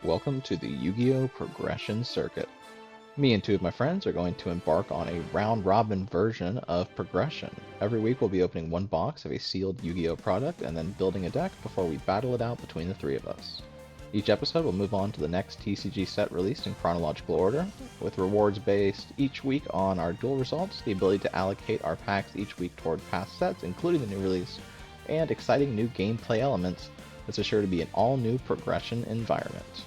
Welcome to the Yugioh Progression Circuit. Me and two of my friends are going to embark on a round-robin version of Progression. Every week we'll be opening one box of a sealed Yu-Gi-Oh product and then building a deck before we battle it out between the three of us. Each episode will move on to the next TCG set released in chronological order, with rewards based each week on our duel results, the ability to allocate our packs each week toward past sets, including the new release, and exciting new gameplay elements that's assured to be an all-new Progression environment.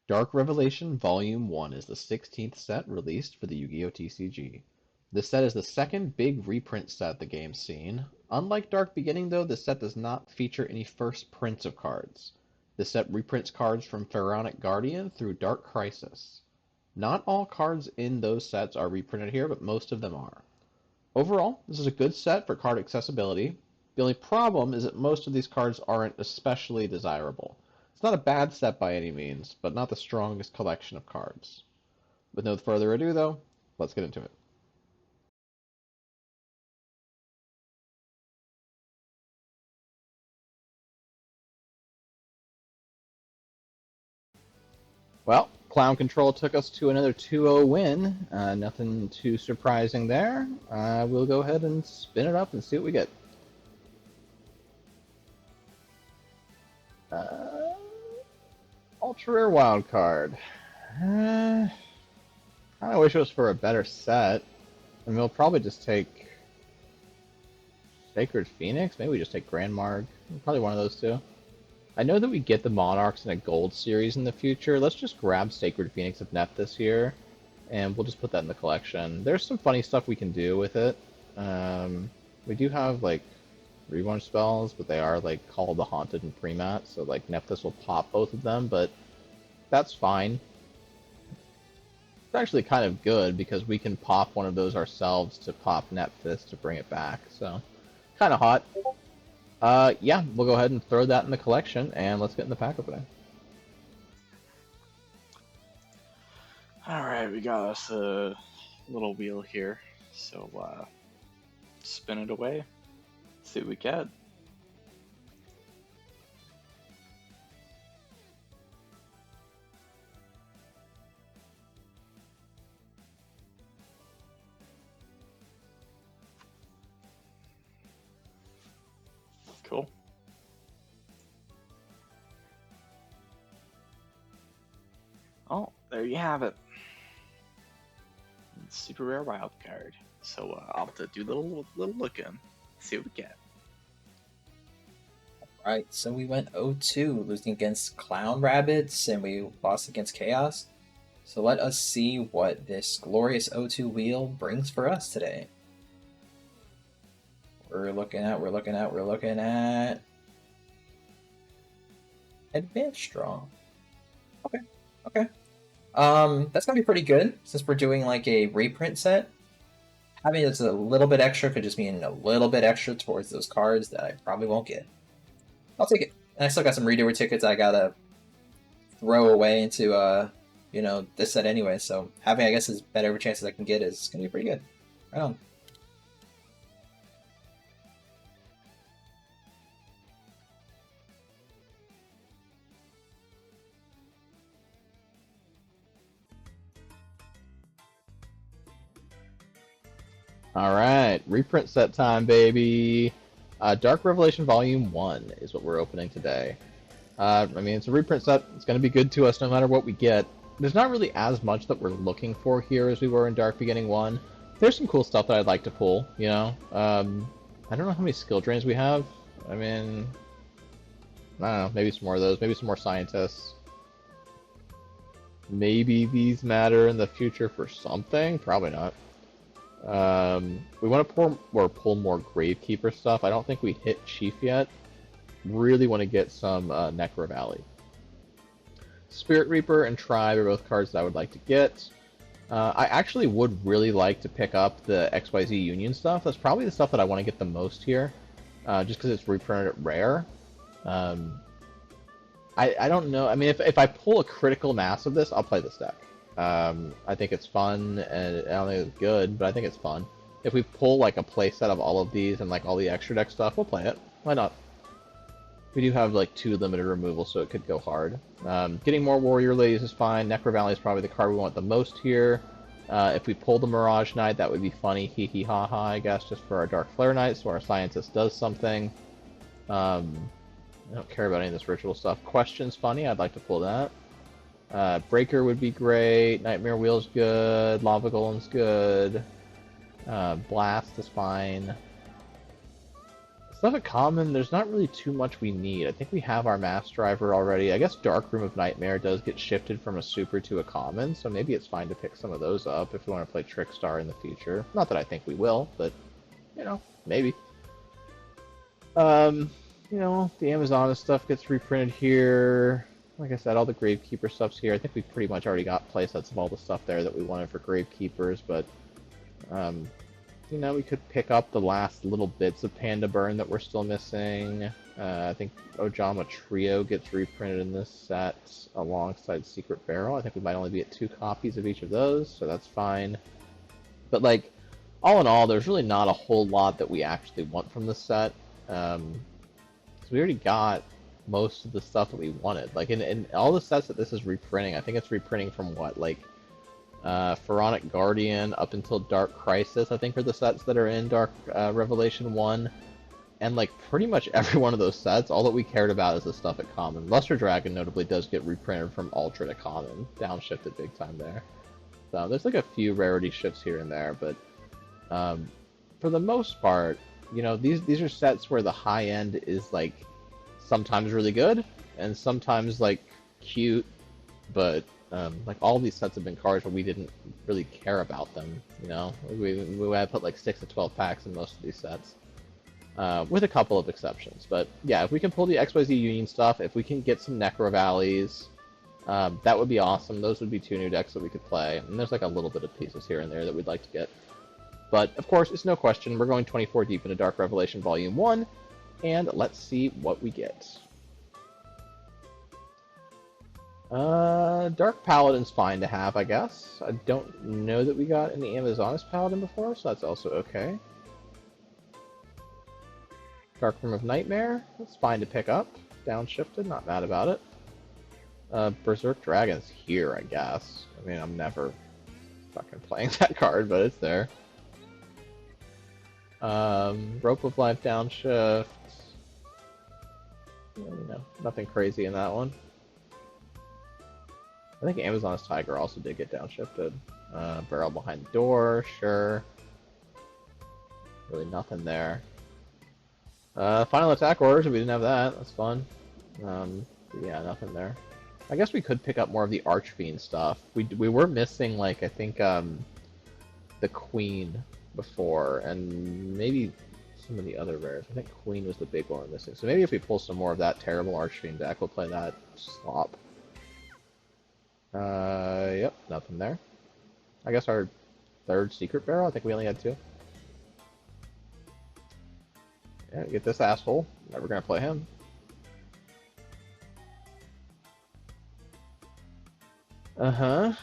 Dark Revelation Volume 1 is the 16th set released for the Yu-Gi-Oh! TCG. This set is the second big reprint set the game's seen. Unlike Dark Beginning, though, this set does not feature any first prints of cards. This set reprints cards from Pharaonic Guardian through Dark Crisis. Not all cards in those sets are reprinted here, but most of them are. Overall, this is a good set for card accessibility. The only problem is that most of these cards aren't especially desirable. It's not a bad set by any means, but not the strongest collection of cards. With no further ado, though, let's get into it. Well, Clown Control took us to another 2-0 win. Nothing too surprising there. We'll go ahead and spin it up and see what we get. Ultra Rare Wild Card. Kind of wish it was for a better set. I mean, we'll probably just take Sacred Phoenix. Maybe we just take Grand Marg. Probably one of those two. I know that we get the Monarchs in a gold series in the future. Let's just grab Sacred Phoenix of Nep this year, and we'll just put that in the collection. There's some funny stuff we can do with it. We do have, like, reborn spells, but they are, like, Call of the Haunted and Premat, so, like, Nephthys will pop both of them, but that's fine. It's actually kind of good, because we can pop one of those ourselves to pop Nephthys to bring it back, so kind of hot. Yeah, we'll go ahead and throw that in the collection, and let's get in the pack opening. Alright, we got us a little wheel here, so spin it away, see what we get. Cool. Oh, there you have it. Super rare wild card. So I'll have to do a little look in, see what we get. Right, so we went 0-2, losing against Clown Rabbits, and we lost against Chaos. So let us see what this glorious 0-2 wheel brings for us today. We're looking at Advanced Strong. Okay. That's gonna be pretty good since we're doing like a reprint set. Having just a little bit extra could just mean a little bit extra towards those cards that I probably won't get. I'll take it. And I still got some redoer tickets I gotta throw away into this set anyway. So having, I guess, as better of a chance as I can get is gonna be pretty good. Right on. Alright, reprint set time, baby! Dark Revelation Volume 1 is what we're opening today. I mean, it's a reprint set. It's going to be good to us no matter what we get. There's not really as much that we're looking for here as we were in Dark Beginning 1. There's some cool stuff that I'd like to pull, you know? I don't know how many skill drains we have. I mean, I don't know, maybe some more of those, maybe some more scientists. Maybe these matter in the future for something? Probably not. We want to pull more Gravekeeper stuff. I don't think we hit Chief yet. Really want to get some Necro Valley. Spirit Reaper and Tribe are both cards that I would like to get. I actually would really like to pick up the XYZ Union stuff. That's probably the stuff that I want to get the most here, just because it's reprinted at rare. I don't know. I mean, if I pull a critical mass of this, I'll play this deck. I think it's fun, and I don't think it's good, but I think it's fun. if we pull like a playset of all of these and like all the extra deck stuff, we'll play it. Why not? We do have like 2 limited removal, so it could go hard. Getting more Warrior Ladies is fine. Necro Valley is probably the card we want the most here. If we pull the Mirage Knight, that would be funny, hee hee ha ha, I guess, just for our Dark Flare Knight, so our Scientist does something. I don't care about any of this ritual stuff. Question's funny, I'd like to pull that. Breaker would be great, Nightmare Wheel's good, Lava Golem's good, Blast is fine. Stuff at common, there's not really too much we need. I think we have our Mass Driver already. I guess Dark Room of Nightmare does get shifted from a super to a common, so maybe it's fine to pick some of those up if we want to play Trickstar in the future. Not that I think we will, but, you know, maybe. You know, the Amazoness stuff gets reprinted here. Like I said, all the Gravekeeper stuff's here. I think we pretty much already got playsets of all the stuff there that we wanted for Gravekeepers, but, you know, we could pick up the last little bits of Panda Burn that we're still missing. I think Ojama Trio gets reprinted in this set alongside Secret Barrel. I think we might only be at 2 copies of each of those, so that's fine. But, like, all in all, there's really not a whole lot that we actually want from this set. Because we already got most of the stuff that we wanted. Like, in all the sets that this is reprinting, I think it's reprinting from what, like, Pharaonic Guardian up until Dark Crisis, I think are the sets that are in Dark Revelation 1. And like pretty much every one of those sets, all that we cared about is the stuff at common. Luster Dragon notably does get reprinted from Ultra to common, downshifted big time there. So there's like a few rarity shifts here and there, but for the most part, you know, these are sets where the high end is like sometimes really good and sometimes like cute, but like all these sets have been cards where we didn't really care about them, you know? We had put like 6 to 12 packs in most of these sets, with a couple of exceptions. But yeah, if we can pull the XYZ Union stuff, if we can get some Necro Valleys, that would be awesome. Those would be 2 new decks that we could play, and there's like a little bit of pieces here and there that we'd like to get. But of course, it's no question, we're going 24 deep into Dark Revelation Volume 1, and let's see what we get. Dark Paladin's fine to have, I guess. I don't know that we got any Amazoness Paladin before, so that's also okay. Dark Room of Nightmare, that's fine to pick up. Downshifted, not mad about it. Berserk Dragon's here, I guess. I mean, I'm never fucking playing that card, but it's there. Rope of Life downshift. You know, nothing crazy in that one. I think Amazon's Tiger also did get downshifted. Barrel Behind the Door, sure. Really nothing there. Final Attack Orders, if we didn't have that, that's fun. Yeah, nothing there. I guess we could pick up more of the Archfiend stuff. We were missing, like, I think, the Queen before, and maybe some of the other rares. I think Queen was the big one we're missing. So maybe if we pull some more of that terrible Archfiend deck, we'll play that slop. Yep, nothing there. I guess our 3rd Secret Barrel, I think we only had 2. Yeah, get this asshole. Never gonna play him. Uh-huh.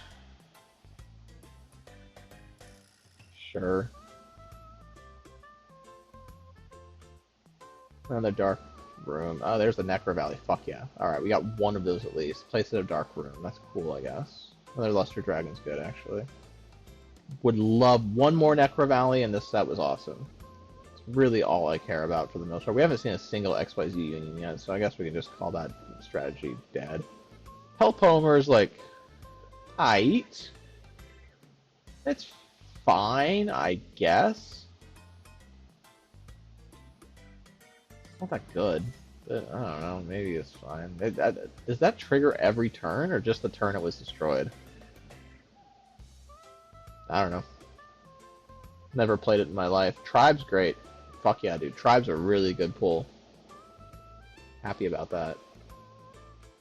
Sure. Another Dark Room. Oh, there's the Necro Valley. Fuck yeah. Alright, we got one of those at least. Place in a Dark Room. That's cool, I guess. Another Luster Dragon's good, actually. Would love one more Necro Valley, and this set was awesome. It's really all I care about for the most part. We haven't seen a single XYZ Union yet, so I guess we can just call that strategy dead. Hellpomer is like... aight. It's fine, I guess. Not that good, but I don't know, maybe it's fine. Does that trigger every turn, or just the turn it was destroyed? I don't know. Never played it in my life. Tribe's great. Fuck yeah, dude. Tribe's a really good pull. Happy about that.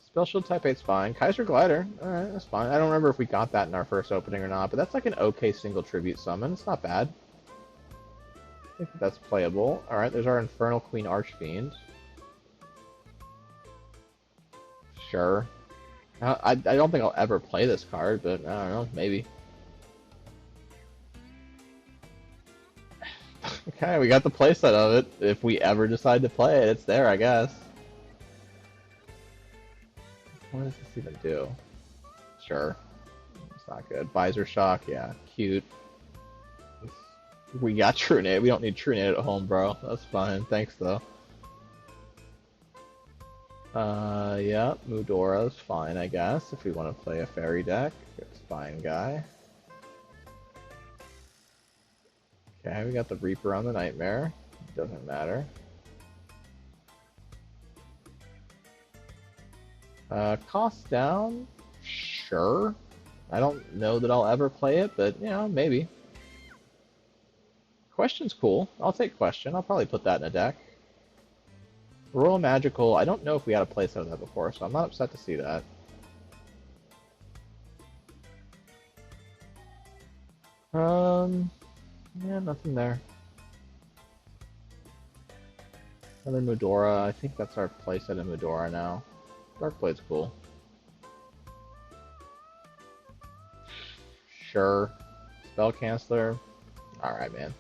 Spell Shield type 8's fine. Kaiser Glider, alright, that's fine. I don't remember if we got that in our first opening or not, but that's like an okay single tribute summon. It's not bad. I think that's playable. Alright, there's our Infernal Queen Archfiend. Sure. I don't think I'll ever play this card, but I don't know, maybe. Okay, we got the playset of it. If we ever decide to play it, it's there, I guess. What does this even do? Sure. It's not good. Visor shock, yeah. Cute. We got True Nade. We don't need True Nade at home, bro. That's fine. Thanks, though. Yeah, Mudora's fine, I guess. If we want to play a fairy deck, it's fine, guy. Okay, we got the Reaper on the Nightmare. Doesn't matter. Cost down? Sure. I don't know that I'll ever play it, but, you know, maybe. Question's cool. I'll take Question. I'll probably put that in a deck. Royal Magical, I don't know if we had a playset of that before, so I'm not upset to see that. Yeah, nothing there. Another Mudora, I think that's our playset in Mudora now. Darkblade's cool. Sure. Spell Canceller. Alright, man.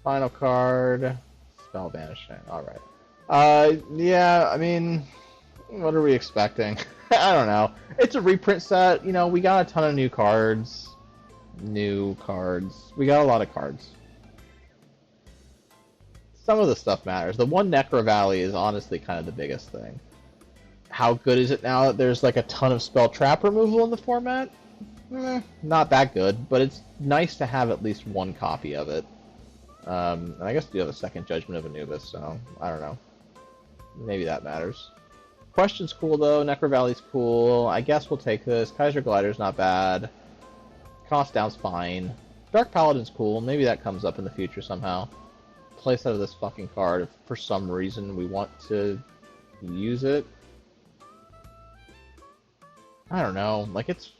Final card. Spell Banishing. Alright. Yeah, I mean, what are we expecting? I don't know. It's a reprint set. You know, we got a ton of new cards. We got a lot of cards. Some of the stuff matters. The one Necro Valley is honestly kind of the biggest thing. How good is it now that there's like a ton of spell trap removal in the format? Not that good, but it's nice to have at least one copy of it. And I guess we have a second Judgment of Anubis, so I don't know. Maybe that matters. Question's cool though, Necro Valley's cool. I guess we'll take this. Kaiser Glider's not bad. Cost down's fine. Dark Paladin's cool. Maybe that comes up in the future somehow. Place out of this fucking card if for some reason we want to use it. I don't know. Like, it's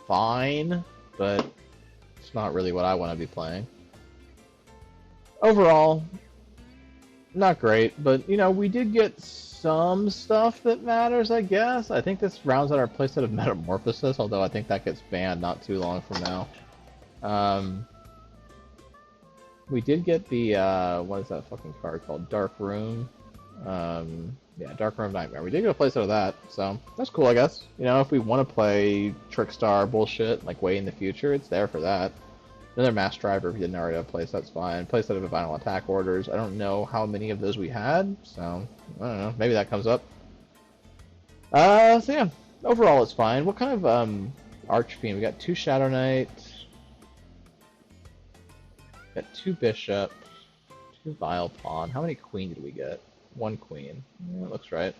fine, but it's not really what I want to be playing. Overall, not great, but, you know, we did get some stuff that matters, I guess. I think this rounds out our playset of Metamorphosis, although I think that gets banned not too long from now. We did get the, what is that fucking card called? Dark Room. Yeah, Dark Room Nightmare. We did get a playset of that, so that's cool, I guess. You know, if we want to play Trickstar bullshit, like way in the future, it's there for that. Another Mass Driver, if you didn't already have a playset, that's fine. Playset of Final Attack Orders. I don't know how many of those we had, so I don't know. Maybe that comes up. So yeah, overall it's fine. What kind of Archfiend? We got 2 Shadow Knight. Got 2 Bishop. 2 Vile Pawn. How many Queen did we get? 1 Queen. Yeah, that looks right.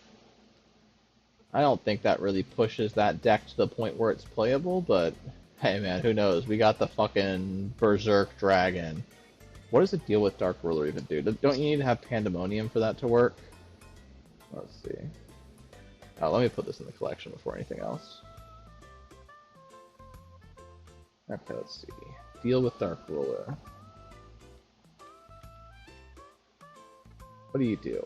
I don't think that really pushes that deck to the point where it's playable, but hey man, who knows? We got the fucking Berserk Dragon. What does it deal with Dark Ruler even do? Don't you need to have Pandemonium for that to work? Let's see. Oh, let me put this in the collection before anything else. Okay, let's see. Deal with Dark Ruler. What do you do?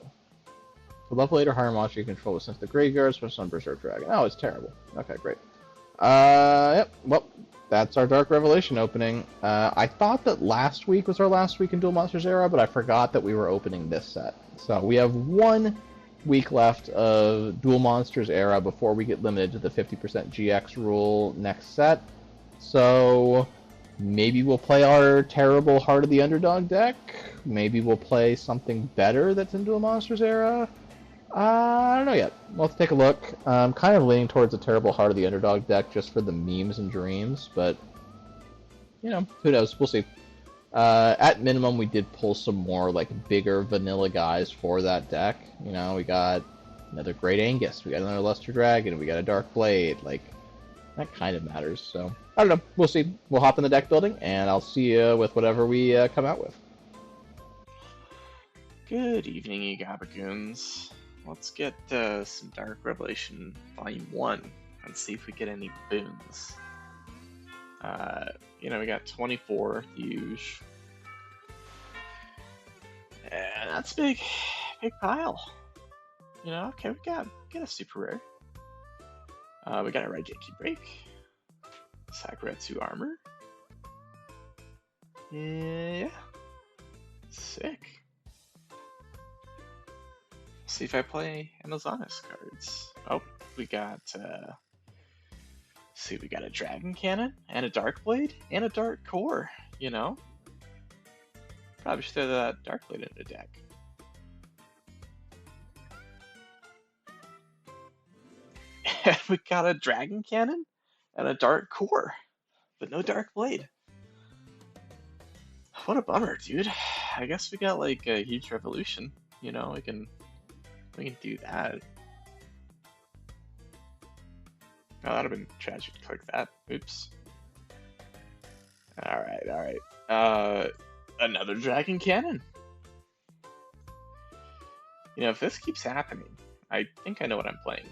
The level 8 or higher monster you control was sent to the graveyard, especially on Berserk Dragon. Oh, it's terrible. Okay, great. Yep, well, that's our Dark Revelation opening. I thought that last week was our last week in Duel Monsters Era, but I forgot that we were opening this set. So we have 1 week left of Duel Monsters Era before we get limited to the 50% GX rule next set. So maybe we'll play our terrible Heart of the Underdog deck. Maybe we'll play something better that's in Duel Monsters Era. I don't know yet. We'll have to take a look. I'm kind of leaning towards a terrible Heart of the Underdog deck just for the memes and dreams, but, you know, who knows? We'll see. At minimum, we did pull some more, like, bigger vanilla guys for that deck. You know, we got another Great Angus, we got another Luster Dragon, we got a Dark Blade. Like, that kind of matters, so I don't know. We'll see. We'll hop in the deck building, and I'll see you with whatever we come out with. Good evening, you Gabagoons. Let's get some Dark Revelation Volume 1 and see if we get any boons. You know, we got 24 huge. And that's big pile. You know, okay, we got a super rare. We got a Raigeki Break. Sakuretsu Armor. Yeah. Sick. See if I play Amazonas cards. Oh, we got, see, we got a Dragon Cannon, and a Dark Blade, and a Dark Core, you know? Probably should throw that Dark Blade in the deck. And we got a Dragon Cannon, and a Dark Core, but no Dark Blade. What a bummer, dude. I guess we got like a huge revolution, you know, we can do that. Oh, that'd have been tragic to click that. Oops. Alright. Another Dragon Cannon. You know, if this keeps happening, I think I know what I'm playing.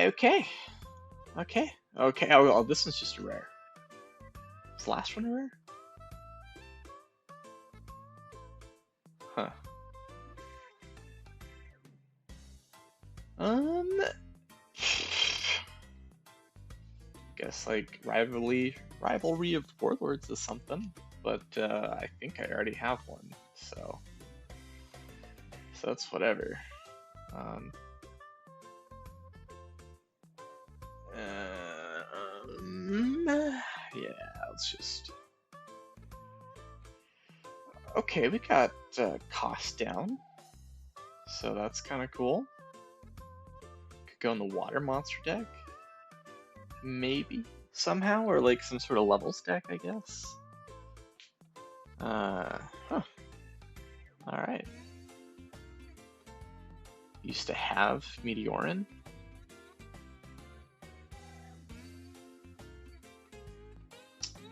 Okay. Oh, this one's just a rare. Is the last one a rare? Huh. Guess like rivalry of warlords is something, but I think I already have one, so that's whatever. Yeah, let's just. Okay, we got cost down, so that's kind of cool. Could go in the water monster deck, maybe somehow, or like some sort of levels deck, I guess. Huh. All right. Used to have Meteorin.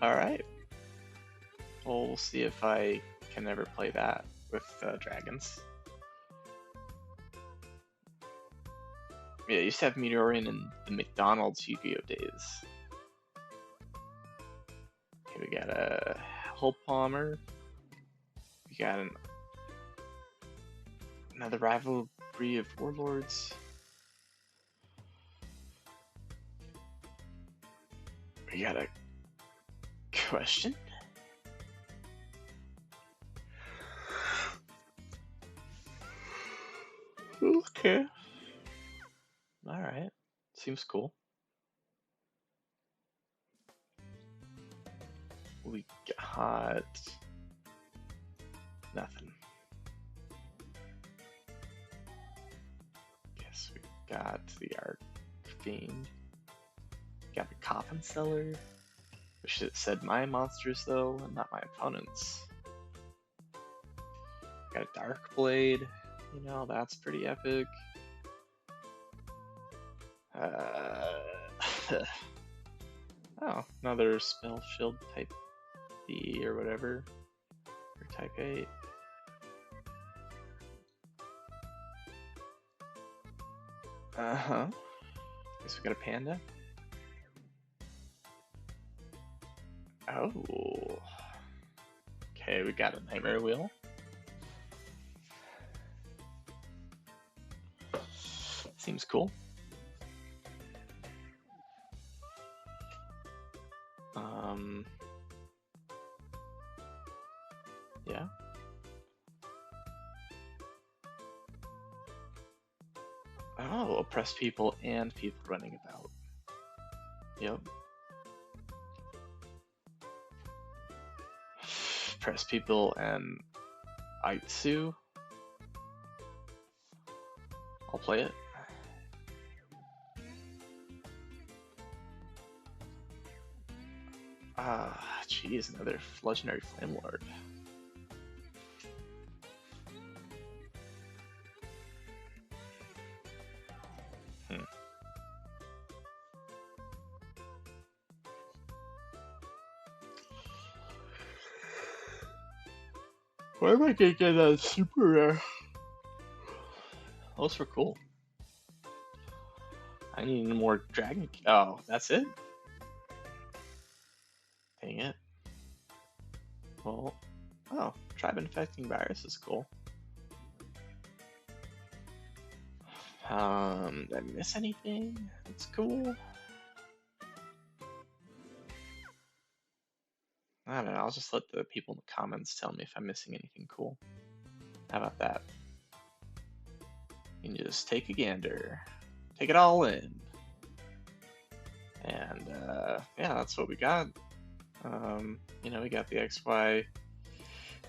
All right. Well, we'll see if I can ever play that with dragons. Yeah, I used to have Meteorin in the McDonald's Yu-Gi-Oh days. Okay, we got a Hull Palmer. We got another rivalry of warlords. We got a question. Okay. Alright. Seems cool. We got nothing. Guess we got the Archfiend. Got the Coffin Seller. Wish it said my monsters though, and not my opponents. Got a Dark Blade. You know, that's pretty epic. Oh, another Spell Shield type B or whatever. Or type 8. Uh-huh. Guess we got a Panda. Oh. Okay, we got a Nightmare Wheel. Seems cool. Yeah. Oh, oppressed people and people running about. Yep. Oppressed people and Aitsu. I'll play it. Jeez, another legendary Flame Lord. Why am I gonna get that super rare? Those were cool. I need more dragon. Oh, that's it? Dang it. Well, oh, Tribe Infecting Virus is cool. Did I miss anything? That's cool. I don't know, I'll just let the people in the comments tell me if I'm missing anything cool. How about that? You can just take a gander. Take it all in. And yeah, that's what we got. You know, we got the XY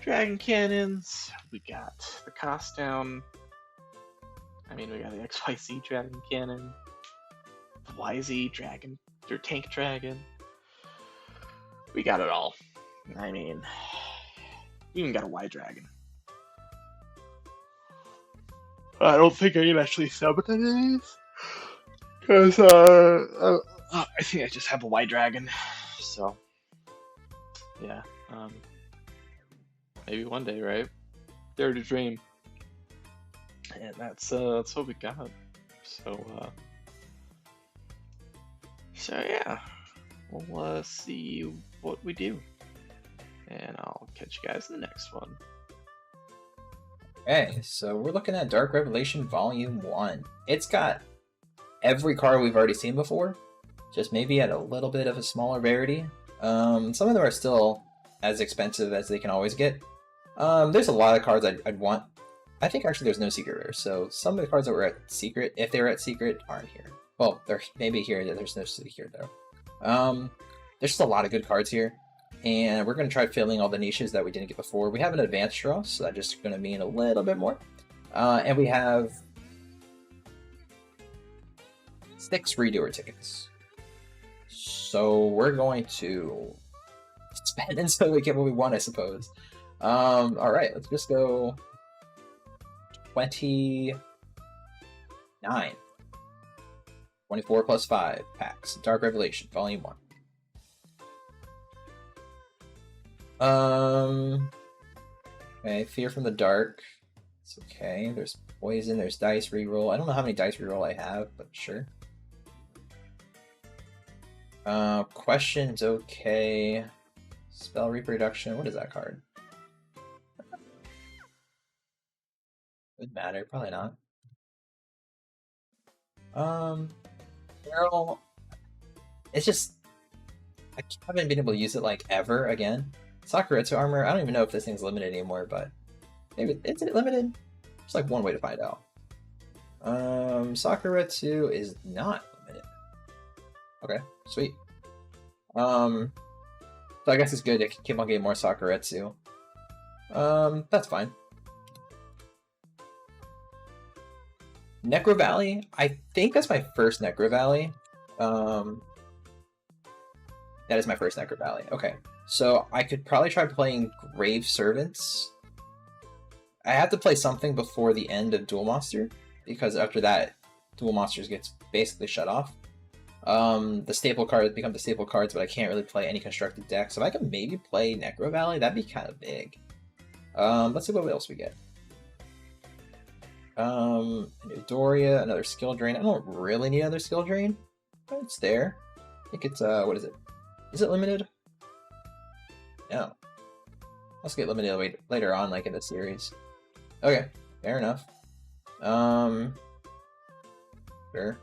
Dragon Cannons. We got the cost down. I mean, we got the XYZ Dragon Cannon. The YZ Dragon, or Tank Dragon. We got it all. I mean, we even got a Y Dragon. I don't think I can actually sub it to these. Because, I think I just have a Y Dragon. So, yeah. Maybe one day, right? Dare to dream. And that's what we got. So yeah, we'll see what we do, and I'll catch you guys in the next one. Okay, so we're looking at Dark Revelation Volume 1. It's got every card we've already seen before, just maybe at a little bit of a smaller rarity. Some of them are still as expensive as they can always get. There's a lot of cards I'd want. I think actually there's no secret rare, so some of the cards that were at secret, if they were at secret, aren't here. Well, they're maybe here, there's no secret though. There's just a lot of good cards here, and we're going to try filling all the niches that we didn't get before. We have an advanced draw, so that's just going to mean a little bit more. And we have 6 redoer tickets. So we're going to spend until we get what we want, I suppose. Alright, let's just go 29. 24 plus 5 packs. Dark Revelation, Volume 1. Okay, Fear from the Dark. It's okay. There's Poison, there's Dice Reroll. I don't know how many Dice Reroll I have, but sure. Question's okay. Spell Reproduction, what is that card? Would matter, probably not. Barrel. It's just I haven't been able to use it like ever again. Sakuretsu armor. I don't even know if this thing's limited anymore, but maybe is it limited? There's like one way to find out. Sakuretsu is not limited. Okay, sweet. So I guess it's good to keep on getting more Sakuretsu. That's fine. Necro Valley, I think that's my first Necro Valley. That is my first Necro Valley. Okay, so I could probably try playing Grave Servants. I have to play something before the end of Duel Monster, because after that, Duel Monsters gets basically shut off. The staple cards become the staple cards, but I can't really play any constructed deck. So if I could maybe play Necro Valley, that'd be kind of big. Let's see what else we get. Doria, another skill drain. I don't really need another skill drain, but it's there. I think it's, what is it? Is it limited? No. Let's get limited later on, like in the series. Okay, fair enough. Sure.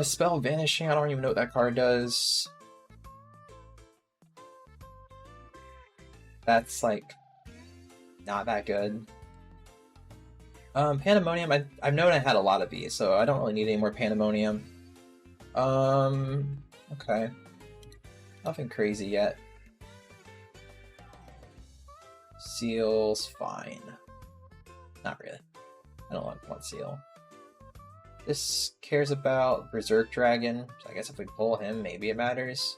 Spell Vanishing, I don't even know what that card does. That's, like, not that good. Pandemonium, I've known I had a lot of these, so I don't really need any more Pandemonium. Okay. Nothing crazy yet. Seal's fine. Not really. I don't want Seal. This cares about Berserk Dragon, so I guess if we pull him, maybe it matters.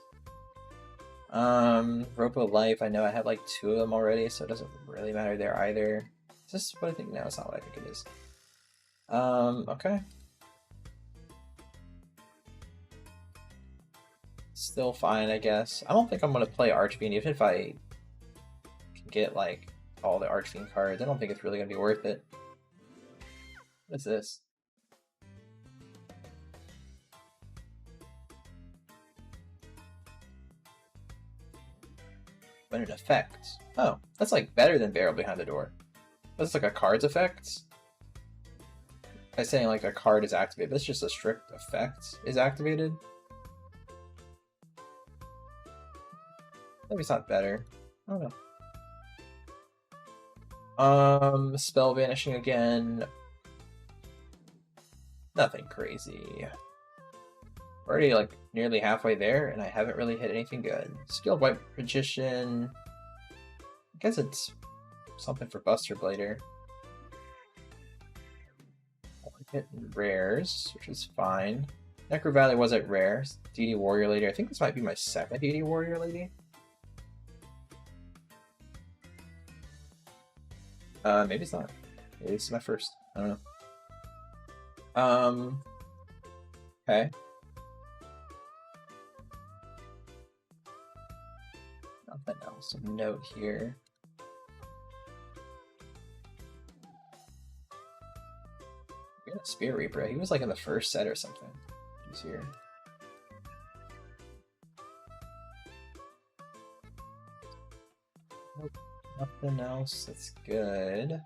Ropo Life, I know I have like 2 of them already, so it doesn't really matter there either. Is this what I think? No, it's not what I think it is. Okay. Still fine, I guess. I don't think I'm gonna play Archfiend, even if I can get like all the Archfiend cards. I don't think it's really gonna be worth it. What is this? When it affects. Oh, that's like better than Barrel Behind the Door. That's like a card's effect. By saying like a card is activated, but it's just a strict effect is activated. Maybe it's not better. I don't know. Spell vanishing again. Nothing crazy. We're already like nearly halfway there, and I haven't really hit anything good. Skilled White Magician. I guess it's something for Buster Blader. Hitting rares, which is fine. Necro Valley was at rare. DD Warrior Lady. I think this might be my second DD Warrior Lady. Maybe it's not. Maybe it's my first. I don't know. Okay. Nothing else of note here. Spear Reaper. He was like in the first set or something. He's here. Nope. Nothing else that's good.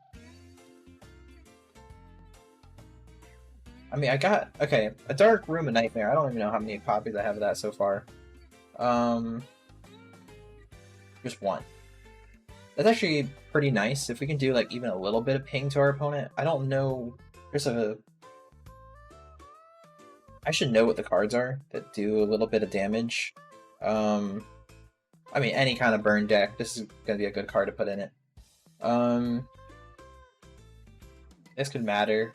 I mean, I got, okay, a Dark Room of Nightmare. I don't even know how many copies I have of that so far. Just one. That's actually pretty nice. If we can do like even a little bit of ping to our opponent. I don't know. There's a... I should know what the cards are that do a little bit of damage. I mean, any kind of burn deck. This is going to be a good card to put in it. This could matter.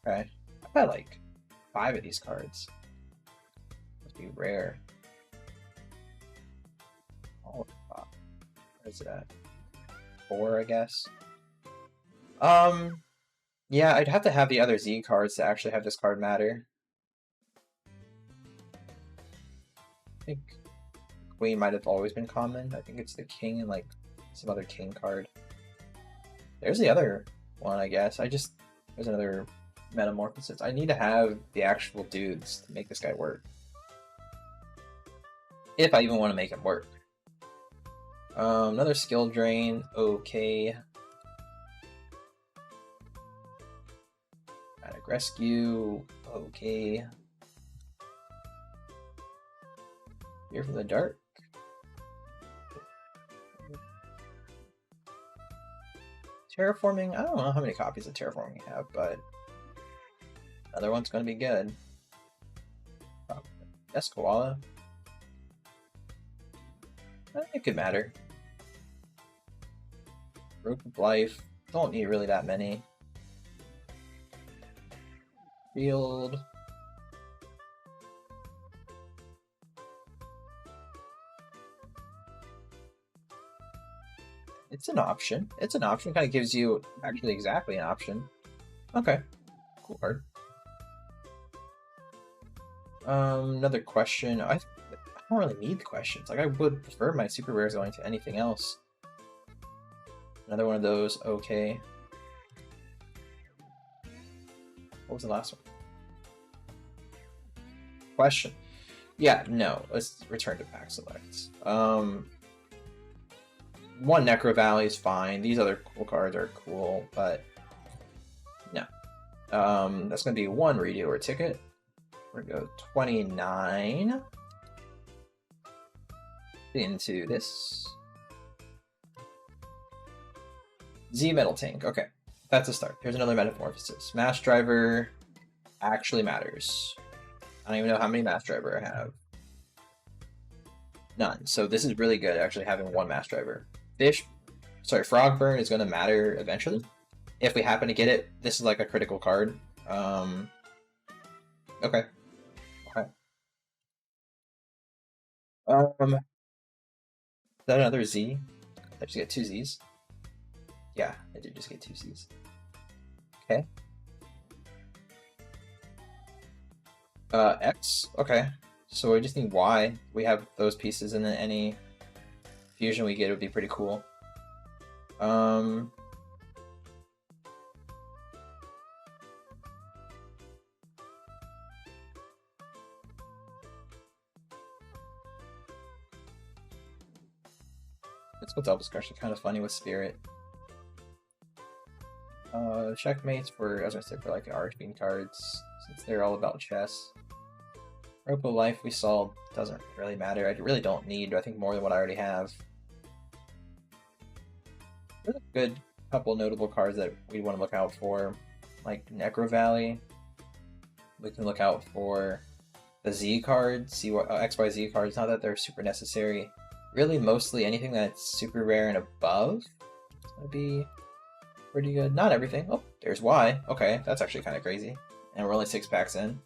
Okay. I've had like 5 of these cards. Must be rare. Oh, where is it at? 4, I guess. Yeah, I'd have to have the other Z cards to actually have this card matter. I think Queen might have always been common. I think it's the King and like some other King card. There's the other one, I guess. There's another Metamorphosis. I need to have the actual dudes to make this guy work. If I even want to make him work. Another skill drain. Okay. Attic Rescue. Okay. Here from the Dark. Terraforming. I don't know how many copies of Terraforming you have, but another one's going to be good. Yes, Koala. It could matter. Rope of Life. Don't need really that many. Field. It's an option. It's an option. Kind of gives you actually exactly an option. Okay. Cool card. Another question. I don't really need the questions. Like, I would prefer my super rares going to anything else. Another one of those. Okay. What was the last one? Question. Yeah, no. Let's return to pack select. One Necro Valley is fine. These other cool cards are cool, but no. That's going to be one redo or ticket. We're going to go 29 into this. Z Metal Tank. Okay, that's a start. Here's another Metamorphosis. Mass Driver actually matters. I don't even know how many Mass Driver I have. None. So this is really good, actually, having one Mass Driver. Frog Burn is going to matter eventually. If we happen to get it, this is like a critical card. Okay. Is that another Z? I just get 2 Zs. Yeah, I did just get 2 Zs. Okay. X. Okay. So we just need Y. We have those pieces, and then any fusion we get would be pretty cool. Let's go Double Crush. It's kind of funny with Spirit. Checkmates for, as I said, for like the Archfiend cards, since they're all about chess. Ropo Life we saw doesn't really matter. I really don't need, I think, more than what I already have. There's a good couple notable cards that we want to look out for, like Necro Valley. We can look out for the Z cards, XYZ cards, not that they're super necessary. Really, mostly anything that's super rare and above is going to be pretty good. Not everything. Oh, there's Y. Okay, that's actually kind of crazy. And we're only 6 packs in.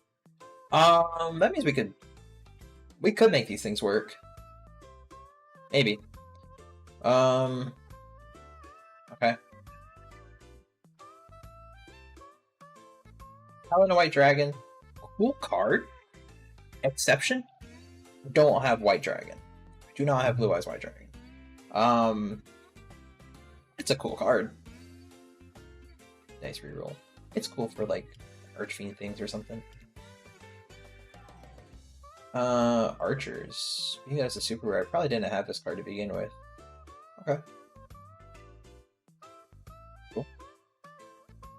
That means we could make these things work. Maybe. Okay. Helen White Dragon. Cool card. Exception. Don't have White Dragon. Do not have Blue Eyes White Dragon. It's a cool card. Nice reroll. It's cool for like Archfiend things or something. Archers. I think that's a super rare. I probably didn't have this card to begin with. Okay. Cool.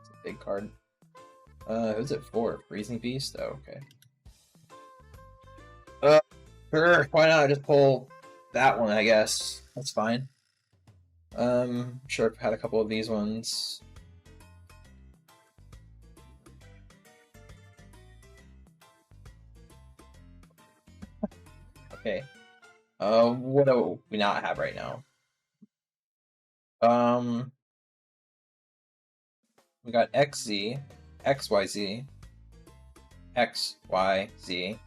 It's a big card. Who's it for? Freezing Beast? Oh, okay. Sure, why not just pull that one, I guess. That's fine. Sure, I've had a couple of these ones. Okay. What do we not have right now? We got XZ, XYZ, XYZ.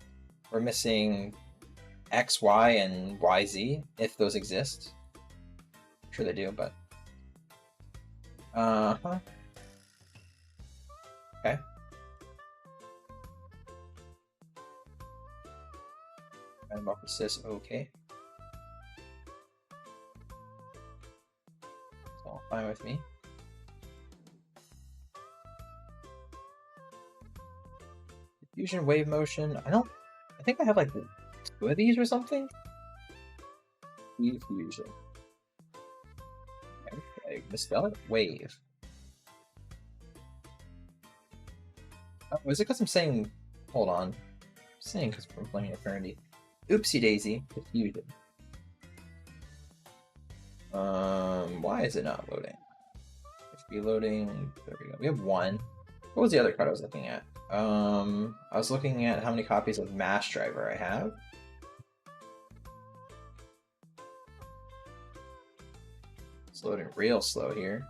We're missing XY and YZ, if those exist. I'm sure they do, but... Okay. And Morphosis, okay. It's all fine with me. Diffusion, Wave Motion, I think I have like 2 of these or something? Diffusion. Okay, misspell it? Wave. Oh, is it because I'm saying... Hold on. I'm saying because we're playing Eternity. Oopsie daisy. Diffusion. Why is it not loading? It should be loading... There we go. We have 1. What was the other card I was looking at? I was looking at how many copies of Mass Driver I have. It's loading real slow here.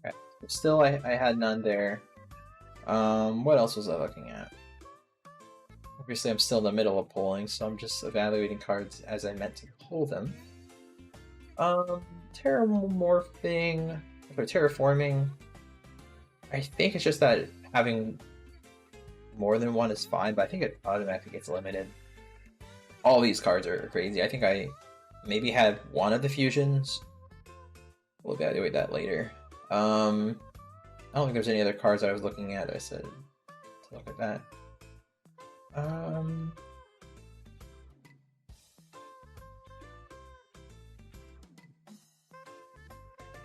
Okay, so still I had none there. What else was I looking at? Obviously I'm still in the middle of polling, so I'm just evaluating cards as I meant to pull them. Terraforming. I think it's just that having more than one is fine, but I think it automatically gets limited. All these cards are crazy. I think I maybe had one of the fusions. We'll evaluate that later. I don't think there's any other cards that I was looking at. I said to look at that.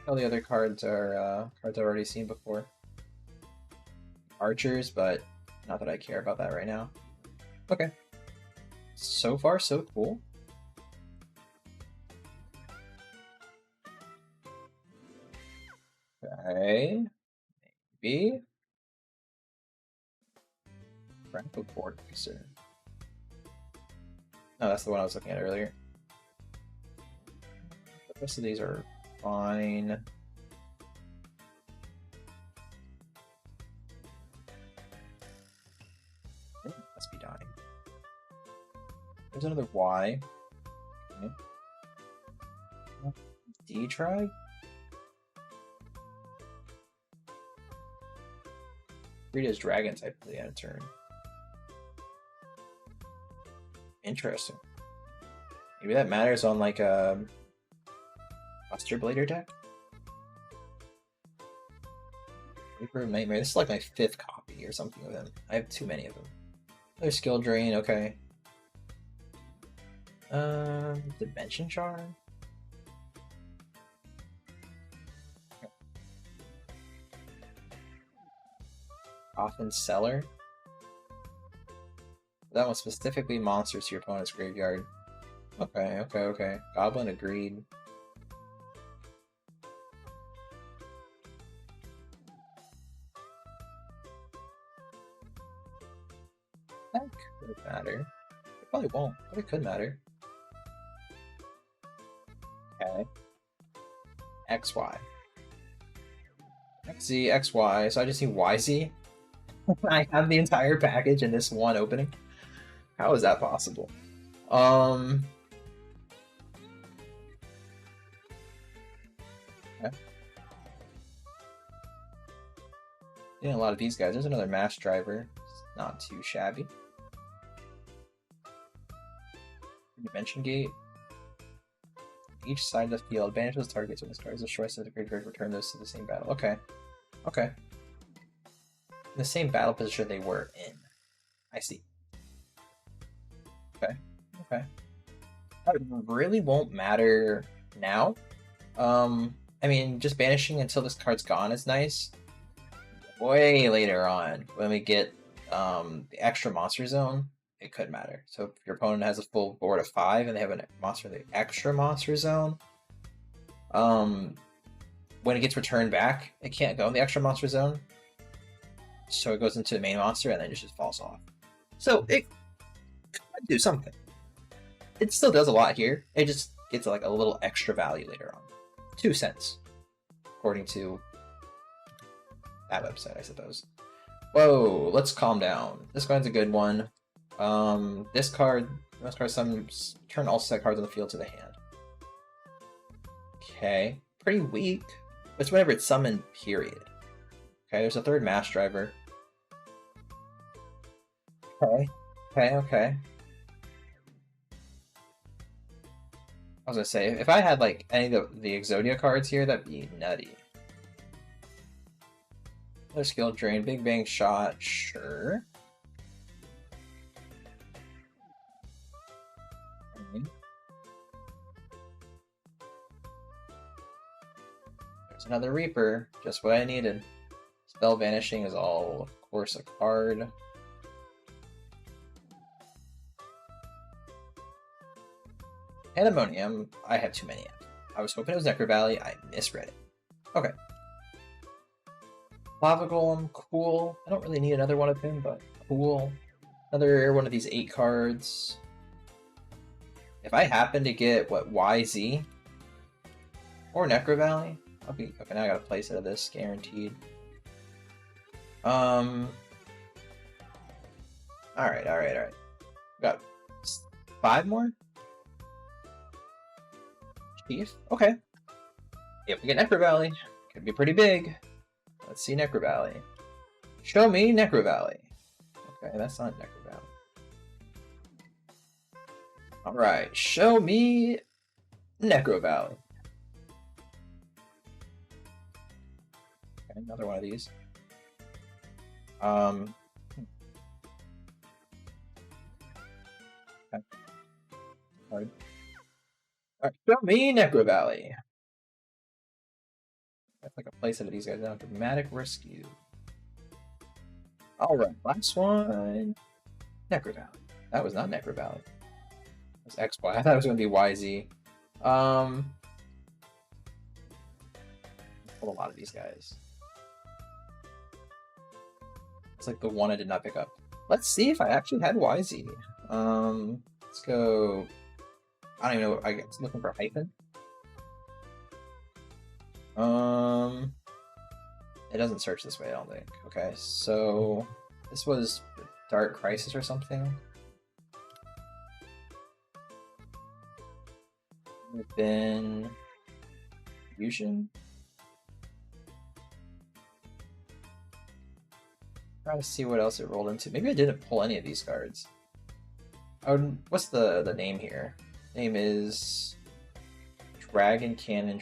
All the other cards are cards I've already seen before. Archers, but not that I care about that right now. Okay. So far, so cool. Okay. Maybe. Franco Board Racer. No, that's the one I was looking at earlier. The rest of these are fine. Must be dying. There's another Y. Okay. D try? Rita's dragon type at the end of turn. Interesting. Maybe that matters on like a Buster Blader deck? Reaper of Nightmare. This is like my 5th copy or something of them. I have too many of them. Another skill drain, okay. Dimension Charm. Coffin Cellar. That one specifically monsters to your opponent's graveyard. Okay. Goblin agreed. That could matter. It probably won't, but it could matter. Okay. XY. XZ, XY, so I just need YZ. I have the entire package in this one opening. How is that possible? Okay. Yeah, a lot of these guys. There's another mass driver. It's not too shabby. Dimension Gate. Each side of the field banishes targets when this card is destroyed, so the graveyard return those to the same battle. Okay. Okay. In the same battle position they were in. I see. Okay. Okay. That really won't matter now. I mean, just banishing until this card's gone is nice. Way later on, when we get the extra monster zone, it could matter. So if your opponent has a full board of 5 and they have a monster in the extra monster zone, when it gets returned back, it can't go in the extra monster zone. So it goes into the main monster and then it just falls off. So it could do something. It still does a lot here. It just gets like a little extra value later on. 2 cents, according to that website, I suppose. Whoa, let's calm down. This card's a good one. This card, most cards turn all set cards on the field to the hand. Okay, pretty weak. It's whenever it's summoned, period. Okay, there's a third mass driver. Okay. I was gonna say, if I had like any of the Exodia cards here, that'd be nutty. Another skill drain, Big Bang Shot, sure. Okay. There's another Reaper, just what I needed. Spell Vanishing is all, of course, a card. Pandemonium, I have too many. I was hoping it was Necro Valley, I misread it. Okay. Lava Golem, cool. I don't really need another one of him, but cool. Another one of these 8 cards. If I happen to get, what, YZ? Or Necro Valley? I'll be... Okay, now I gotta place it of this, guaranteed. Alright. Got 5 more? Chief? Okay. If we get Necro Valley, could be pretty big. Let's see Necro Valley. Show me Necro Valley. Okay, that's not Necro Valley. Alright, show me Necro Valley. Okay, another one of these. Okay. Alright, show me Necro Valley. That's like a playset of these guys now. Dramatic Rescue. Alright, last one. Necro Valley. That was not Necro Valley. It was XY. I thought it was going to be YZ. Pull a lot of these guys. It's like the one I did not pick up. Let's see if I actually had YZ. Let's go. I don't even know. I was looking for hyphen. It doesn't search this way, I don't think. Okay, so this was Dark Crisis or something. Then Fusion. Trying to see what else it rolled into. Maybe I didn't pull any of these cards. Oh, what's the name here? Name is Dragon Cannon.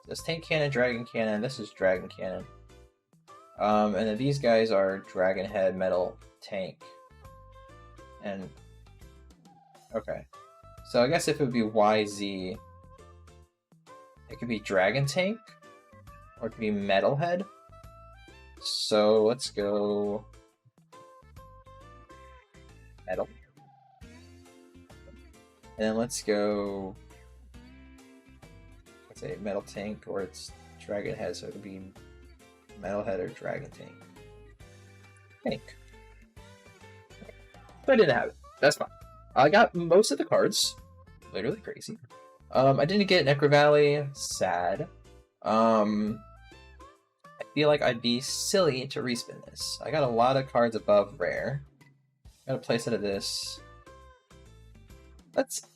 This Tank Cannon, Dragon Cannon, this is Dragon Cannon. And then these guys are Dragon Head, Metal Tank. And okay, so I guess if it would be YZ, it could be Dragon Tank, or it could be Metalhead. So let's go Metal. And then let's go, let's say Metal Tank, or it's Dragon Head, so it could be Metalhead or Dragon Tank. Tank. But I didn't have it. That's fine. I got most of the cards. Literally crazy. I didn't get Necro Valley. Sad. I feel like I'd be silly to respin this. I got a lot of cards above rare. Got a playset of this. Let's.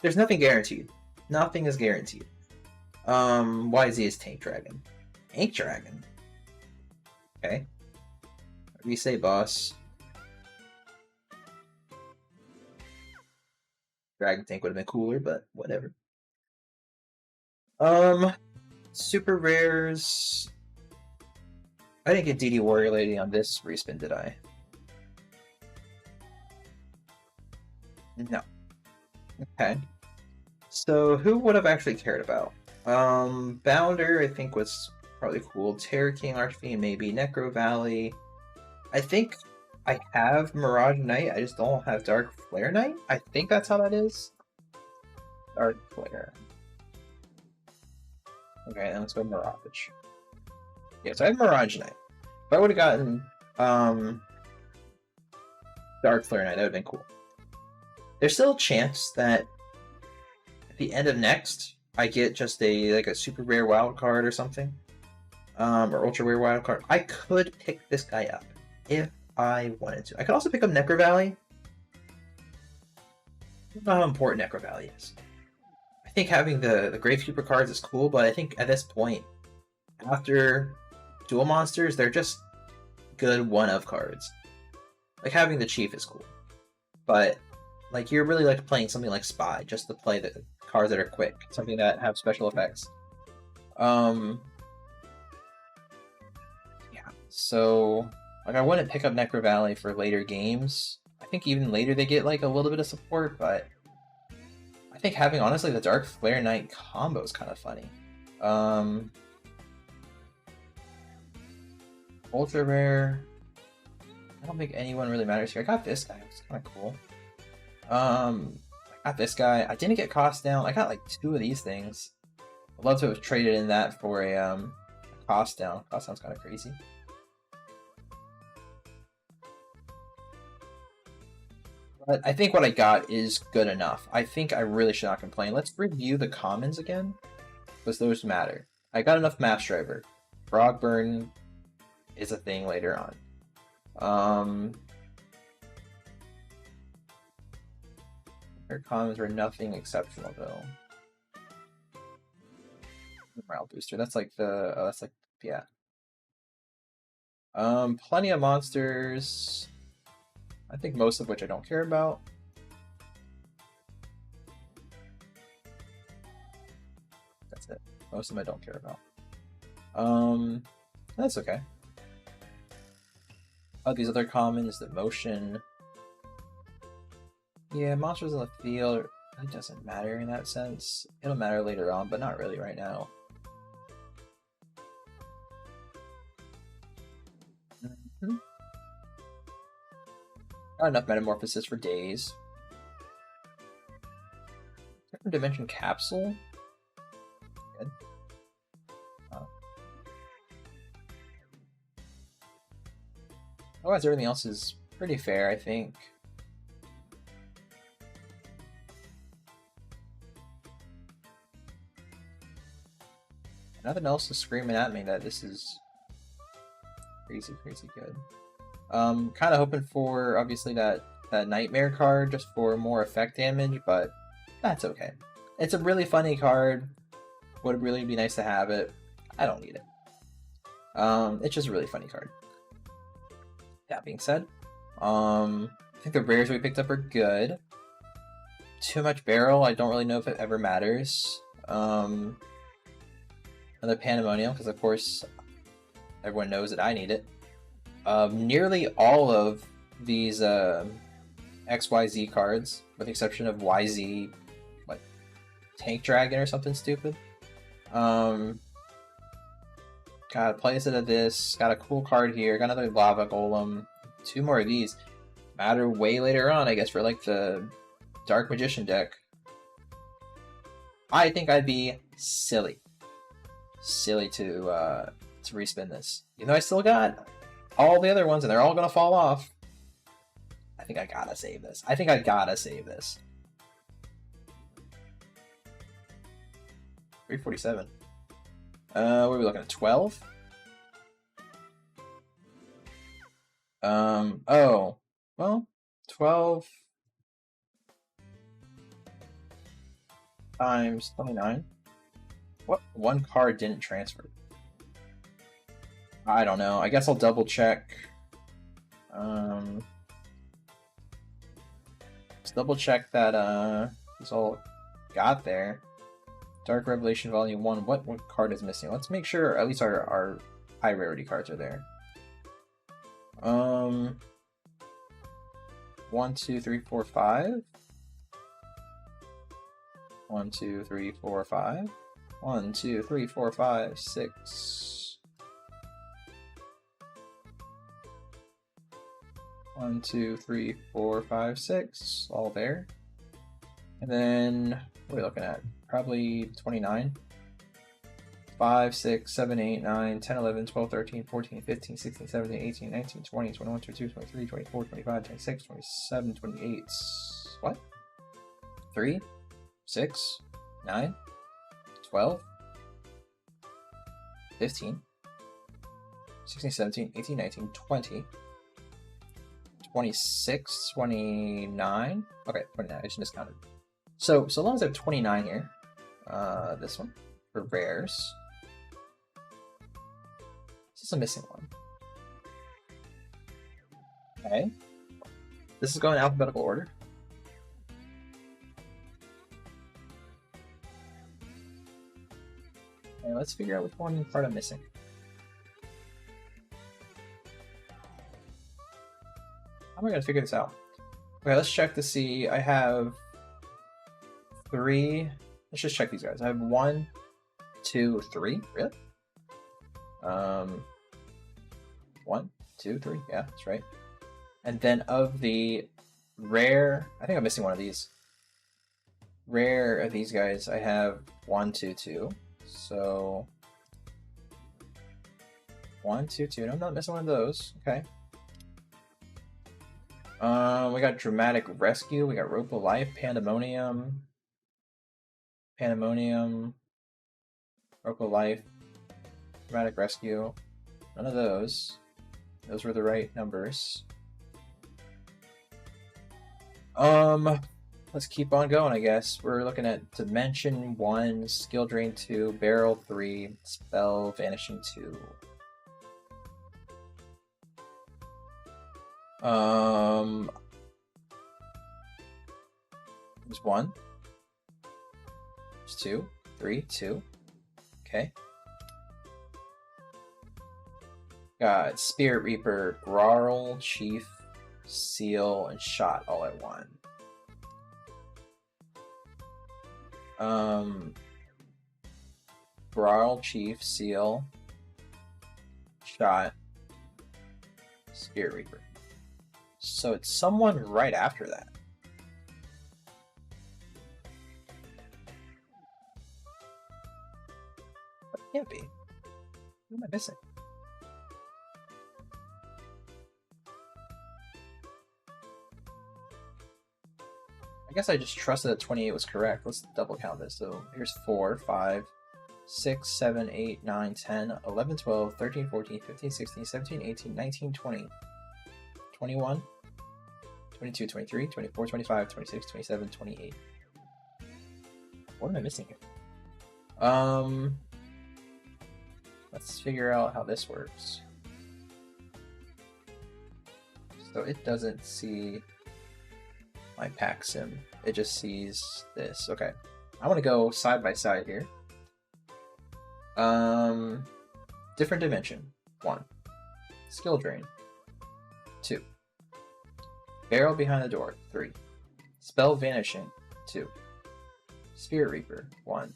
There's nothing guaranteed. Nothing is guaranteed. YZ is Tank Dragon. Tank Dragon. Okay. We say boss. Dragon Tank would have been cooler, but whatever. Super rares. I didn't get DD Warrior Lady on this respin, did I? No. Okay. So who would have actually cared about? Bounder, I think, was probably cool. Terror King, Archfiend, maybe. Necro Valley. I think I have Mirage Knight, I just don't have Dark Flare Knight? I think that's how that is. Dark Flare. Okay, then let's go Mirage. Yeah, so I have Mirage Knight. If I would have gotten Dark Flare Knight, that would have been cool. There's still a chance that at the end of next, I get just a super rare wild card or something. Or ultra rare wild card. I could pick this guy up if I wanted to. I could also pick up Necro Valley. I don't know how important Necro Valley is. I think having the Gravekeeper cards is cool, but I think at this point, after Duel Monsters, they're just good one-of cards. Like, having the Chief is cool. But, like, you're really like playing something like Spy, just to play the cards that are quick. Something that have special effects. Yeah, so... like, I wouldn't pick up Necro Valley for later games. I think even later they get, like, a little bit of support, but... I think having, honestly, the Dark Flare Knight combo is kind of funny. Ultra Rare... I don't think anyone really matters here. I got this guy, it's kind of cool. I got this guy. I didn't get Cost Down. I got, like, 2 of these things. I'd love to have traded in that for a, Cost Down. Cost Down's kind of crazy. But I think what I got is good enough. I think I really should not complain. Let's review the commons again, because those matter. I got enough Mass Driver. Frogburn is a thing later on. Their commons were nothing exceptional though. Morale booster. That's like the. Oh, that's like yeah. Plenty of monsters. I think most of which I don't care about. That's it. Most of them I don't care about. That's okay. Oh, these other commons, the motion. Yeah, monsters in the field, it doesn't matter in that sense. It'll matter later on, but not really right now. Not enough Metamorphosis for days. Different Dimension Capsule. Good. Oh. Otherwise, everything else is pretty fair, I think. Nothing else is screaming at me that this is crazy, crazy good. Kind of hoping for, obviously, that Nightmare card just for more effect damage, but that's okay. It's a really funny card. Would really be nice to have it. I don't need it. It's just a really funny card. That being said, I think the rares we picked up are good. Too much barrel, I don't really know if it ever matters. Another Pandemonium, because of course everyone knows that I need it. Nearly all of these XYZ cards, with the exception of YZ, what, Tank Dragon or something stupid. Got a playset of this, got a cool card here, got another Lava Golem, 2 more of these. Matter way later on, I guess, for like the Dark Magician deck. I think I'd be silly to respin this. Even though I still got all the other ones and they're all gonna fall off. I think I gotta save this. 347. What are we looking at? 12? Oh. Well, 12 times 29. What? One card didn't transfer. I don't know. I guess I'll double check. Let's double check that this all got there. Dark Revelation Volume 1. What card is missing? Let's make sure at least our high rarity cards are there. 1, 2, 3, 4, 5. 1, 2, 3, 4, 5. 1, 2, 3, 4, 5, 6. 1, 2, 3, 4, 5, 6. All there. And then, what are we looking at? Probably 29. 5, 6, 7, 8, 9, 10, 11, 12, 13, 14, 15, 16, 17, 18, 19, 20, 21, 22, 23, 24, 25, 26, 27, 28. What? 3, 6, 9, 12, 15, 16, 17, 18, 19, 20, 26, 29. Okay, 29. I should discount it. So long as I have 29 here, this one for rares. This is a missing one. Okay. This is going in alphabetical order. Okay, let's figure out which one part I'm missing. How am I going to figure this out? Okay, let's check to see. I have 3. Let's just check these guys. I have 1, 2, 3. Really? 1, 2, 3. Yeah, that's right. And then of the rare, I think I'm missing one of these. Rare of these guys, I have 1, 2, 2. So 1, 2, 2. No, I'm not missing one of those. Okay. We got Dramatic Rescue. We got Rope of Life, Pandemonium, Rope of Life, Dramatic Rescue. None of those. Those were the right numbers. Let's keep on going, I guess. We're looking at Dimension 1, Skill Drain 2, Barrel 3, Spell Vanishing 2. There's 1. There's 2, 3, 2. Okay. Got Spirit Reaper, Grarl, Chief, Seal, and Shot all at 1. Grarl, Chief, Seal, Shot, Spirit Reaper. So it's someone right after that. But it can't be. Who am I missing? I guess I just trusted that 28 was correct. Let's double count this. So here's 4, 5, 6, 7, 8, 9, 10, 11, 12, 13, 14, 15, 16, 17, 18, 19, 20, 21, 22, 23, 24, 25, 26, 27, 28. What am I missing here? Let's figure out how this works. So it doesn't see my pack sim. It just sees this. Okay. I want to go side by side here. Different dimension. 1. Skill drain. 2. Barrel behind the door, 3. Spell Vanishing, 2. Spirit Reaper, 1.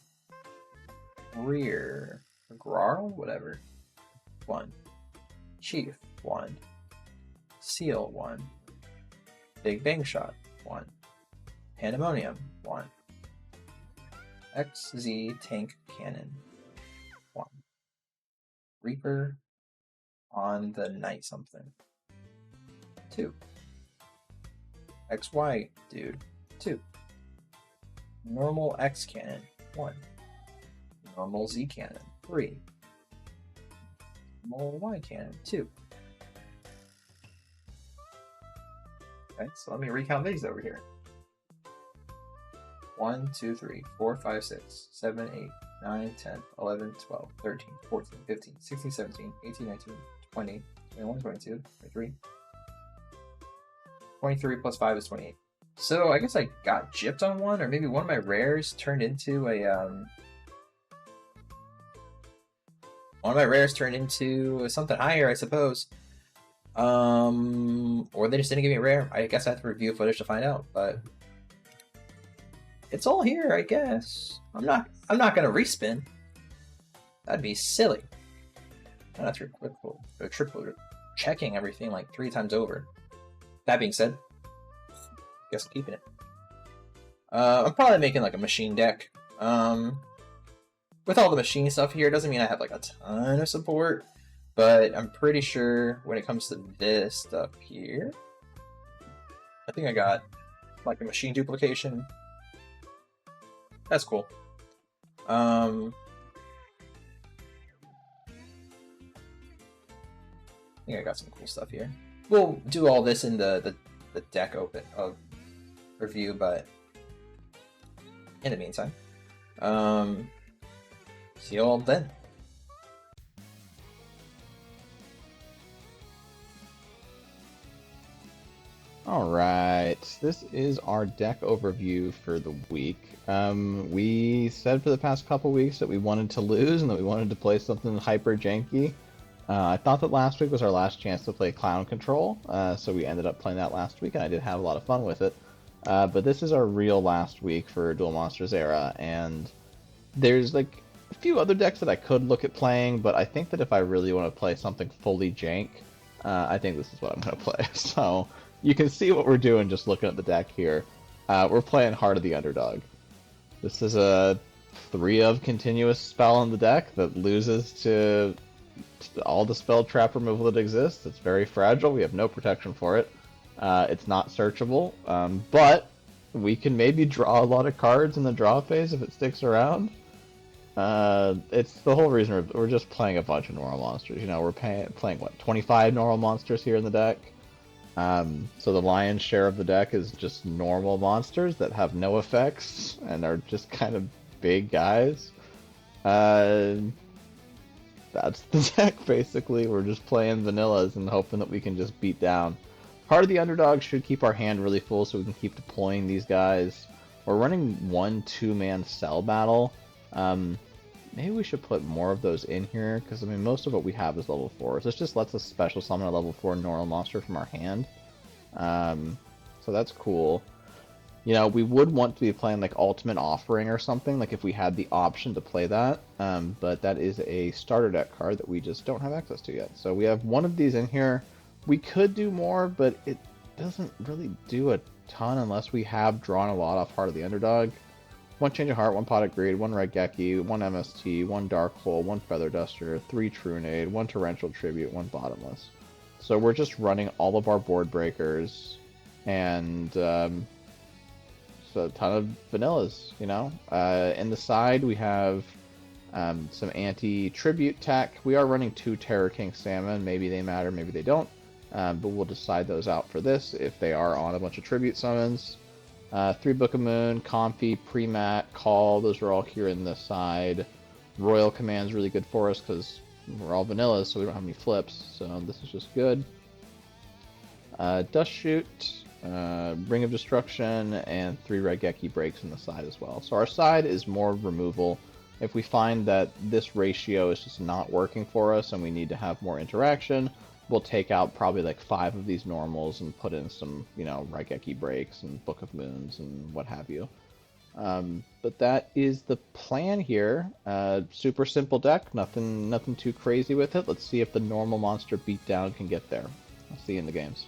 Rear Grarl, whatever, 1. Chief, 1. Seal, 1. Big Bang Shot, 1. Pandemonium, 1. XZ Tank Cannon, 1. Reaper on the Night Something, 2. XY Dude, 2. Normal X Cannon, 1. Normal Z Cannon, 3. Normal Y Cannon, 2. Okay, so let me recount these over here. 1, 2, 3, 4, 5, 6, 7, 8, 9, 10, 11, 12, 13, 14, 15, 16, 17, 18, 19, 20, 21, 22, 23. 23 plus 5 is 28. So I guess I got gypped on one, or maybe one of my rares turned into a something higher, I suppose. Or they just didn't give me a rare. I guess I have to review footage to find out, but it's all here, I guess. I'm not gonna respin. That'd be silly. I'm not triple checking everything like 3 times over. That being said, guess I'm keeping it. I'm probably making like a machine deck. With all the machine stuff here, doesn't mean I have like a ton of support, but I'm pretty sure when it comes to this stuff here, I think I got like a machine duplication. That's cool. I think I got some cool stuff here. We'll do all this in the deck review, but in the meantime, see you all then. Alright, this is our deck overview for the week. We said for the past couple weeks that we wanted to lose and that we wanted to play something hyper janky. I thought that last week was our last chance to play Clown Control, so we ended up playing that last week, and I did have a lot of fun with it. But this is our real last week for Duel Monsters era, and there's like a few other decks that I could look at playing, but I think that if I really want to play something fully jank, I think this is what I'm going to play. So you can see what we're doing just looking at the deck here. We're playing Heart of the Underdog. This is a 3 of continuous spell in the deck that loses to all the spell trap removal that exists. It's very fragile. We have no protection for it. It's not searchable, but we can maybe draw a lot of cards in the draw phase if it sticks around. It's the whole reason we're just playing a bunch of normal monsters. You know, we're playing what, 25 normal monsters here in the deck. So the lion's share of the deck is just normal monsters that have no effects and are just kind of big guys. That's the deck, basically. We're just playing vanillas and hoping that we can just beat down. Heart of the Underdog should keep our hand really full so we can keep deploying these guys. We're running 1 2-man cell battle. Maybe we should put more of those in here, because I mean most of what we have is level 4. So this just lets us special summon a level 4 normal monster from our hand. So that's cool. You know, we would want to be playing like Ultimate Offering or something, like if we had the option to play that, but that is a starter deck card that we just don't have access to yet. So we have one of these in here. We could do more, but it doesn't really do a ton unless we have drawn a lot off Heart of the Underdog. 1 Change of Heart, 1 Pot of Greed, 1 Raigeki, 1 MST, 1 Dark Hole, 1 Feather Duster, 3 Trunade, 1 Torrential Tribute, 1 Bottomless. So we're just running all of our board breakers and so a ton of vanillas, you know. In the side we have some anti-tribute tech. We are running 2 Terror King Salmon. Maybe they matter, maybe they don't. But we'll decide those out for this if they are on a bunch of tribute summons. 3 Book of Moon, Comfy, Pre-Mat, Call, those are all here in the side. Royal Command's really good for us because we're all vanillas, so we don't have any flips, so this is just good. Dust Shoot, Ring of Destruction, and 3 Raigeki breaks in the side as well. So our side is more removal. If we find that this ratio is just not working for us and we need to have more interaction, we'll take out probably like 5 of these normals and put in some, you know, Raigeki breaks and Book of Moons and what have you. But that is the plan here. Super simple deck, nothing too crazy with it. Let's see if the normal monster beatdown can get there. I'll see you in the games.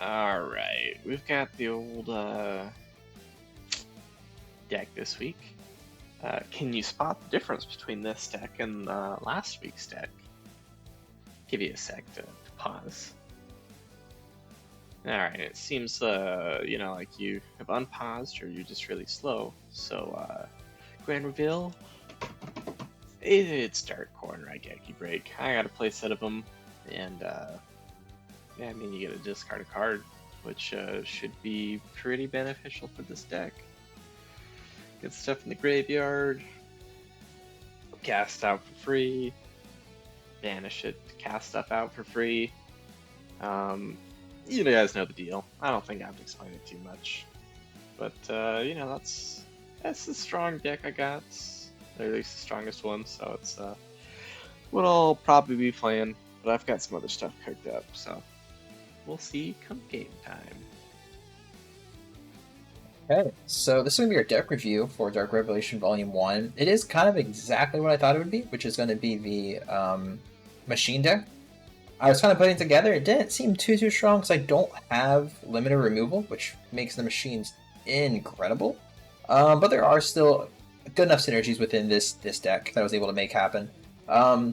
Alright, we've got the old deck this week. Can you spot the difference between this deck and last week's deck? Give you a sec to pause. Alright, it seems, you know, like you have unpaused or you're just really slow. So, Grand Reveal, it's Dark Corn Raigeki Break. I got a play set of them, and, yeah, I mean, you get to discard a card, which should be pretty beneficial for this deck. Get stuff in the graveyard, cast out for free, banish it, cast stuff out for free. You guys know the deal. I don't think I have to explain it too much. But, you know, that's the strong deck I got. Or at least the strongest one, so it's what I'll probably be playing. But I've got some other stuff cooked up, so we'll see come game time. Okay, so this is going to be our deck review for Dark Revelation Volume 1. It is kind of exactly what I thought it would be, which is going to be the machine deck. I was kind of putting it together. It didn't seem too strong because I don't have limited removal, which makes the machines incredible. But there are still good enough synergies within this deck that I was able to make happen.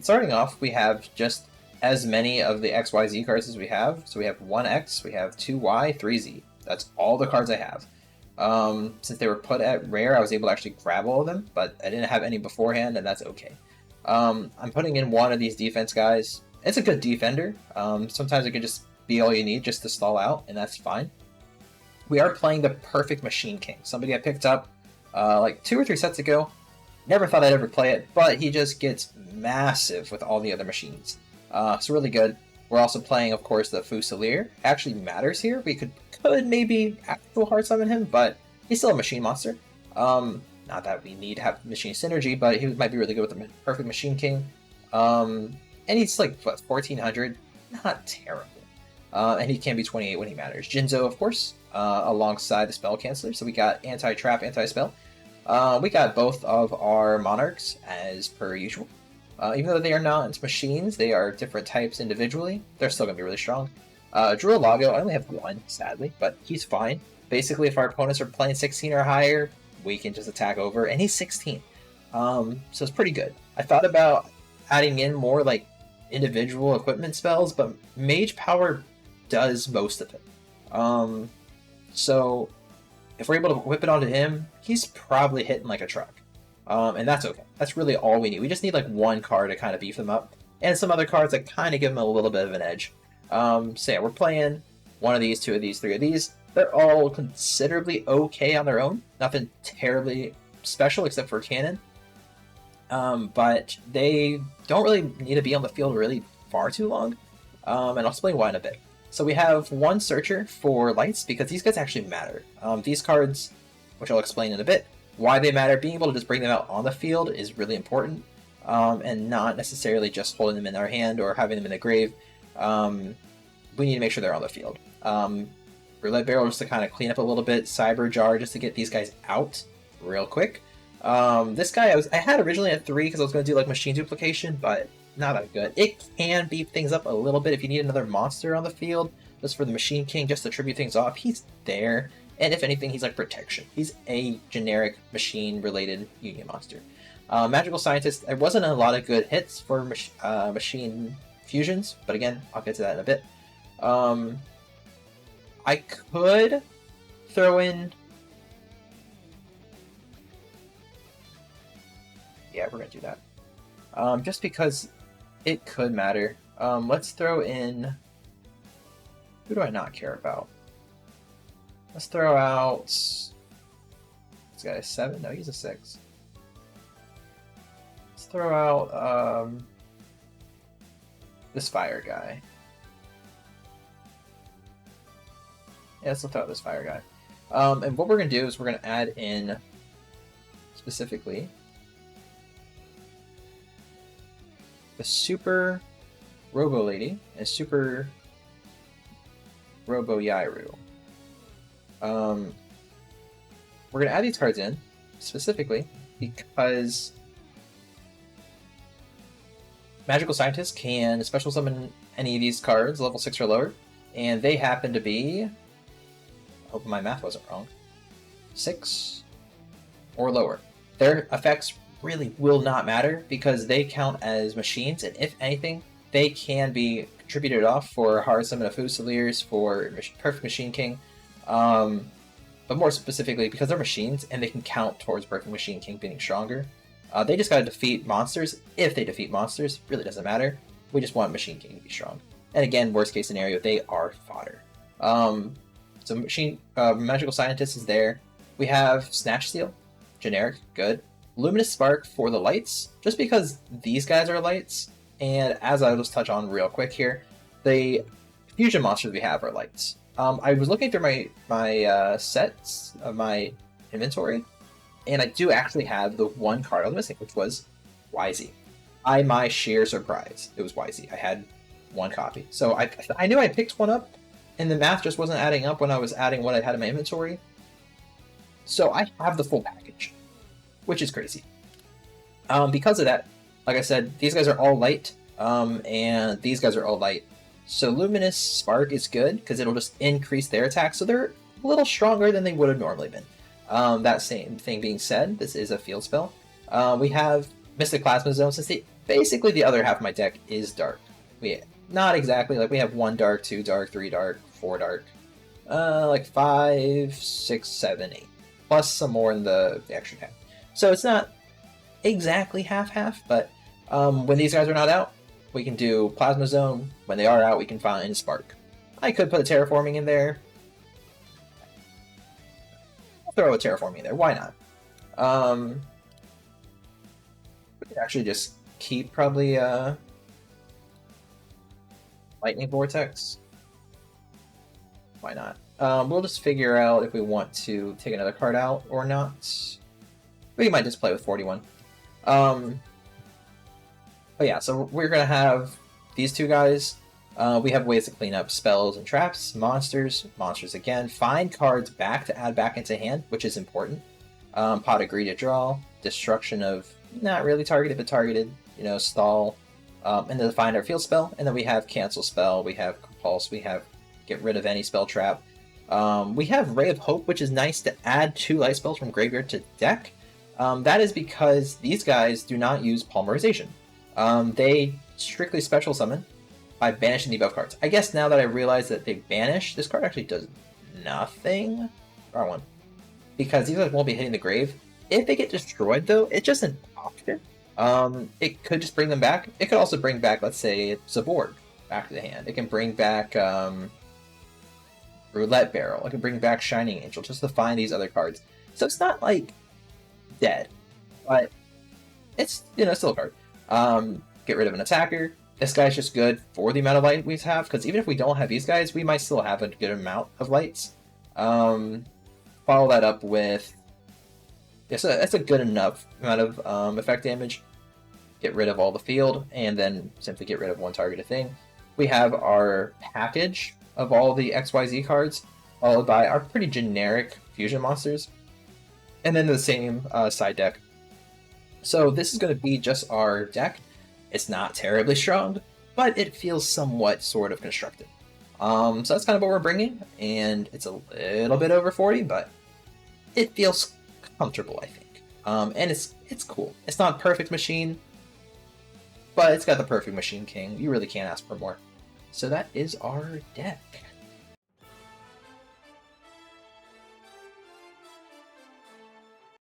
Starting off, we have just as many of the XYZ cards as we have. So we have 1X, we have 2Y, 3Z. That's all the cards I have. Since they were put at rare, I was able to actually grab all of them, but I didn't have any beforehand, and that's okay. I'm putting in one of these defense guys. It's a good defender. Sometimes it can just be all you need just to stall out, and that's fine. We are playing the perfect Machine King. Somebody I picked up like 2 or 3 sets ago. Never thought I'd ever play it, but he just gets massive with all the other machines. It's really good. We're also playing, of course, the Fusilier. Actually matters here. We could maybe actual hard summon him, but he's still a machine monster. Not that we need to have machine synergy, but he might be really good with the perfect Machine King. And he's like, what, 1400? Not terrible. And he can be 28 when he matters. Jinzo, of course, alongside the Spell Canceller. So we got Anti-Trap, Anti-Spell. We got both of our Monarchs as per usual. Even though they are not machines, they are different types individually. They're still going to be really strong. Druid Lago, I only have 1, sadly, but he's fine. Basically, if our opponents are playing 16 or higher, we can just attack over, and he's 16. So it's pretty good. I thought about adding in more like individual equipment spells, but Mage Power does most of it. So if we're able to whip it onto him, he's probably hitting like a truck. And that's okay. That's really all we need. We just need like 1 card to kind of beef them up, and some other cards that kind of give them a little bit of an edge. So yeah, we're playing 1 of these, 2 of these, 3 of these. They're all considerably okay on their own. Nothing terribly special except for Cannon. But they don't really need to be on the field really far too long. And I'll explain why in a bit. So we have 1 Searcher for Lights, because these guys actually matter. These cards, which I'll explain in a bit, why they matter, being able to just bring them out on the field is really important. And not necessarily just holding them in our hand or having them in the grave. We need to make sure they're on the field. Roulette Barrel just to kind of clean up a little bit. Cyber Jar just to get these guys out real quick. This guy I had originally at 3 because I was going to do like machine duplication, but not that good. It can beef things up a little bit if you need another monster on the field, just for the Machine King, just to tribute things off. He's there, and if anything, he's like protection. He's a generic machine-related union monster. Magical Scientist, there wasn't a lot of good hits for machine fusions, but again, I'll get to that in a bit. I could throw in... Yeah, we're going to do that. Just because it could matter. Let's throw in... Who do I not care about? Let's throw out... This guy a 7? No, he's a 6. Let's throw out this fire guy. Yeah, let's throw out this fire guy. And what we're going to do is we're going to add in specifically the Super Robo Lady, and Super Robo Yairu. We're going to add these cards in, specifically, because Magical Scientists can special summon any of these cards, level 6 or lower, and they happen to be, I hope my math wasn't wrong, 6 or lower. Their effects really will not matter because they count as machines, and if anything, they can be contributed off for Hard Summon of Fusiliers, for Perfect Machine King, but more specifically because they're machines and they can count towards Perfect Machine King being stronger. They just gotta defeat monsters. If they defeat monsters, really doesn't matter. We just want Machine King to be strong. And again, worst case scenario, they are fodder. So Magical Scientist is there. We have Snatch Steal, generic, good. Luminous Spark for the lights, just because these guys are lights. And as I'll just touch on real quick here, the fusion monsters we have are lights. I was looking through my sets of my inventory, and I do actually have the one card I was missing, which was YZ. My sheer surprise, it was YZ. I had one copy. So I knew I picked one up, and the math just wasn't adding up when I was adding what I had in my inventory. So I have the full package, which is crazy. Because of that, like I said, these guys are all light, and these guys are all light. So Luminous Spark is good, because it'll just increase their attack, so they're a little stronger than they would have normally been. That same thing being said, this is a field spell. We have Mystic Plasma Zone, since basically the other half of my deck is dark. Not exactly, like we have 1 dark, 2 dark, 3 dark, 4 dark, like 5, 6, 7, 8, plus some more in the extra half. So it's not exactly half-half, but when these guys are not out, we can do Plasma Zone. When they are out, we can find Spark. I could put a Terraforming in there. I'll throw a Terraforming in there, why not? We could actually just keep probably Lightning Vortex. Why not? We'll just figure out if we want to take another card out or not. We might just play with 41. But yeah, so we're going to have these two guys. We have ways to clean up spells and traps, monsters again, find cards back to add back into hand, which is important. Pot Agree to draw, destruction of not really targeted, but targeted, stall, and then find our field spell, and then we have cancel spell, we have compulse, we have get rid of any spell trap. We have Ray of Hope, which is nice to add 2 light spells from graveyard to deck. That is because these guys do not use Polymerization. They strictly special summon by banishing the above cards. I guess now that I realize that they banish, this card actually does nothing. Wrong one. Because these guys won't be hitting the grave. If they get destroyed, though, it's just an option. It could just bring them back. It could also bring back, let's say, Zaborg back to the hand. It can bring back Roulette Barrel. It can bring back Shining Angel just to find these other cards. So it's not like dead, but it's still a card. Get rid of an attacker. This guy's just good for the amount of light we have, because even if we don't have these guys, we might still have a good amount of lights. Follow that up with that's a good enough amount of effect damage. Get rid of all the field, and then simply get rid of one targeted thing. We have our package of all the XYZ cards, followed by our pretty generic fusion monsters, and then the same side deck. So this is going to be just our deck. It's not terribly strong, but it feels somewhat sort of constructed. So that's kind of what we're bringing, and it's a little bit over 40, but it feels comfortable, I think. And it's cool. It's not perfect machine, but it's got the perfect Machine King. You really can't ask for more. So that is our deck.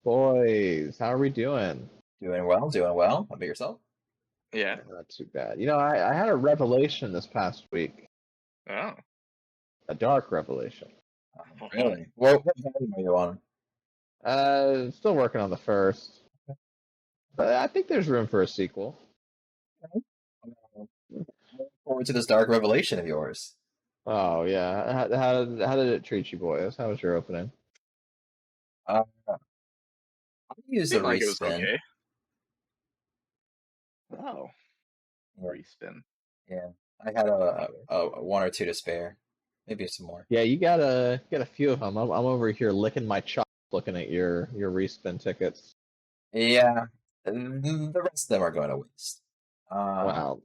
Boys, how are we doing? Doing well, doing well. How about yourself? Yeah. Not too bad. I had a revelation this past week. Oh. A dark revelation. Really? What volume are you on? Still working on the first. But I think there's room for a sequel. Looking forward to this dark revelation of yours. Oh, yeah. How did it treat you, boys? How was your opening? I use the Seemed like it was respin. okay. Oh. Respin. Yeah, I had a one or two to spare, maybe some more. Yeah, you got a few of them. I'm over here licking my chops, looking at your respin tickets. Yeah, the rest of them are going to waste. Wow.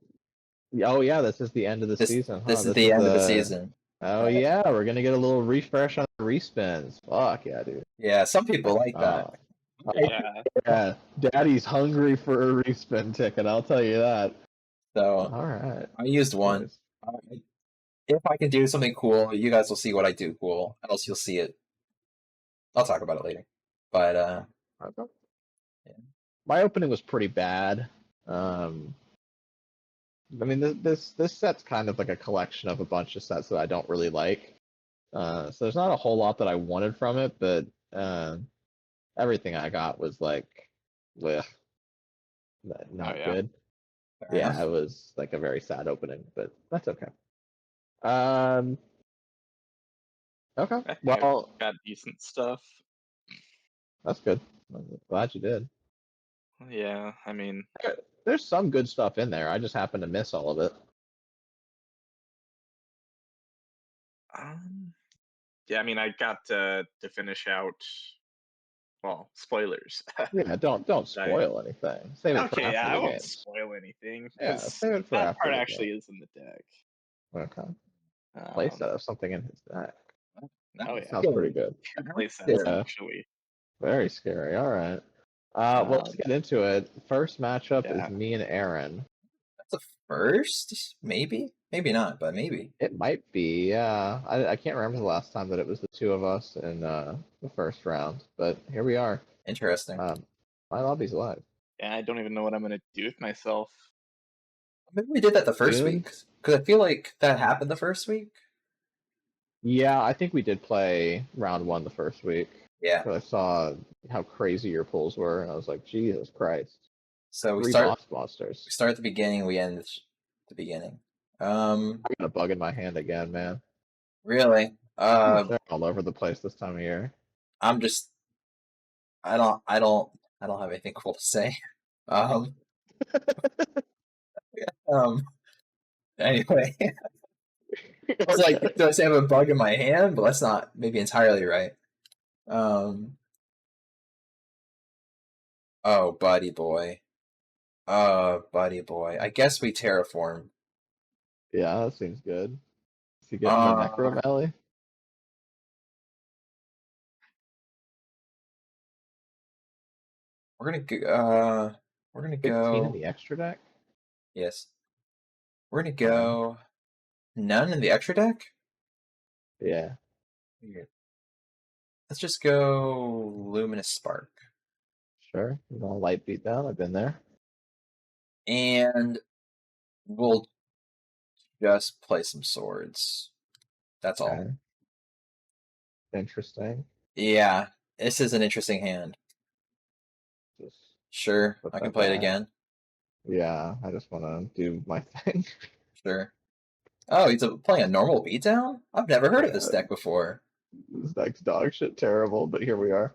Oh yeah, this is the end of the season, huh? This is the end of the season. Oh yeah, we're gonna get a little refresh on the respins. Fuck yeah, dude. Yeah, some people like that. Yeah. Yeah, Daddy's hungry for a respin ticket. I'll tell you that. So All right. I used one. If I can do something cool, you guys will see what I do cool. Else you'll see it. I'll talk about it later. But Okay. yeah. My opening was pretty bad. I mean, this set's kind of like a collection of a bunch of sets that I don't really like. So there's not a whole lot that I wanted from it, but everything I got was like, bleh, not good. Fair Yeah, enough. it was like a very sad opening, but that's okay. Okay. I think Well, I've got decent stuff. that's good. I'm glad you did. Yeah, I mean, There's some good stuff in there. I just happen to miss all of it. yeah, I mean, I got to finish out. Well, spoilers. Yeah, don't spoil anything. Save it for Okay, yeah, after I the won't games. spoil anything Yeah, because save it for that after part the actually game. is in the deck. Okay. Um, Playset of something in his deck. oh yeah, Sounds pretty good. two playsets Yeah. actually. Very scary. All right. Well, let's get into it. First matchup Yeah. is me and Aaron. That's a first, maybe, maybe not, but maybe. It might be. Yeah. I can't remember the last time that it was the two of us in the first round, but here we are. Interesting. My lobby's live. Yeah, I don't even know what I'm gonna do with myself. Maybe we did that the first Soon? week because I feel like that happened the first week. Yeah, I think we did play round one the first week. Yeah. But I saw how crazy your pulls were, and I was like, Jesus Christ. So we Three start boss monsters. We start at the beginning. We end at the beginning. I got a bug in my hand again, man. Really? They're all over the place this time of year. I'm just. I don't have anything cool to say. Um. Anyway, I was like, do I say I have a bug in my hand? But that's not maybe entirely right. Oh, buddy boy. Buddy boy. I guess we terraform. Yeah, that seems good. Is he getting the Necro Valley? We're gonna 15 go. in the extra deck? Yes. We're gonna go. None in the extra deck? Yeah. Weird. Let's just go Luminous Spark. Sure. You know, light beat down. I've been there. And we'll just play some swords. That's all. Okay. Interesting. Yeah, this is an interesting hand. Just Sure, put I can that play it back. again. Yeah, I just want to do my thing. Sure. Oh, he's playing a normal beatdown? I've never heard of this deck before. This deck's dog shit terrible, but here we are.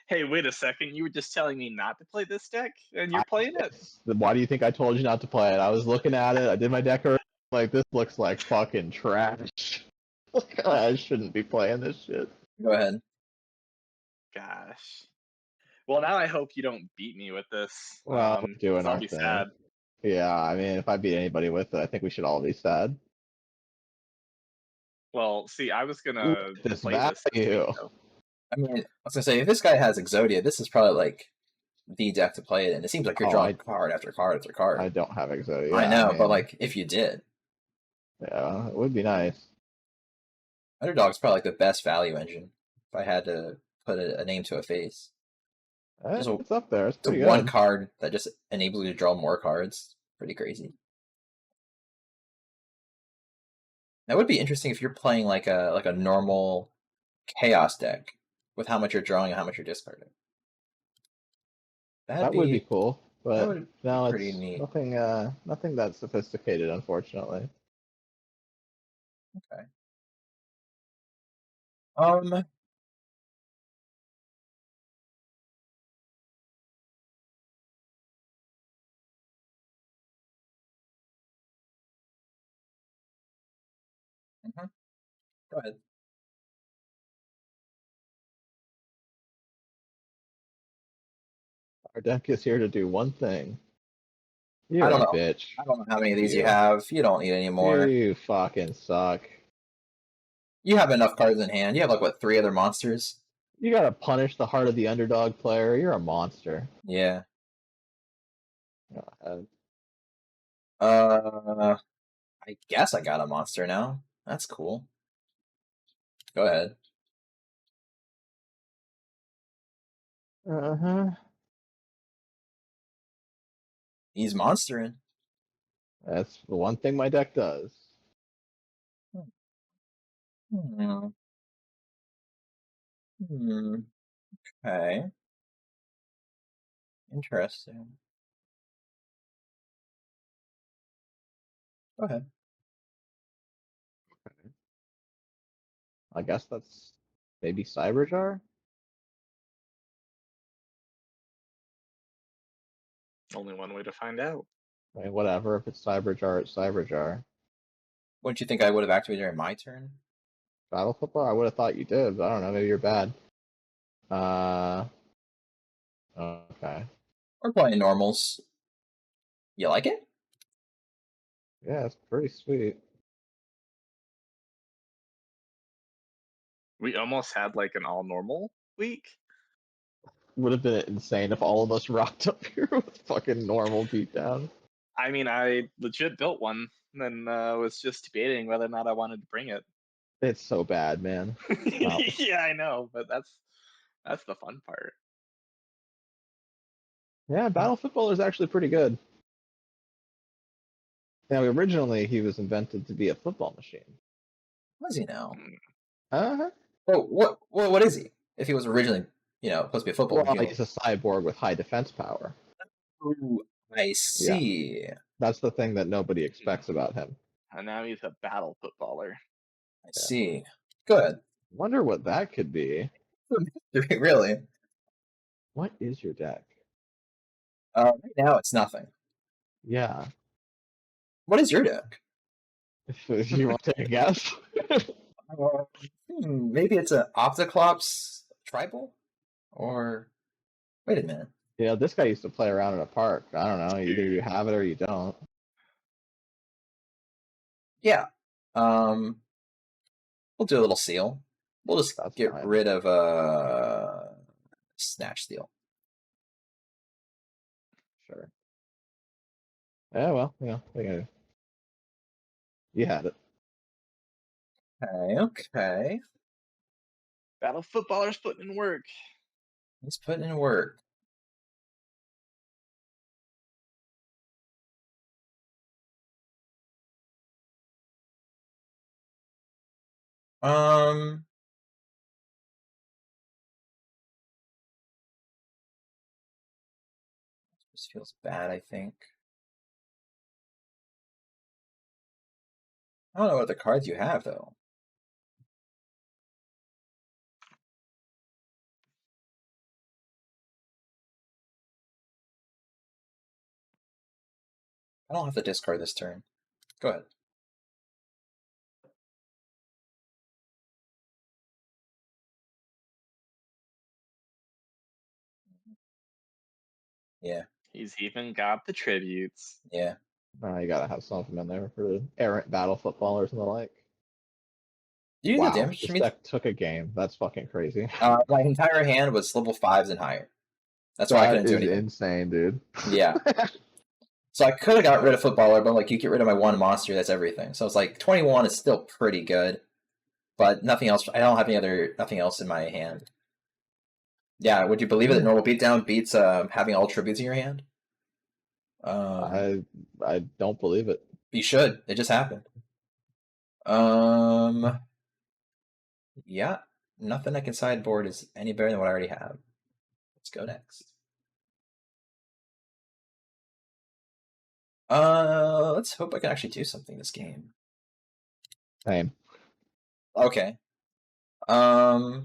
Hey, wait a second. You were just telling me not to play this deck, and you're playing it? Why do you think I told you not to play it? I was looking at it. I did my deck already. Like, this looks like fucking trash. I shouldn't be playing this shit. Go ahead. Gosh. Well, now I hope you don't beat me with this. Well, we're doing I'll our be thing. sad. Yeah, I mean, if I beat anybody with it, I think we should all be sad. Well, see, I was gonna This play this week, value. though. I mean, I was gonna say, if this guy has Exodia, this is probably like the deck to play it in. It seems like you're drawing card after card after card. I don't have Exodia. I know, mean, but like, if you did. Yeah, it would be nice. Underdog's probably like the best value engine, if I had to put a name to a face. It's up there. It's pretty one good. card that just enables you to draw more cards. Pretty crazy. That would be interesting if you're playing like a normal chaos deck with how much you're drawing and how much you're discarding. That would be cool, but no, it's pretty neat. nothing that sophisticated, unfortunately. Okay. Um. Go ahead. Our deck is here to do one thing. I You're don't a know. bitch. I don't know how many of these you You. have. You don't need any more. You fucking suck. You have enough cards in hand. You have like what, 3 other monsters? You gotta punish the heart of the underdog player. You're a monster. Yeah. Go ahead. I guess I got a monster now. That's cool. Go ahead. Uh-huh. He's monstering. That's the one thing my deck does. Hmm. Hmm. Okay. Interesting. Go ahead. I guess that's maybe Cyberjar? Only one way to find out. I mean, whatever. If it's Cyberjar, it's Cyberjar. Wouldn't you think I would have activated during my turn? Battle football? I would have thought you did, but I don't know. Maybe you're bad. Okay. We're playing normals. You like it? Yeah, it's pretty sweet. We almost had like an all normal week. Would have been insane if all of us rocked up here with fucking normal beatdown. I mean, I legit built one, and then was just debating whether or not I wanted to bring it. It's so bad, man. Wow. Yeah, I know, but that's the fun part. Yeah, Battle Footballer is actually pretty good. Now, originally he was invented to be a football machine. What is he now? Uh-huh. Oh, what is he? If he was originally, supposed to be a football Well, machine. he's a cyborg with high defense power. Ooh, I see. Yeah. That's the thing that nobody expects about him. And now he's a battle footballer. I see. Good. Wonder what that could be. Really? What is your deck? Right now it's nothing. Yeah. What is your deck? If you want to take a guess? Maybe it's an Opticlops tribal? Or wait a minute. Yeah, this guy used to play around in a park. I don't know. Either you have it or you don't. Yeah. We'll do a little seal. We'll just That's get fine. rid of Snatch Steal. Sure. Yeah, well, you had it. Okay. Battle footballer's putting in work. He's putting in work. This feels bad, I think. I don't know what the cards you have, though. I don't have to discard this turn. Go ahead. Yeah. He's even got the tributes. Yeah. You gotta have some of them in there for the errant battle footballers and the like. Do you Wow, deal damage to this me? deck took a game. That's fucking crazy. My entire hand was level 5s and higher. That's why I couldn't do anything. That is insane, dude. Yeah. So I could have got rid of footballer, but like you get rid of my one monster, that's everything. So it's like 21 is still pretty good, but nothing else. I don't have nothing else in my hand. Yeah, would you believe it that normal beatdown beats having all tributes in your hand? I don't believe it. You should. It just happened. Yeah, nothing I can sideboard is any better than what I already have. Let's go next. Let's hope I can actually do something this game. Same. Okay. I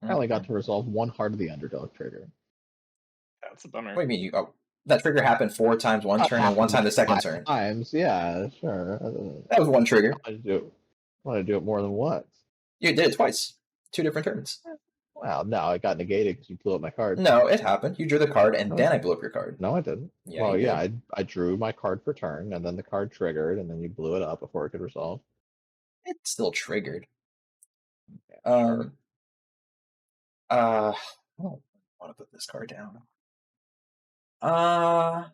only got to resolve one Heart of the Underdog trigger. That's a bummer. What do you mean? That trigger happened 4 times one turn and 1 time the second turn. 5 times, yeah, sure. That was one trigger. I want to do it more than once. You did it twice. 2 different turns. Well, no, it got negated because you blew up my card. No, it happened. You drew the card and then I blew up your card. No, I didn't. Yeah, well, you yeah, did. I drew my card per turn, and then the card triggered, and then you blew it up before it could resolve. It still triggered. Yeah, sure. I want to put this card down. Problem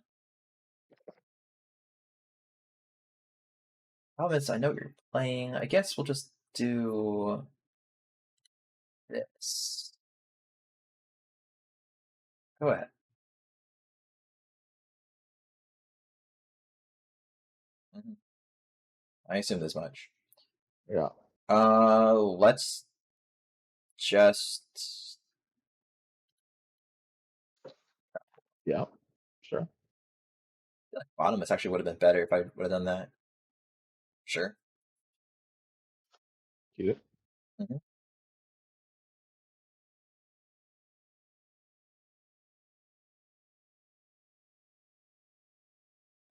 is, I know what you're playing. I guess we'll just do this. Go ahead. I assumed as much. Yeah. Let's just. Yeah, sure. Bottomless actually would have been better if I would have done that. Sure. Keep it.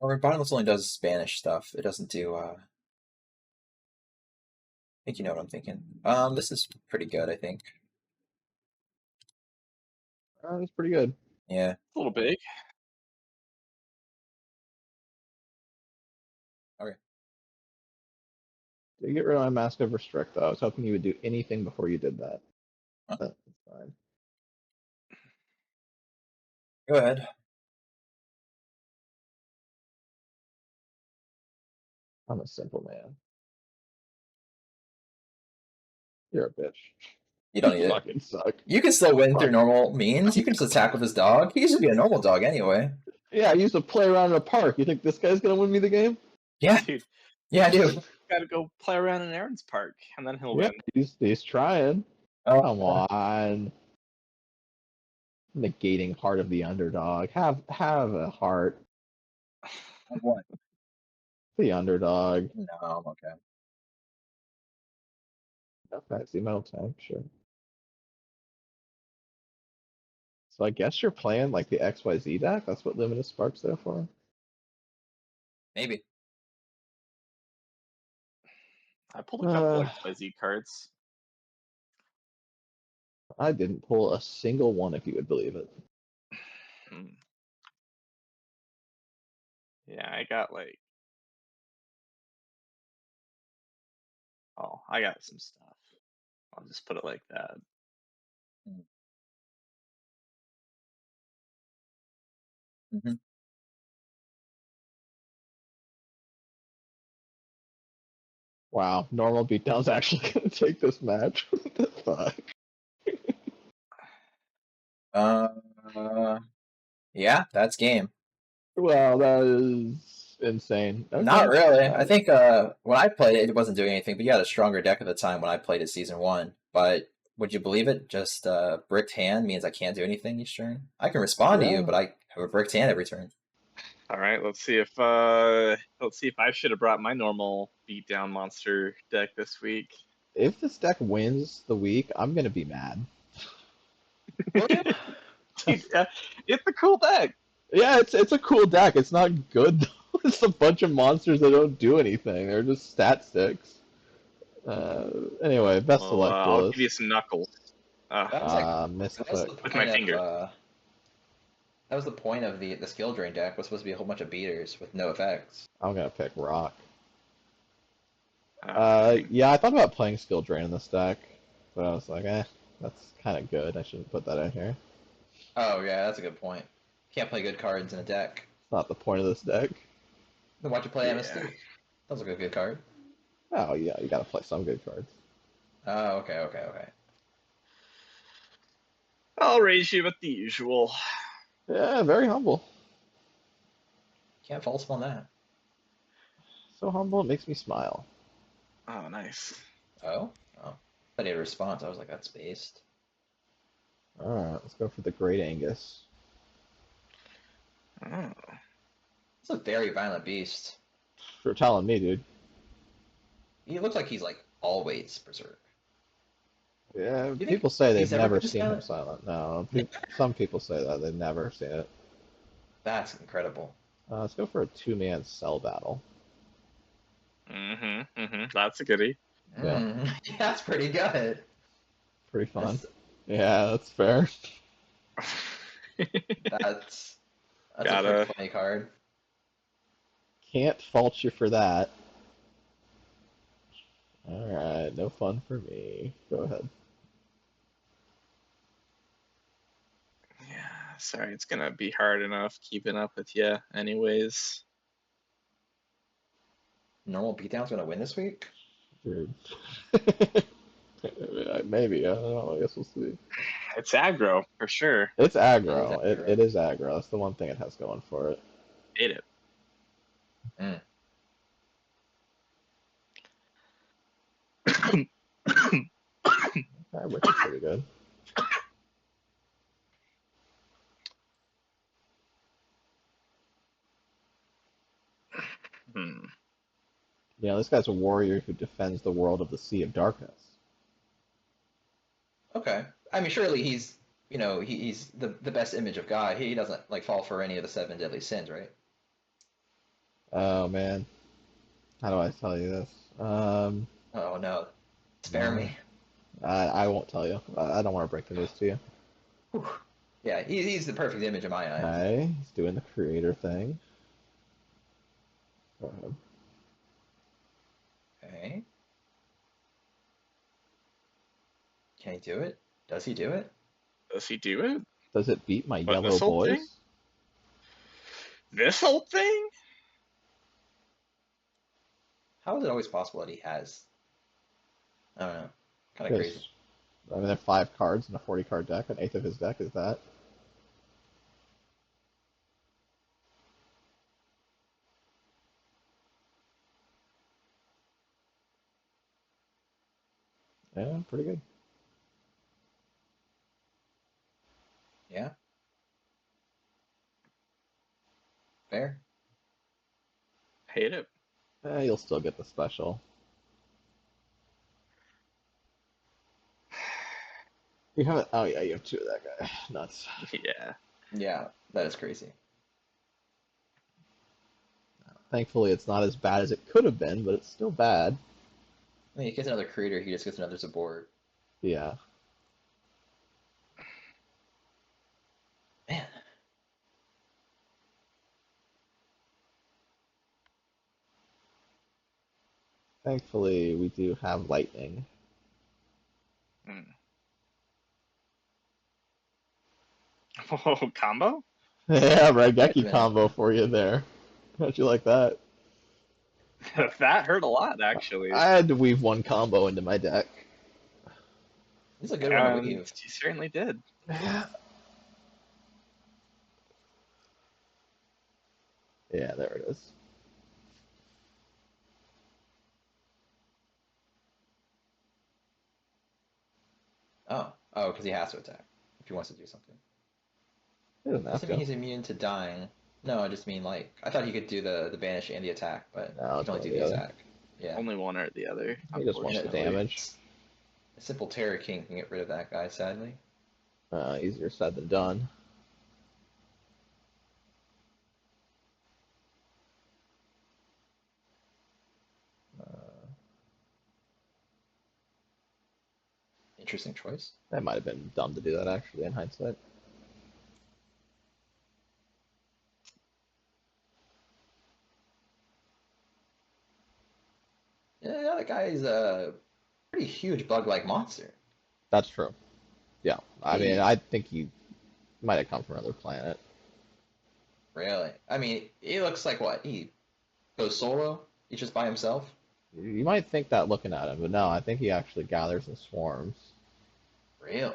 Or bottomless only does Spanish stuff. It doesn't do. I think you know what I'm thinking. This is pretty good, I think. That's pretty good. Yeah. A little big. Okay. To get rid of my Mask of Restrict, though, I was hoping you would do anything before you did that. Huh? That's fine. Go ahead. I'm a simple man. You're a bitch. You don't need You it. fucking suck. You can still win through normal means. You can just attack with his dog. He used to be a normal dog anyway. Yeah, I used to play around in a park. You think this guy's gonna win me the game? Yeah. Dude, Yeah, I do. gotta go play around in Aaron's park, and then he'll Yeah, win. he's trying. Come on. Negating Heart of the Underdog. Have a heart. What? The underdog. No, I'm okay. Okay, see metal tank, sure. So I guess you're playing like the XYZ deck? That's what Luminous Spark's there for? Maybe. I pulled a couple XYZ cards. I didn't pull a single one, if you would believe it. Yeah, I got like. Oh, I got some stuff. I'll just put it like that. Mm-hmm. Wow, normal beatdown's actually gonna take this match. What the fuck? Yeah, that's game. Well, that is insane. Okay. Not really. I think when I played it, it wasn't doing anything, but you had a stronger deck at the time when I played it season 1. But would you believe it? Just bricked hand means I can't do anything each turn. I can respond to you, but I have a bricked hand every turn. All right, let's see if I should have brought my normal beatdown monster deck this week. If this deck wins the week, I'm gonna be mad. Dude, it's a cool deck. Yeah, it's a cool deck. It's not good though. It's a bunch of monsters that don't do anything. They're just stat sticks. Anyway, best of luck, I'll Duelist. give you some knuckles. Misclick. With my finger. That was the point of the skill drain deck. Was supposed to be a whole bunch of beaters with no effects. I'm gonna pick Rock. Yeah, I thought about playing skill drain in this deck, but I was like, that's kind of good. I shouldn't put that in here. Oh yeah, that's a good point. Can't play good cards in a deck. It's not the point of this deck. Then why'd you play MS2? That was a good card. Oh yeah, you gotta play some good cards. Oh, okay. I'll raise you with the usual. Yeah, very humble. Can't fault him on that. So humble, it makes me smile. Oh, nice. Oh. I thought he had a response. I was like, that's based. Alright, let's go for the Great Angus. Oh. It's a very violent beast. For telling me, dude. He looks like he's like always berserk. Yeah, Do you think people say they've he's ever never been seen him silent? silent. No, some people say that they've never seen it. That's incredible. Let's go for a two-man cell battle. That's a goodie. Yeah, That's pretty good. pretty fun. That's Yeah, that's fair. that's a Gotta. pretty funny card. Can't fault you for that. Alright, no fun for me. Go ahead. Yeah, sorry, it's gonna be hard enough keeping up with you, anyways. Normal beatdown's gonna win this week. Dude. Maybe, I don't know, I guess we'll see. It's aggro for sure. It's aggro. aggro. It is aggro. That's the one thing it has going for it. Hate it. Which is pretty good. Yeah, this guy's a warrior who defends the world of the Sea of Darkness. Okay. I mean, surely he's, he's the best image of God. He doesn't like fall for any of the 7 deadly sins, right? Oh man, how do I tell you this? Oh no, spare No. me. I won't tell you. I don't want to break the news to you. Whew. Yeah, he's the perfect image in my eyes. Okay, he's doing the creator thing. Go ahead. Okay. Can he do it? Does he do it? Does he do it? Does it beat my What, yellow this whole boys? thing? This whole thing? How is it always possible that he has? I don't know. Kind of Because, crazy. I mean, there are 5 cards in a 40-card deck. An eighth of his deck is that. Yeah, pretty good. Yeah. Fair. Hate it. You'll still get the special. You have it. Oh yeah, you have 2 of that guy. Nuts. Yeah. Yeah, that is crazy. Thankfully, it's not as bad as it could have been, but it's still bad. I mean, he gets another creator, he just gets another support. Yeah. Man. Thankfully, we do have lightning. Oh, combo? Yeah, Raigeki Man. combo for you there. How'd you like that? That hurt a lot, actually. I had to weave 1 combo into my deck. This is a good one to And weave. you certainly did. Yeah. Yeah, there it is. Oh, because he has to attack if he wants to do something. He doesn't have Doesn't mean to. he's immune to dying. No, I just mean like I thought he could do the banish and the attack, but No, he can only it's do one or the the other. attack. Yeah. Only one or the other. He just wants the Unfortunately. damage. A simple Terror King can get rid of that guy, sadly. Easier said than done. Interesting choice. That might have been dumb to do that, actually, in hindsight. Yeah, that guy is a pretty huge bug-like monster. That's true. Yeah. I mean, He- I think he might have come from another planet. Really? I mean, he looks like what? He goes solo? He's just by himself? You might think that looking at him, but no, I think he actually gathers in swarms. Really?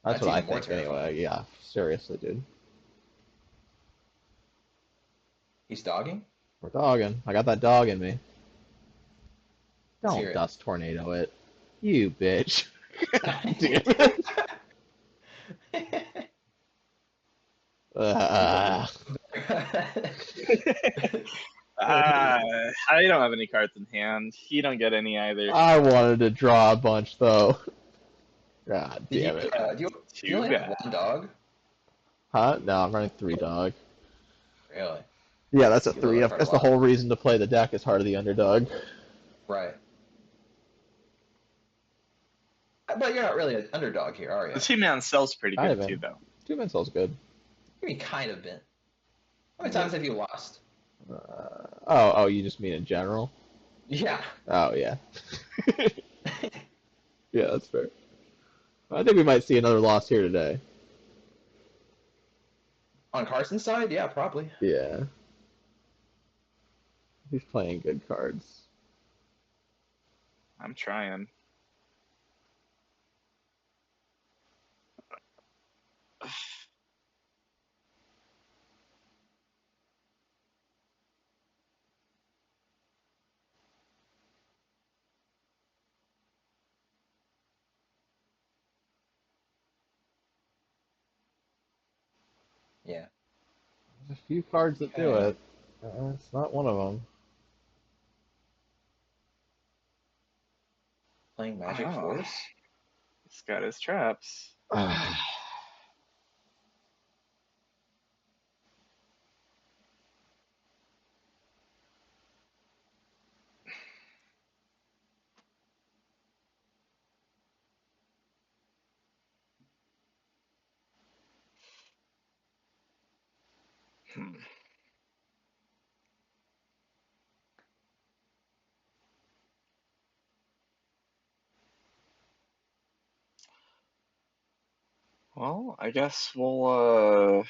That's That's what I even more think, anyway. terrifying. Yeah, seriously, dude. He's dogging? We're dogging. I got that dog in me. Let's hear Don't it. dust tornado it. You bitch. Damn it. I don't have any cards in hand. You don't get any either. I wanted to draw a bunch though. God Did you, damn it. do you Too only have bad. one dog? Huh? No, I'm running 3 dog. Really? Yeah, that's a You love 3. that card a That's the lot. whole reason to play the deck is Heart of the Underdog. Right. But you're not really an underdog here, are you? The 2-man cell's pretty Kind good of too, been. though. 2-man cell's good. You mean kind of been. How many times have you lost? Oh, you just mean in general? Yeah. Oh, yeah. Yeah, that's fair. I think we might see another loss here today. On Carson's side? Yeah, probably. Yeah. He's playing good cards. I'm trying. Yeah. There's a few cards that do Okay. it. It's not one of them. Playing Magic Oh. Force? He's got his traps. Hmm. Well, I guess we'll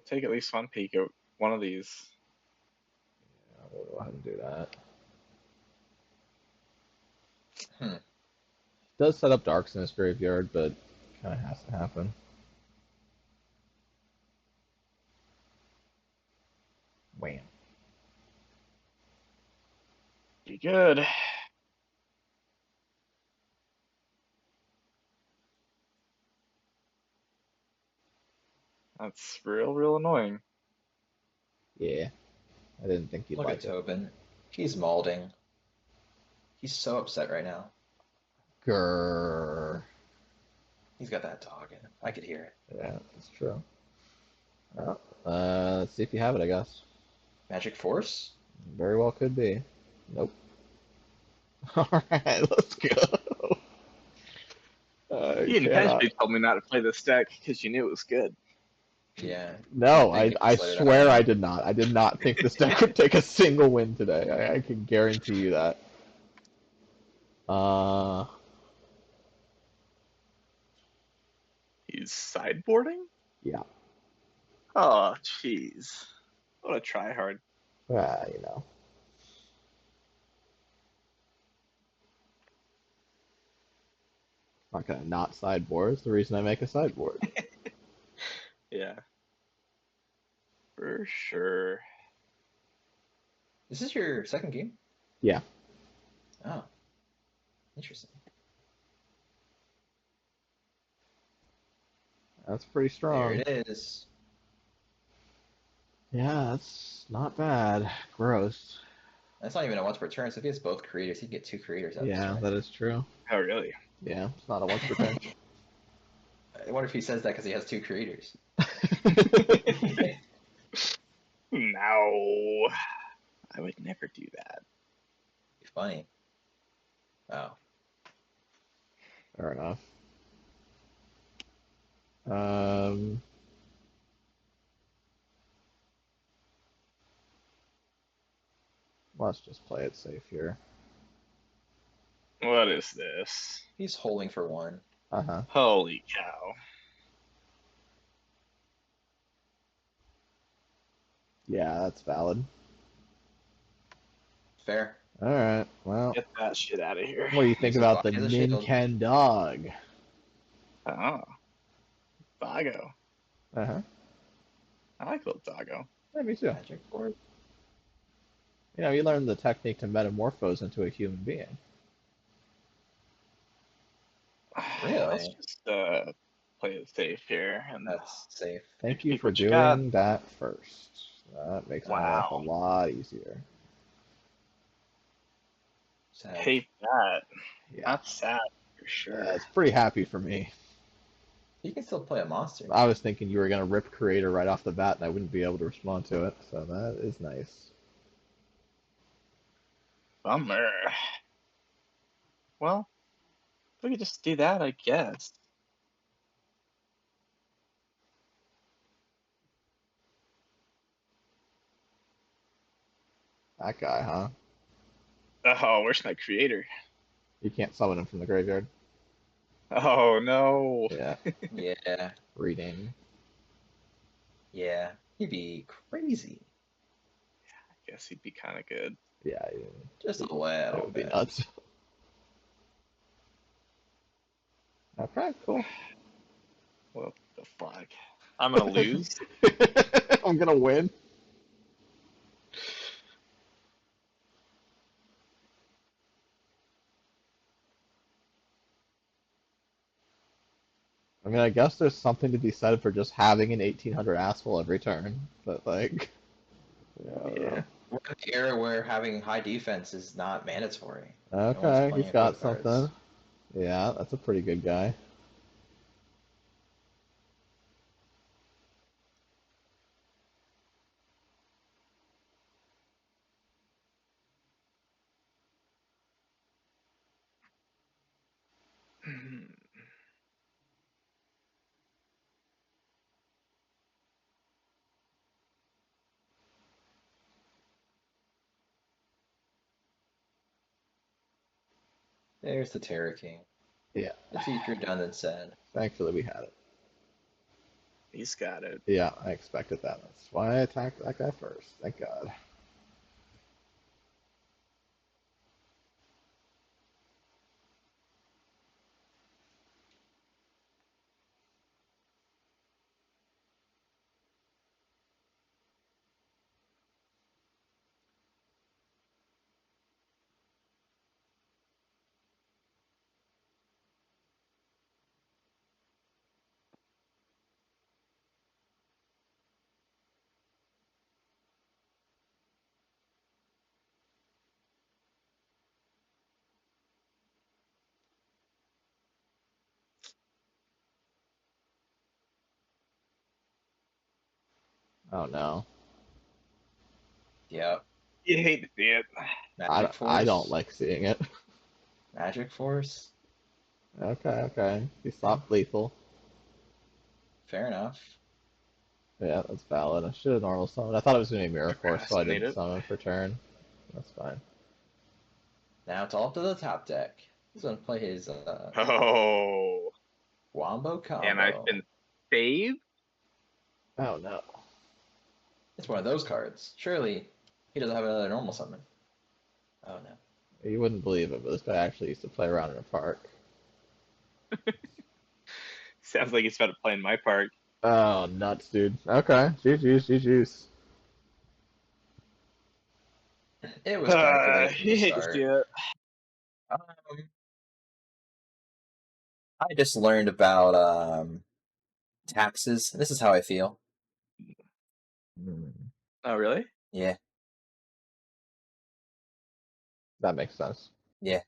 take at least one peek at one of these. We'll go ahead and do that. Does set up darks in his graveyard, but kind of has to happen. Wham. Be good. That's real annoying. Yeah. I didn't think you'd Look like at it. Tobin. He's malding. He's so upset right now. Grrr. He's got that dog in him. I could hear it. Yeah, that's true. Well, let's see if you have it, I guess. Magic Force? Very well could be. Nope. Alright, let's go. You intentionally told me not to play this deck because you knew it was good. Yeah. No, Thank you, I Slayer. swear I did not. I did not think this deck would take a single win today. I can guarantee you that. He's sideboarding? Yeah. Oh, jeez. What a tryhard. You know. Not gonna not sideboard. It's the reason I make a sideboard. Yeah. For sure. This is your second game? Yeah. Oh. Interesting. That's pretty strong. There it is. Yeah, that's not bad. Gross. That's not even a once per turn, so if he has both creators, he can get 2 creators out of this Yeah, turn. that is true. Oh, really? Yeah, it's not a once per turn. I wonder if he says that because he has 2 creators. No. I would never do that. Be funny. Oh. Fair enough. Let's just play it safe here. What is this? He's holding for 1. Uh-huh. Holy cow. Yeah, that's valid. Fair. Alright, well, Get that shit out of here. what do you think Uses about the Body as a shield. Ninken dog? Oh. Doggo. Uh-huh. I like little doggo. Yeah, me too. Magic Force. You know, you learn the technique to metamorphose into a human being. Really? Let's just play it safe here. And That's safe. Thank you Pick for what you got. doing that first. That makes my life a Wow. lot easier. Sad. Hate that. Yeah, That's sad for sure. it's pretty happy for me. You can still play a monster. I was thinking you were gonna rip creator right off the bat, and I wouldn't be able to respond to it. So that is nice. Bummer. Well, we could just do that, I guess. That guy, huh? Oh, where's my creator? You can't summon him from the graveyard. Oh no. Yeah, Yeah, reading. yeah. He'd be crazy. I guess he'd be kind of good. Yeah, Just a it little would be bit. nuts. Okay, cool. What the fuck? I'm gonna lose. I'm gonna win. I mean, I guess there's something to be said for just having an 1800 asshole every turn, but like, yeah, I don't Yeah. know. We're in an era where having high defense is not mandatory. No one's Okay, he's playing got quick cards. something. Yeah, that's a pretty good guy. There's the Terror King. Yeah, The future done and said. thankfully we had it. He's got it. Yeah, I expected that. That's why I attacked that guy first. Thank God. Oh no. Yep. You hate to see it. Magic I Force. don't like seeing it. Magic Force. Okay. He stopped lethal. Fair enough. Yeah, that's valid. I should have normal summoned. I thought it was going to be Mirror Force, so I Procrastinate didn't it. summon for turn. That's fine. Now it's all up to the top deck. He's gonna play his Oh. Wombo And I've combo. been saved? Oh no. It's one of those cards. Surely he doesn't have another normal summon. Oh no. You wouldn't believe it, but this guy actually used to play around in a park. Sounds like he's about to play in my park. Oh, nuts, dude. Okay. GG's. It was calculated from the You hate to start. see it. Um, I just learned about taxes. This is how I feel. Oh, really? Yeah. That makes sense. Yeah.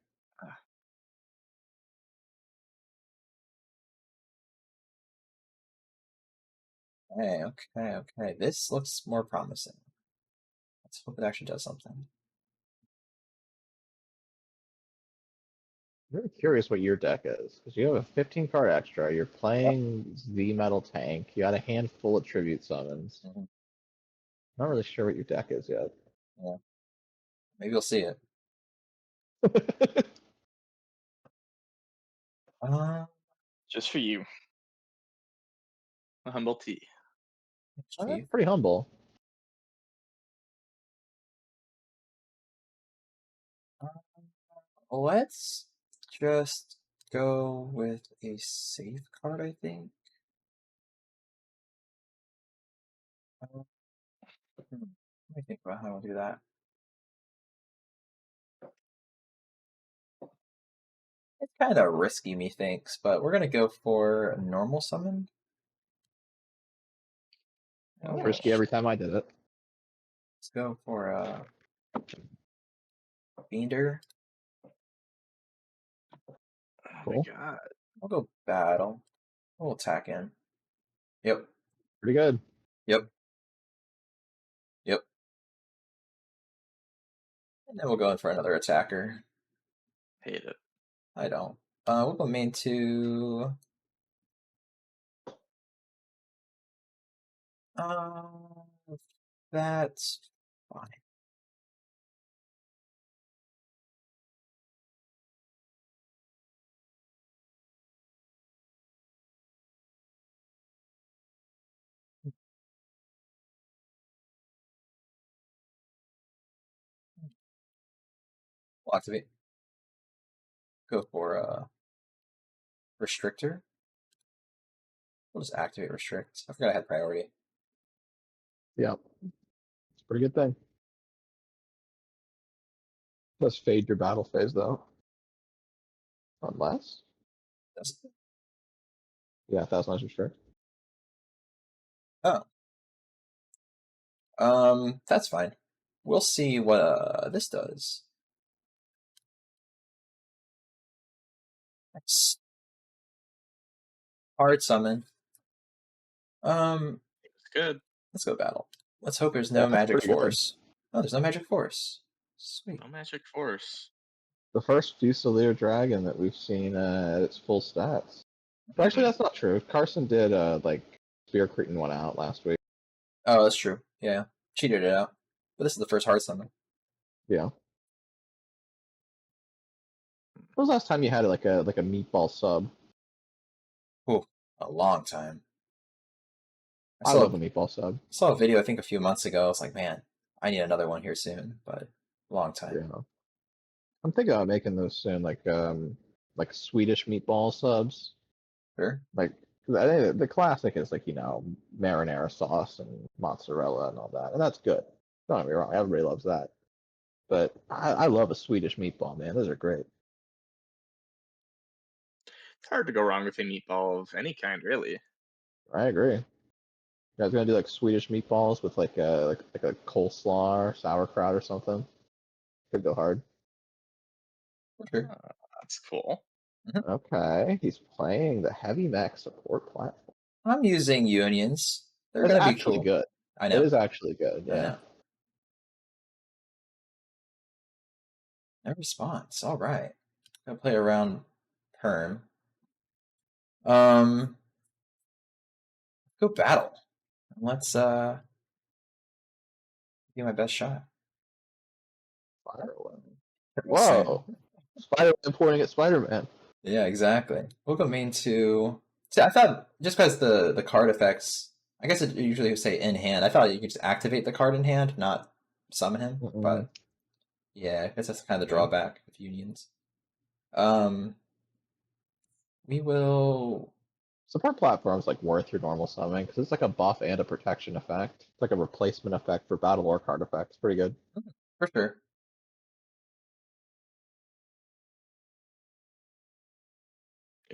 Okay. This looks more promising. Let's hope it actually does something. I'm really curious what your deck is, because you have a 15 card extra, you're playing Z Metal Tank, you got a handful of tribute summons. Mhm. Not really sure what your deck is yet. Yeah. Maybe you'll see it. Just for you. A humble tea. Chief. Pretty humble. Let's just go with a safe card, I think. Let me think about how I'll do that. It's kind of risky, methinks, but we're gonna go for a normal summon. It was risky every time I did it. Let's go for a Beander. Oh Cool. my god. I'll go battle. We'll attack in. Yep. Pretty good. Yep. Yep. And then we'll go in for another attacker. Hate it. I don't. We'll go main 2. That's fine. We'll activate. Go for a restrictor. We'll just activate restrict. I forgot I had priority. Yep. It's a pretty good thing. Let's fade your battle phase though. Unless. That's, Yeah, 1,000 less restrict. oh. That's fine. We'll see what this does. Nice. Hard summon. It's good. Let's go battle. Let's hope there's Yeah, no that's magic pretty good. force. Oh, there's no magic force. Sweet. No magic force. The first Fusilier dragon that we've seen at its full stats. But actually, that's not true. Carson did like Spear Cretin one out last week. Oh, that's true. Yeah, cheated it out. But this is the first hard summon. Yeah. When was the last time you had like a meatball sub? Ooh, a long time. I love a meatball sub. Saw a video I think a few months ago. I was like, man, I need another one here soon. But long time. Yeah. I'm thinking about making those soon, like Swedish meatball subs. Sure. Like, 'cause I think the classic is like marinara sauce and mozzarella and all that, and that's good. Don't get me wrong, everybody loves that. But I love a Swedish meatball, man. Those are great. It's hard to go wrong with a meatball of any kind, really. I agree. You guys gonna do like Swedish meatballs with like a coleslaw or sauerkraut or something? Could go hard. Sure. That's cool. Okay, he's playing the heavy mech support platform. I'm using unions. They're That's gonna be actually cool. good. I know. It is actually good. I Yeah. know. No response. All right. Gonna play around Perm. Go battle. Let's give my best shot. Spider-Man. Whoa! Spider-Man pointing at Spider-Man. Yeah, exactly. We'll go main 2. See, I thought just because the card effects, I guess it usually would say in hand. I thought you could just activate the card in hand, not summon him. But yeah, I guess that's kind of the drawback with unions. We will. Support platform is like worth your normal summoning because it's like a buff and a protection effect. It's like a replacement effect for battle or card effects. Pretty good. For sure.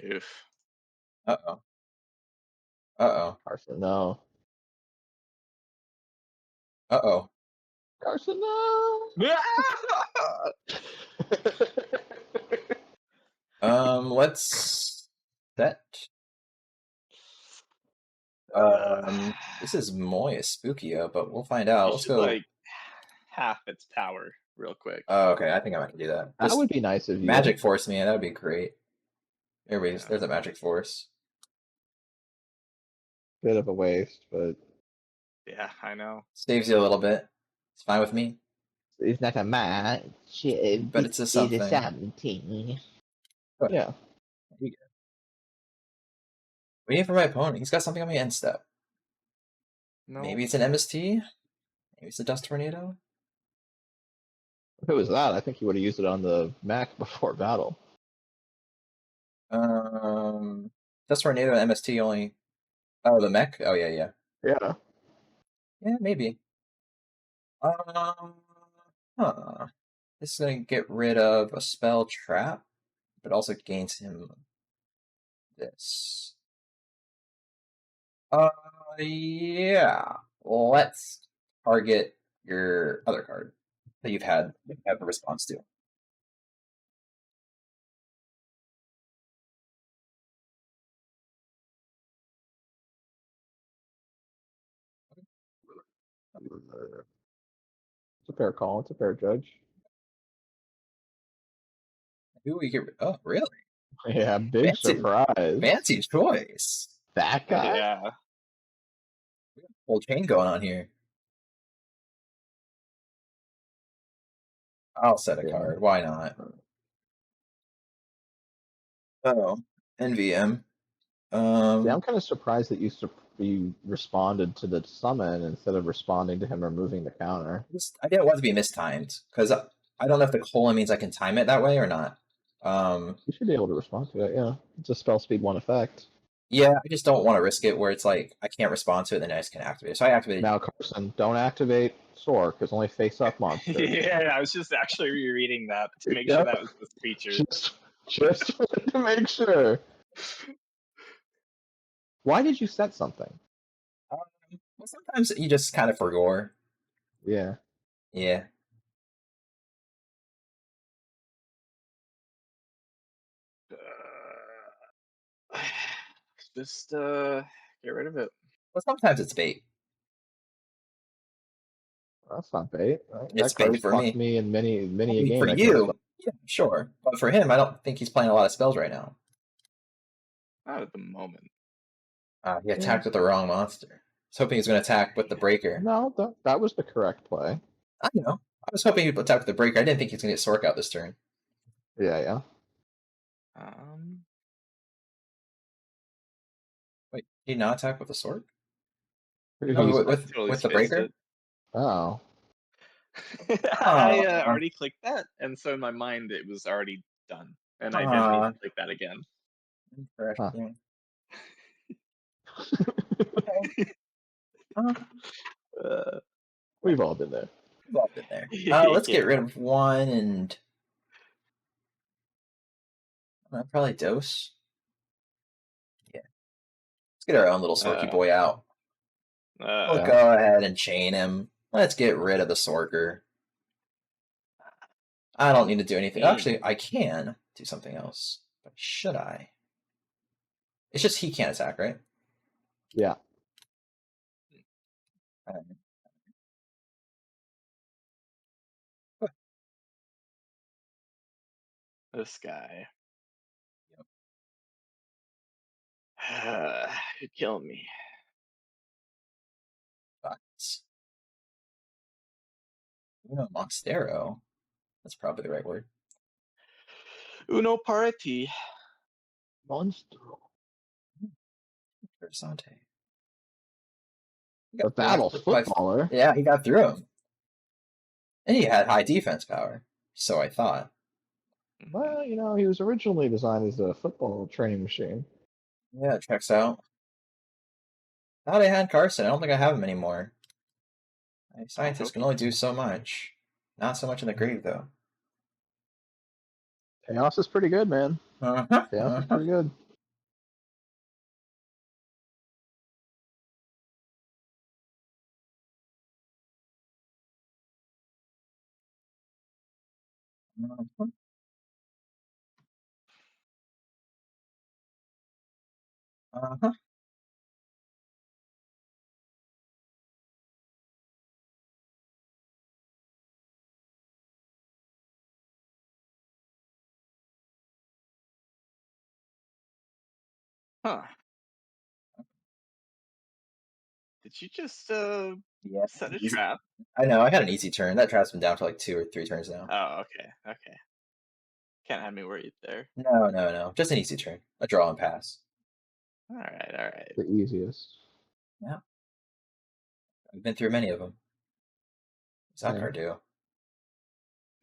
Oof. Uh-oh. Uh-oh. Carson, no. Uh-oh. Carson, no. Let's set. This is Moya Spookio, but we'll find out. Let's go. Like half its power real quick. Oh, okay. I think I might do that. That would be nice if you Magic Force, man. That would be great. There's a Magic Force. Bit of a waste, but yeah, I know. Saves you a little bit. It's fine with me. It's not a match, but it's a something. It's a something. Yeah. Waiting for my opponent. He's got something on my end step. No. Maybe it's an MST. Maybe it's a Dust Tornado. If it was that, I think he would have used it on the Mac before battle. Dust Tornado and MST only. Oh, the mech? Oh, yeah. Yeah. Yeah, maybe. This is going to get rid of a spell trap, but also gains him this. Yeah. Let's target your other card that you've had a response to. It's a fair call. It's a fair judge. Who we get? Oh, really? Yeah, big surprise. Fancy choice. That guy? Yeah. Whole chain going on here. I'll set a card. Why not? Oh, NVM. See, I'm kind of surprised that you responded to the summon instead of responding to him removing the counter. I didn't want to be mistimed because I don't know if the colon means I can time it that way or not. You should be able to respond to it. Yeah, it's a spell speed 1 effect. Yeah, I just don't want to risk it where it's like I can't respond to it, then I just can activate it. So I activated. Now, Carson, don't activate Soar because only face-up monsters. Yeah, I was just actually rereading that to make sure that was this feature. Just to make sure. Why did you set something? Well, sometimes you just kind of forgot. Yeah. Yeah. Just get rid of it. Well, sometimes it's bait. That's not bait. It's that bait for me in many a game. For you, yeah, sure. But for him, I don't think he's playing a lot of spells right now. Not at the moment. He attacked with the wrong monster. I was hoping he was going to attack with the breaker. No, that was the correct play. I know. I was hoping he'd attack with the breaker. I didn't think he was going to get Sork out this turn. Yeah. Wait, did he not attack with the Sork? No, with the breaker? It. Oh. I already clicked that, and so in my mind it was already done, and I didn't need to click that again. Interesting. We've all been there. Let's get rid of one and probably Dose. Yeah. Let's get our own little Sorky boy out. We'll go ahead and chain him. Let's get rid of the Sorker. I don't need to do anything. Actually, I can do something else. But should I? It's just he can't attack, right? Yeah. This guy. Yep. You're killing me. Uno Monstero. That's probably the right word. Uno Parati. Monstro. Versante. The battle's footballer. Yeah, he got through him. And he had high defense power. So I thought. Well, he was originally designed as a football training machine. Yeah, it checks out. I thought I had Carson. I don't think I have him anymore. Scientists can only do so much. Not so much in the grave, though. Chaos is pretty good, man. Chaos is pretty good. Huh. Did you just set a trap? I know, I had an easy turn. That trap's been down for like 2 or 3 turns now. Oh, okay. Can't have me worried there. No. Just an easy turn. A draw and pass. Alright. The easiest. Yeah. I've been through many of them. What's that card do?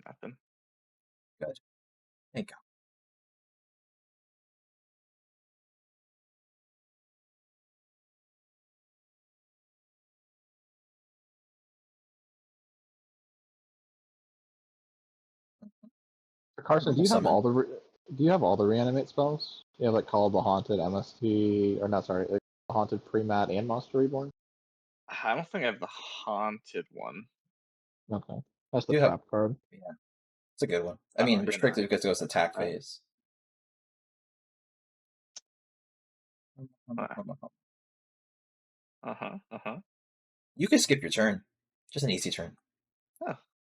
Nothing. Good. Thank you. Carson, do you have all the reanimate spells? You have like Call of the Haunted, MST, or not? Sorry, like Haunted Premat and Monster Reborn. I don't think I have the Haunted one. Okay. That's the You have- trap card. Yeah, it's a good one. I Oh, mean, yeah, restricted because it goes to attack Right. phase. Uh-huh. You can skip your turn. Just an easy turn. Oh,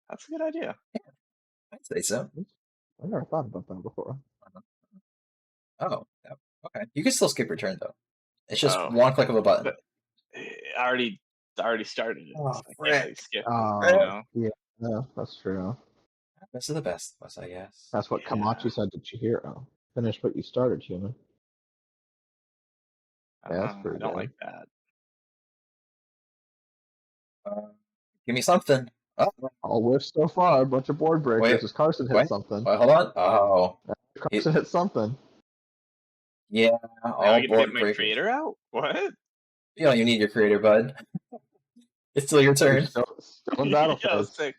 that's a good idea. I'd say so. I never thought about that before. Oh, yeah. Okay. You can still skip your turn though. It's just Oh. one click of a button. But I already started it. Oh, So I can't frick. really skip it, Oh, yeah, that's true. Best of the best of us, I guess. That's what Yeah. Kamachi said to Chihiro. Finish what you started, human. Yeah, that's pretty I don't good. like that. Give me something. Oh, All whiffs so far. A bunch of board breakers. Wait, As Carson hit wait, something. wait, hold on. Oh, Carson hit something. yeah, Now I all get to get board my breakers. creator out? What? You don't even need your creator, bud. It's still your You're turn. still in battle Yo, phase. sick.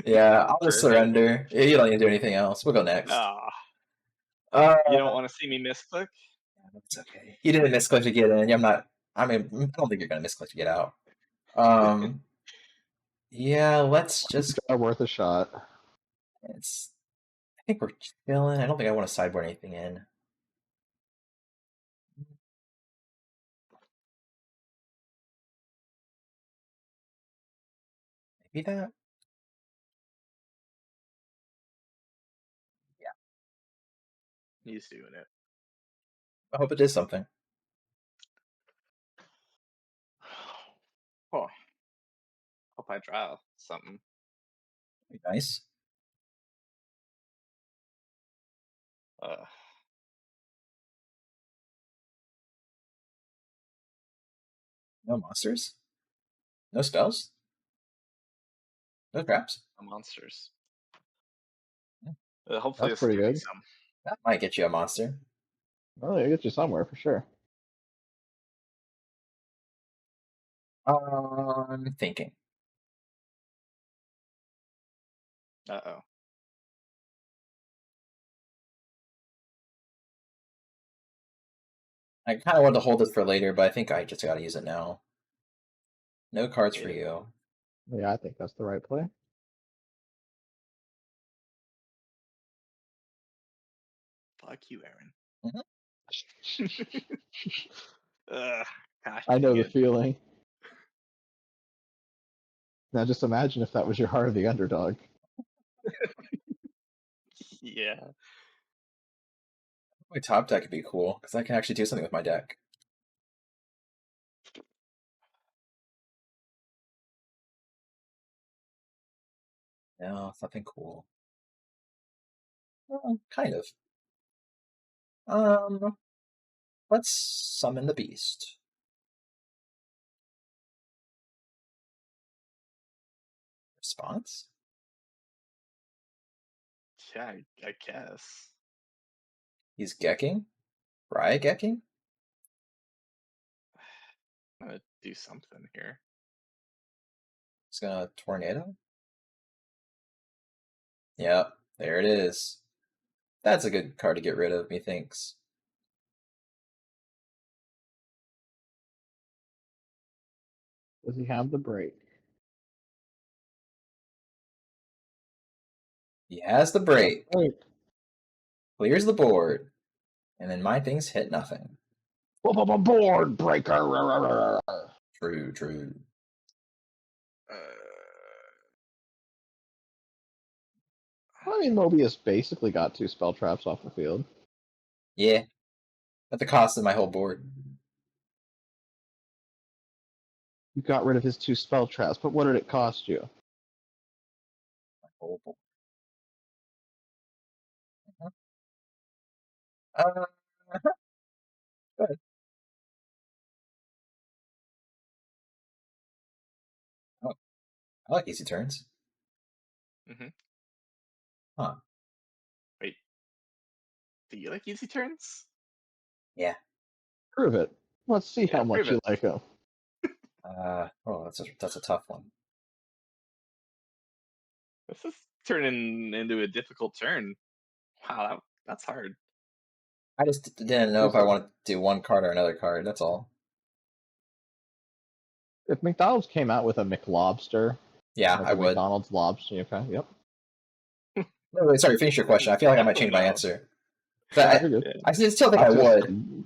Yeah, I'll just Perfect. surrender. You don't need to do anything else. We'll go next. Ah, Uh, you don't want to see me misclick? It's okay. You didn't misclick to get in. I don't think you're gonna misclick to get out. Yeah, let's just. Worth a shot. I think we're chilling. I don't think I want to sideboard anything in. Maybe that. He's doing it. I hope it did something. Oh, hope I draw something. Be nice. No monsters. No spells. No traps. No monsters. Hmm. Hopefully That's this will pretty give me good. some. That might get you a monster. Well, it gets you somewhere for sure. I'm thinking. Uh-oh. I kind of wanted to hold it for later, but I think I just got to use it now. No cards for Yeah. you. Yeah, I think that's the right play. Fuck you, Aaron. Mhm. Gosh, I know the again. feeling. Now just imagine if that was your heart of the underdog. Yeah. My top deck would be cool because I can actually do something with my deck. No, it's nothing cool. Well, kind of. Let's summon the beast. Response? Yeah, I guess. He's Gecking? Riot Gecking? I'm gonna do something here. He's gonna Tornado? Yep, there it is. That's a good card to get rid of, methinks. Does he have the break? He has the break. Right. Clears the board. And then my things hit nothing. Board breaker. True, true. I mean, Mobius basically got 2 spell traps off the field. Yeah. At the cost of my whole board. You got rid of his 2 spell traps, but what did it cost you? My whole board. Good. Oh, I like easy turns. Mm-hmm. Huh. Wait. Do you like easy turns? Yeah. Prove it. Let's see how much prove you it. like him. That's a tough one. This is turning into a difficult turn. Wow, that's hard. I just didn't know if I wanted to do one card or another card, that's all. If McDonald's came out with a McLobster, Yeah, Like I a would. McDonald's lobster. Okay, yep. Wait, sorry, finish your question. I feel like I might change my No. answer. But Yeah, you're good. Yeah. I still think I I was gonna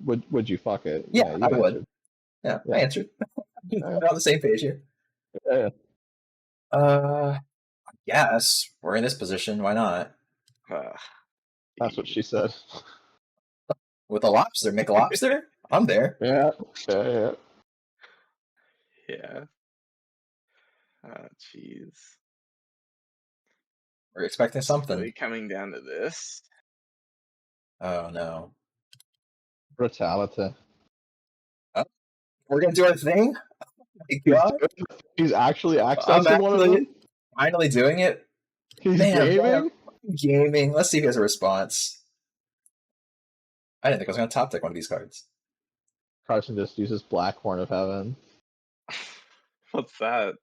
would. say, would you fuck it? Yeah, Yeah, I you would. answered. Yeah, I Yeah. answered. Yeah. We're on the same page here. Yeah. Yes, we're in this position. Why not? That's what she said. With a lobster, McLobster? I'm there. Yeah, yeah. Yeah. Jeez. We're expecting It's something. really coming down to this. Oh no. Brutality. Oh, we're gonna do our thing? Oh my God. He's actually I'm accessing one of actually them. finally doing it. He's Man, gaming. gaming. Let's see if he has a response. I didn't think I was gonna top deck one of these cards. Carson just uses Black Horn of Heaven. What's that?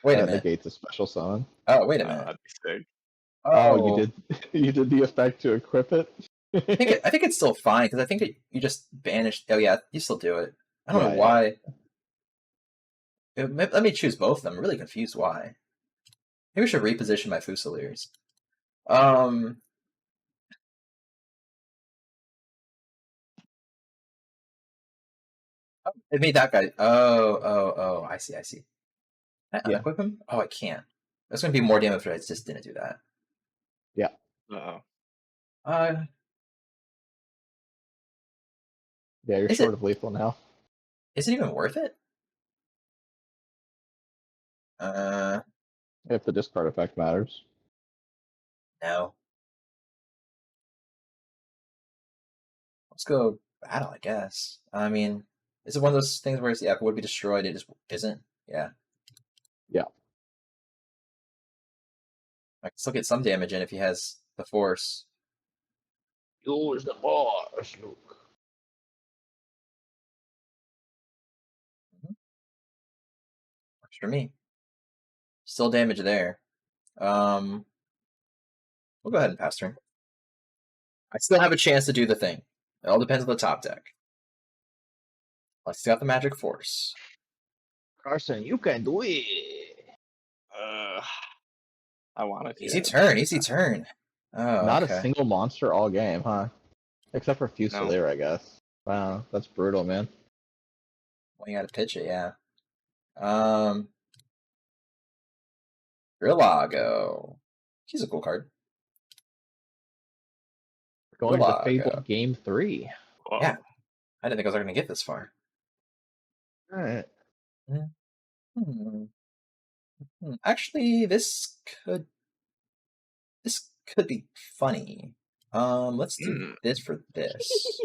Wait a That minute. negates a special summon. Oh, wait a minute. That'd be sick. Oh, you Oh, did you did the effect to equip it. I think it's still fine because I think you just banished. Oh yeah, you still do it. I don't know Yeah. why. Let me choose both of them. I'm really confused why. Maybe we should reposition my Fusiliers. It made that guy. Oh. I see. Can I Yeah. unequip him? Oh, I can't. That's gonna be more damage if I just didn't do that. Yeah. Uh-oh. Yeah, you're Is short it of lethal now. is it even worth it? If the discard effect matters. No. Let's go battle, I guess. I mean, is it one of those things where if it would be destroyed, it just isn't? Yeah. Yeah. I can still get some damage in if he has the force. Use the force, Luke. Works for me. Still damage there. We'll go ahead and pass turn. I still have a chance to do the thing. It all depends on the top deck. Let's see out the magic force. Carson, you can do it. I want to. Easy turn. Oh, Not okay. a single monster all game, huh? Except for No. Fusilier, I guess. Wow, that's brutal, man. Well, you gotta pitch it, yeah. Rillago. He's a cool card. Going to Rillago. Fable Game 3. Whoa. Yeah. I didn't think I was gonna get this far. Alright. Actually, this could be funny. Let's do this for this.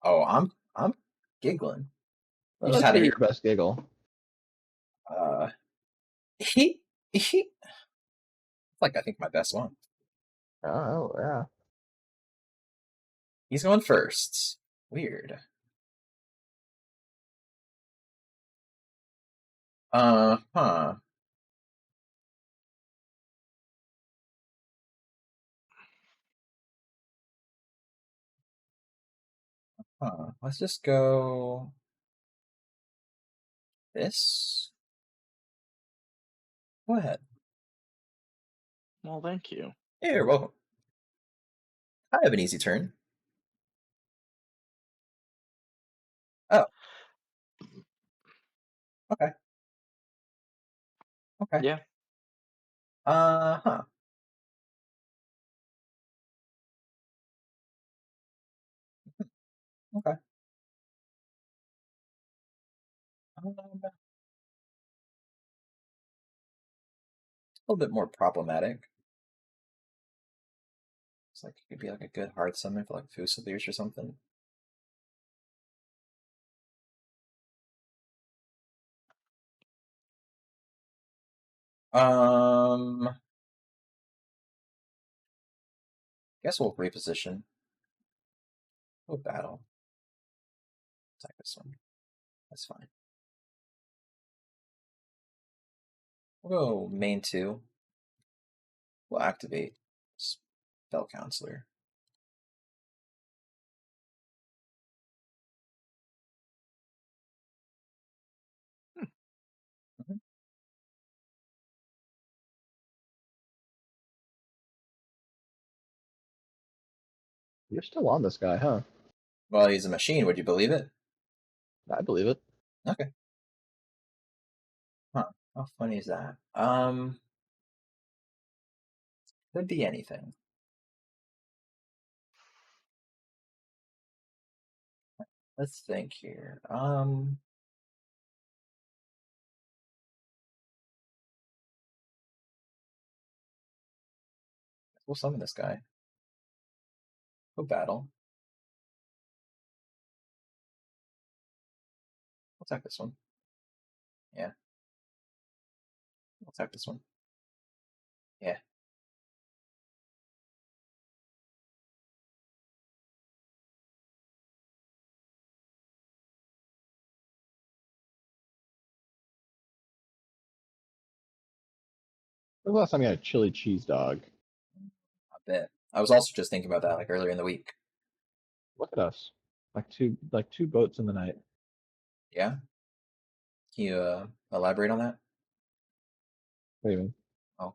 Oh, I'm giggling. You Well, just let's had hear to. your best giggle. He like I think my best one. Oh, yeah. He's going first. Weird. Huh. Let's just go this. Go ahead. Well, thank you. Yeah, you're welcome. I have an easy turn. Oh. Okay. Yeah. Huh. Okay. A little bit more problematic. It's like it could be like a good hard summon for like Fusiliers or something. Guess we'll reposition. We'll battle. Attack this one. That's fine. We'll go main 2. We'll activate Spell Counselor. You're still on this guy, huh? Well, he's a machine. Would you believe it? I believe it. Okay. Huh. How funny is that? Could be anything. Let's think here. We'll summon this guy. We'll battle. We'll attack this one. Yeah. We'll attack this one. Yeah. When was the last time you had a chili cheese dog? I bet. I was also just thinking about that like earlier in the week. Look at us. Like two boats in the night. Yeah. Can you elaborate on that? What do you mean? Oh.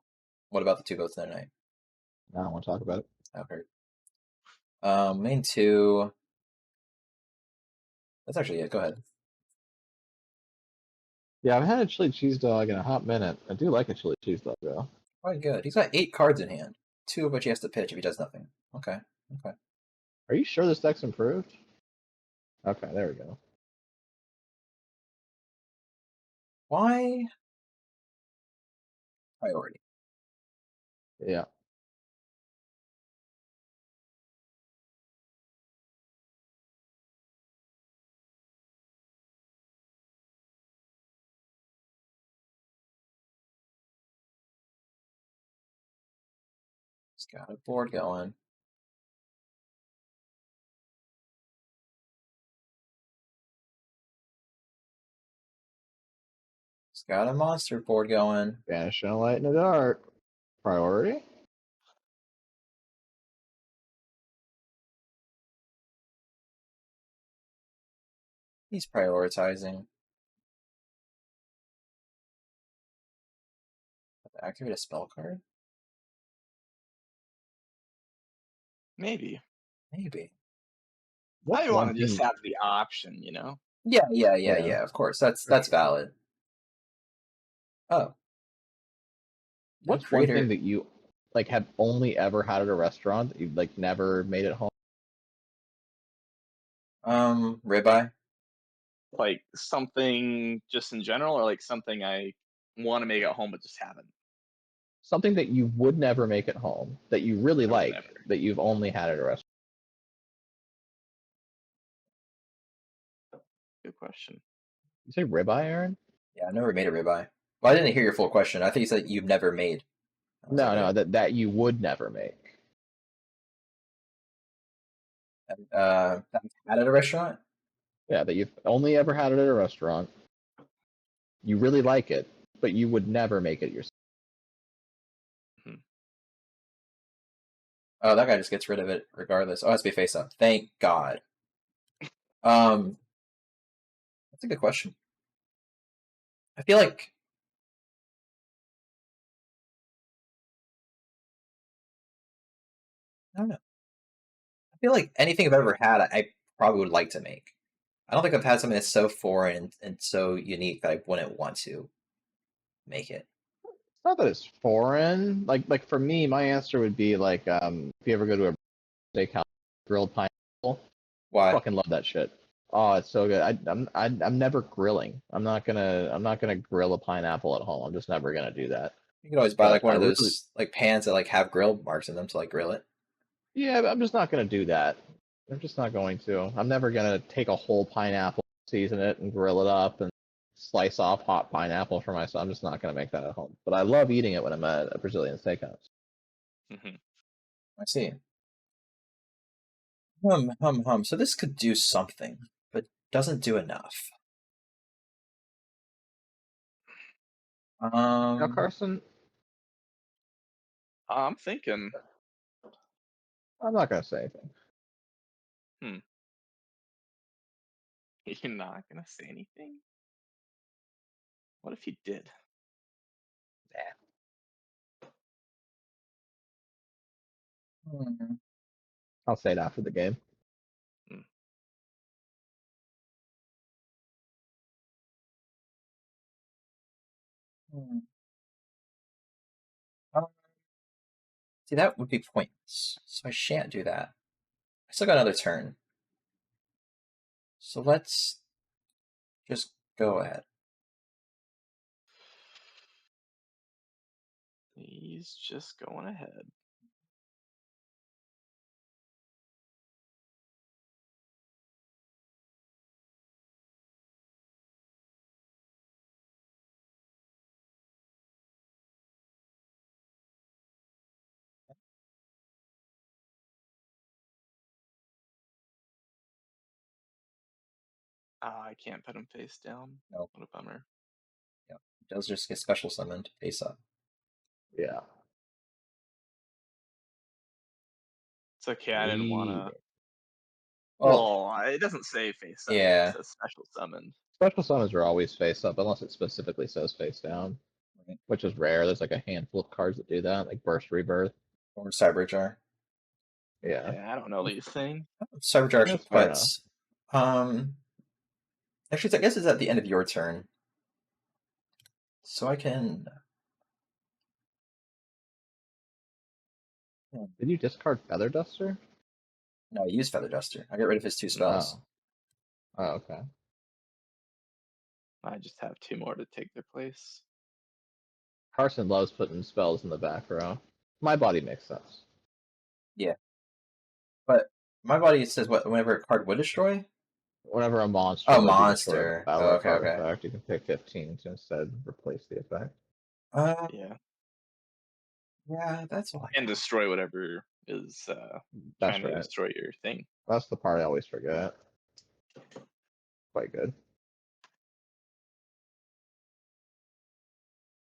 What about the two boats that night? I don't want to talk about it. Okay. Main two. That's actually it. Go ahead. Yeah, I've had a chili cheese dog in a hot minute. I do like a chili cheese dog though. Quite good. He's got 8 cards in hand. 2 of which he has to pitch if he does nothing. Okay. Okay. Are you sure this deck's improved? Okay, there we go. Why priority? Yeah. He's got a board going. He's got a monster board going. Banishing a light in the dark. Priority? He's prioritizing. Activate a spell card? Maybe. Maybe. I What's want one to just thing? have the option, you know? Yeah. Of course, that's valid. Oh, no What's one thing creator. that you like have only ever had at a restaurant that you've like never made at home? Ribeye. Like something just in general, or like something I want to make at home but just haven't. Something that you would never make at home that you really I would like never. that you've only had at a restaurant. Good question. You say ribeye, Aaron? Yeah, I've never made a ribeye. Well, I didn't hear your full question. I think you said you've never made. I was like, No, that you would never make. that I've had at a restaurant. Yeah, that you've only ever had it at a restaurant. You really like it, but you would never make it yourself. Oh, that guy just gets rid of it regardless. Oh, it has to be face up. Thank God. That's a good question. I feel like I don't know. I feel like anything I've ever had, I probably would like to make. I don't think I've had something that's so foreign and so unique that I wouldn't want to make it. It's not that it's foreign. Like for me, my answer would be like if you ever go to a steakhouse, grilled pineapple. Why? Fucking love that shit. Oh, it's so good. I'm never grilling. I'm not gonna grill a pineapple at home. I'm just never gonna do that. You could always buy But like one I of really, those like pans that like have grill marks in them to like grill it. yeah, but I'm just not gonna do that. I'm just not going to. I'm never gonna take a whole pineapple, season it, and grill it up, and slice off hot pineapple for myself. I'm just not gonna make that at home. But I love eating it when I'm at a Brazilian steakhouse. Mm-hmm. I see. So this could do something, but doesn't do enough. Now, Carson, I'm thinking. I'm not gonna say anything. You're not gonna say anything. What if you did? Nah. Hmm. I'll say it after the game. See, that would be pointless, so I shan't do that. I still got another turn. So let's just go ahead. He's just going ahead. I can't put him face down. No. What a bummer. Yeah, it does just get special summoned face up. Yeah. It's okay. I didn't want to. Well, Well, it doesn't say face up. yeah. It says special summon. Special summons are always face up unless it specifically says face down, Right. which is rare. There's like a handful of cards that do that, like Burst Rebirth. Or Cyberjar. Yeah. Yeah, I don't know these things. Cyberjar actually That's fair puts. Actually, I guess it's at the end of your turn. So I can. Did you discard Feather Duster? No, I use Feather Duster. I get rid of his 2 spells. Oh, okay. I just have 2 more to take their place. Carson loves putting spells in the back row. My body makes sense. Yeah. But my body says what whenever a card would destroy? Whenever a monster Oh, would be destroyed with monster. a battle Okay, okay. artifact, you can pick 15 to instead replace the effect. Yeah. Yeah, that's all I And got. destroy whatever is That's trying to right. destroy your thing. That's the part I always forget. Quite good.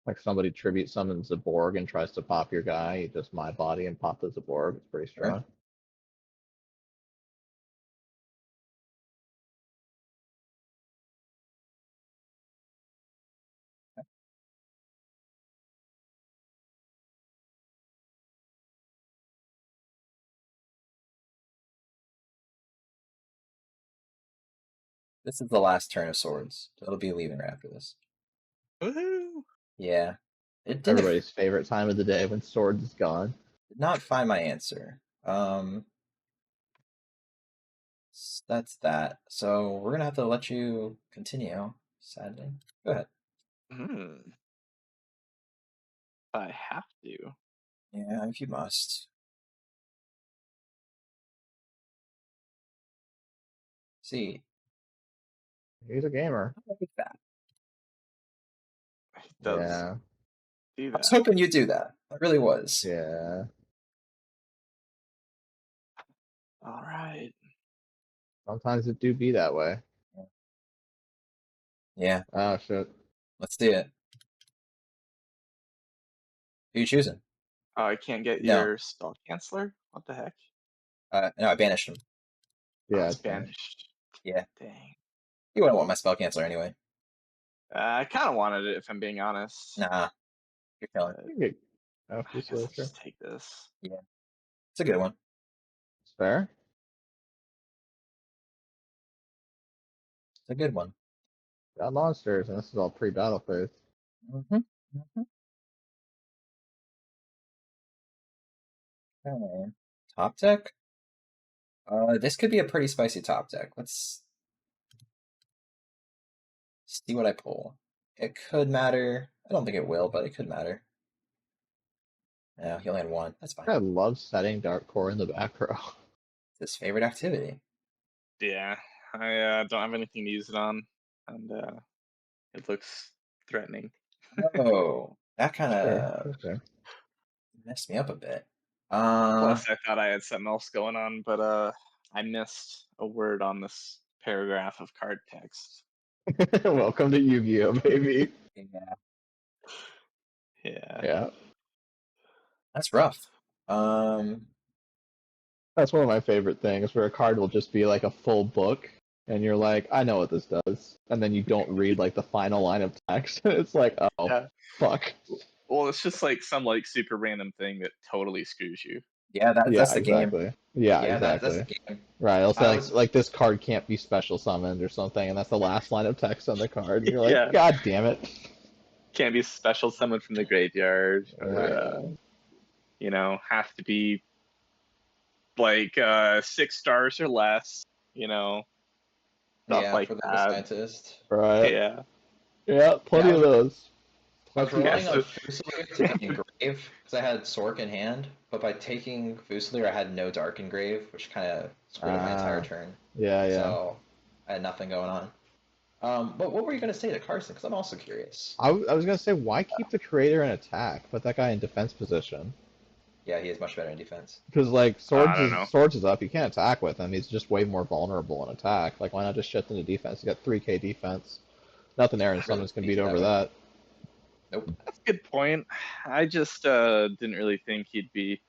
Like somebody tribute summons a Borg and tries to pop your guy, you just my body and pop as a Borg. It's pretty strong. Right. This is the last turn of swords. It'll be leaving right after this. Woohoo! Yeah. It didn't Everybody's favorite time of the day when Swords is gone. did not find my answer. That's that. So we're gonna have to let you continue, sadly. Go ahead. I have to. Yeah, if you must. See. He's a gamer. I like that. It does Yeah. do I was that. hoping you'd do that. I really was. Yeah. All right. Sometimes it do be that way. Yeah, Oh shit. let's do it. Who you choosing? Oh, I can't get No. your spell canceller? What the heck? No, I banished him. Yeah, it's it's fine. banished. Yeah. Dang. You wouldn't want my spell canceller anyway. I kind of wanted it, if I'm being honest. Nah. You're killing. You can get I oh, guess I'll just take this. Yeah. It's a good one. It's fair. It's a good one. Got monsters, and this is all pre-battle phase. Okay. Top deck? This could be a pretty spicy top deck. Let's see what I pull. It could matter. I don't think it will, but it could matter. Yeah, he only had 1. That's fine. I love setting Dark Core in the back row. It's his favorite activity. Yeah, I don't have anything to use it on, and it looks threatening. Oh, that kind of Sure. messed me up a bit. Plus, I thought I had something else going on, but I missed a word on this paragraph of card text. Welcome to Yu-Gi-Oh, baby. Yeah. Yeah. That's rough. That's one of my favorite things, where a card will just be like a full book, and you're like, I know what this does, and then you don't read like the final line of text. It's like, oh, Yeah. fuck. Well, it's just like some like super random thing that totally screws you. Yeah, Yeah, that's the game. exactly. Yeah, Yeah, that's exactly. the game. Right. It'll say I was like this card can't be special summoned or something, and that's the last line of text on the card, and you're like, Yeah, God damn it. can't be special someone from the graveyard, or Yeah. has to be like 6 stars or less, stuff yeah like for the that. scientist. Right. Yeah, Yeah, Yeah, plenty of those. I was Plenty. yeah. relying on So Fusilier to be engrave because I had Sork in hand, but by taking Fusilier, I had no Dark engrave, which kind of screwed up my entire Ah, turn. yeah, yeah. So I had nothing going on. But what were you gonna say to Carson? Because I'm also curious. I was gonna say, why keep the creator in attack? Put that guy in defense position. Yeah, he is much better in defense. Because like I don't know. Swords is up, you can't attack with him. He's just way more vulnerable in attack. Like why not just shift into defense? He's got 3K defense. Nothing Aaron Not really Summons can beat beat you that over way. that. Nope. That's a good point. I just didn't really think he'd be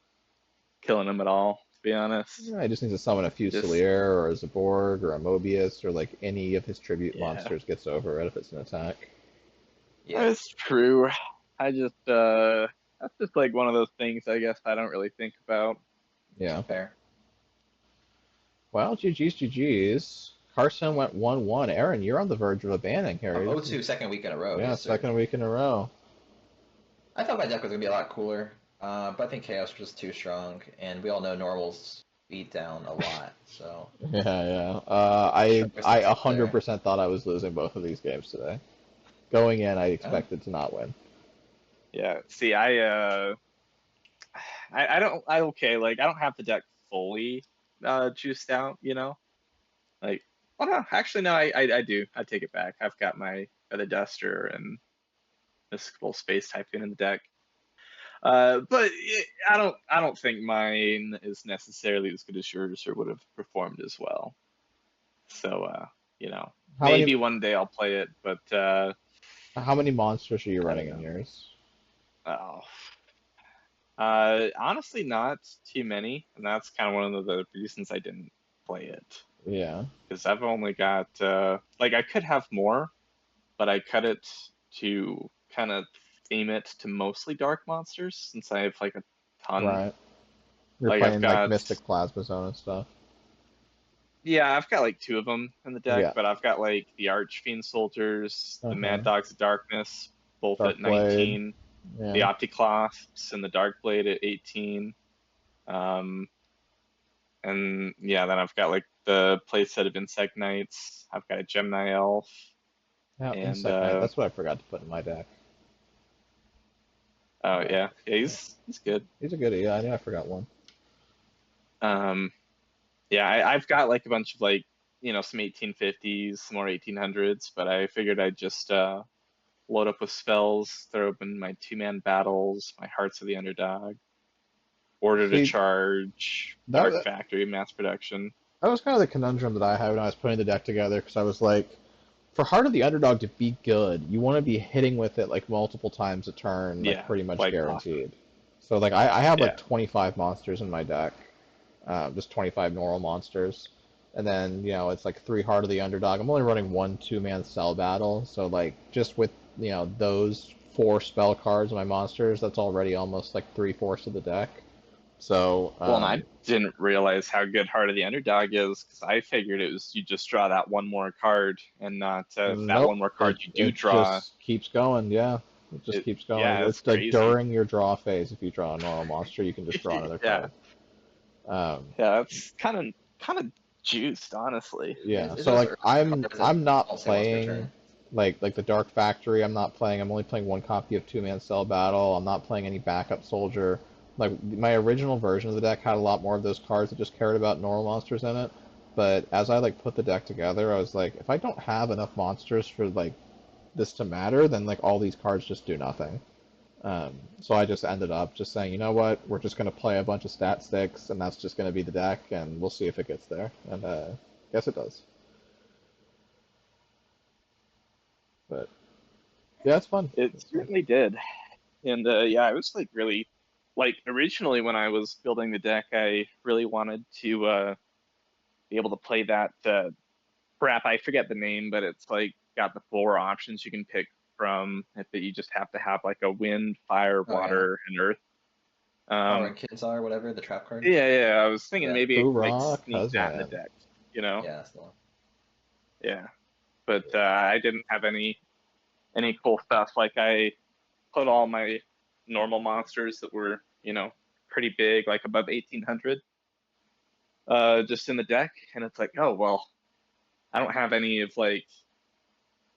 killing him at all, to be honest. Yeah, he just needs to summon a Just Fusilier or a Zaborg or a Mobius or like any of his tribute yeah, monsters gets over it if it's an attack. Yeah, that's true. I just that's just like one of those things I guess I don't really think about. Yeah. fair. Well, GG's. Carson went 1-1. Aaron, you're on the verge of abandoning I'm here. 0-2 second week in a row. Yeah, Yes, sir. second week in a row. I thought my deck was gonna be a lot cooler, but I think Chaos was just too strong, and we all know Normals beat down a lot. So Yeah, yeah. sure, I I succeed there. 100% thought I was losing both of these games today. Going in, I Oh, expected to not win. Yeah. See, I don't I okay, like I don't have the deck fully juiced out, Like well no, actually no, I do. I take it back. I've got my Feather Duster and Mystical Space Typhoon in the deck. But I don't think mine is necessarily as good as yours or would have performed as well. So How many maybe one day I'll play it, but how many monsters are you I running don't in know. yours? Oh, honestly, not too many, and that's kind of one of the reasons I didn't play it Yeah. because I've only got like I could have more, but I cut it to kind of theme it to mostly dark monsters since I have like a ton. Right. You're Like I've playing like got Mystic Plasma Zone and stuff. yeah, I've got like two of them in the deck, Yeah. but I've got like the Archfiend Soldiers, the Uh-huh. Mad Dogs of Darkness, both at Dark Blade. 19, the Yeah. Opticlosps and the Dark Blade at 18. Um, and yeah, then I've got like the playset of Insect Knights. I've got a Gemini Elf, Yeah, and Insect Knight. That's what I forgot to put in my deck. oh Uh, yeah, he's good. he's a goodie. Yeah, I knew I forgot one. Um, yeah, I've got like a bunch of like some 1850s, some more 1800s, but I figured I'd just load up with spells, throw open my 2-man battles, my Hearts of the Underdog, Order to See, Charge, Dark that Factory, Mass Production. that was kind of the conundrum that I had when I was putting the deck together because I was like, for Heart of the Underdog to be good, you want to be hitting with it like multiple times a turn, like Yeah, pretty much quite often. guaranteed. So like I have like Yeah, 25 monsters in my deck, just 25 normal monsters, and then it's like 3 Heart of the Underdog. I'm only running one 2-man Cell Battle, so like just with those 4 spell cards in my monsters, that's already almost like 3/4 of the deck. So well, and I didn't realize how good Heart of the Underdog is because I figured it was you just draw that one more card and not if that nope, one more it card you do it draw, just keeps going. Yeah, it just it keeps going. yeah, it's It's like crazy. during your draw phase, if you draw a normal monster, you can just draw another Yeah, card. Um, yeah, that's kind of juiced, honestly. yeah, it so does like hurt I'm cards that I'm not all say once per playing turn. like the Dark Factory. I'm not playing. I'm only playing one copy of 2-man Cell Battle. I'm not playing any backup soldier. Like my original version of the deck had a lot more of those cards that just cared about normal monsters in it. But as I like put the deck together, I was like, if I don't have enough monsters for like this to matter, then like all these cards just do nothing. So I just ended up just saying, you know what, we're just gonna play a bunch of stat sticks, and that's just gonna be the deck, and we'll see if it gets there. And guess it does. But yeah, it's fun. It It's fun. certainly did. And yeah, I was like really like originally when I was building the deck, I really wanted to be able to play that crap. I forget the name, but it's like got the 4 options you can pick from. That you just have to have like a wind, fire, Oh yeah. water, and earth. Or Kinsar or whatever, the trap card. Yeah. I was thinking Yeah. maybe I could like Hoorah, sneak that in the Kazan. deck. You know? Yeah, that's the one. Yeah. But I didn't have any cool stuff. Like I put all my normal monsters that were, pretty big, like above 1800, just in the deck, and it's like, oh well, I don't have any of like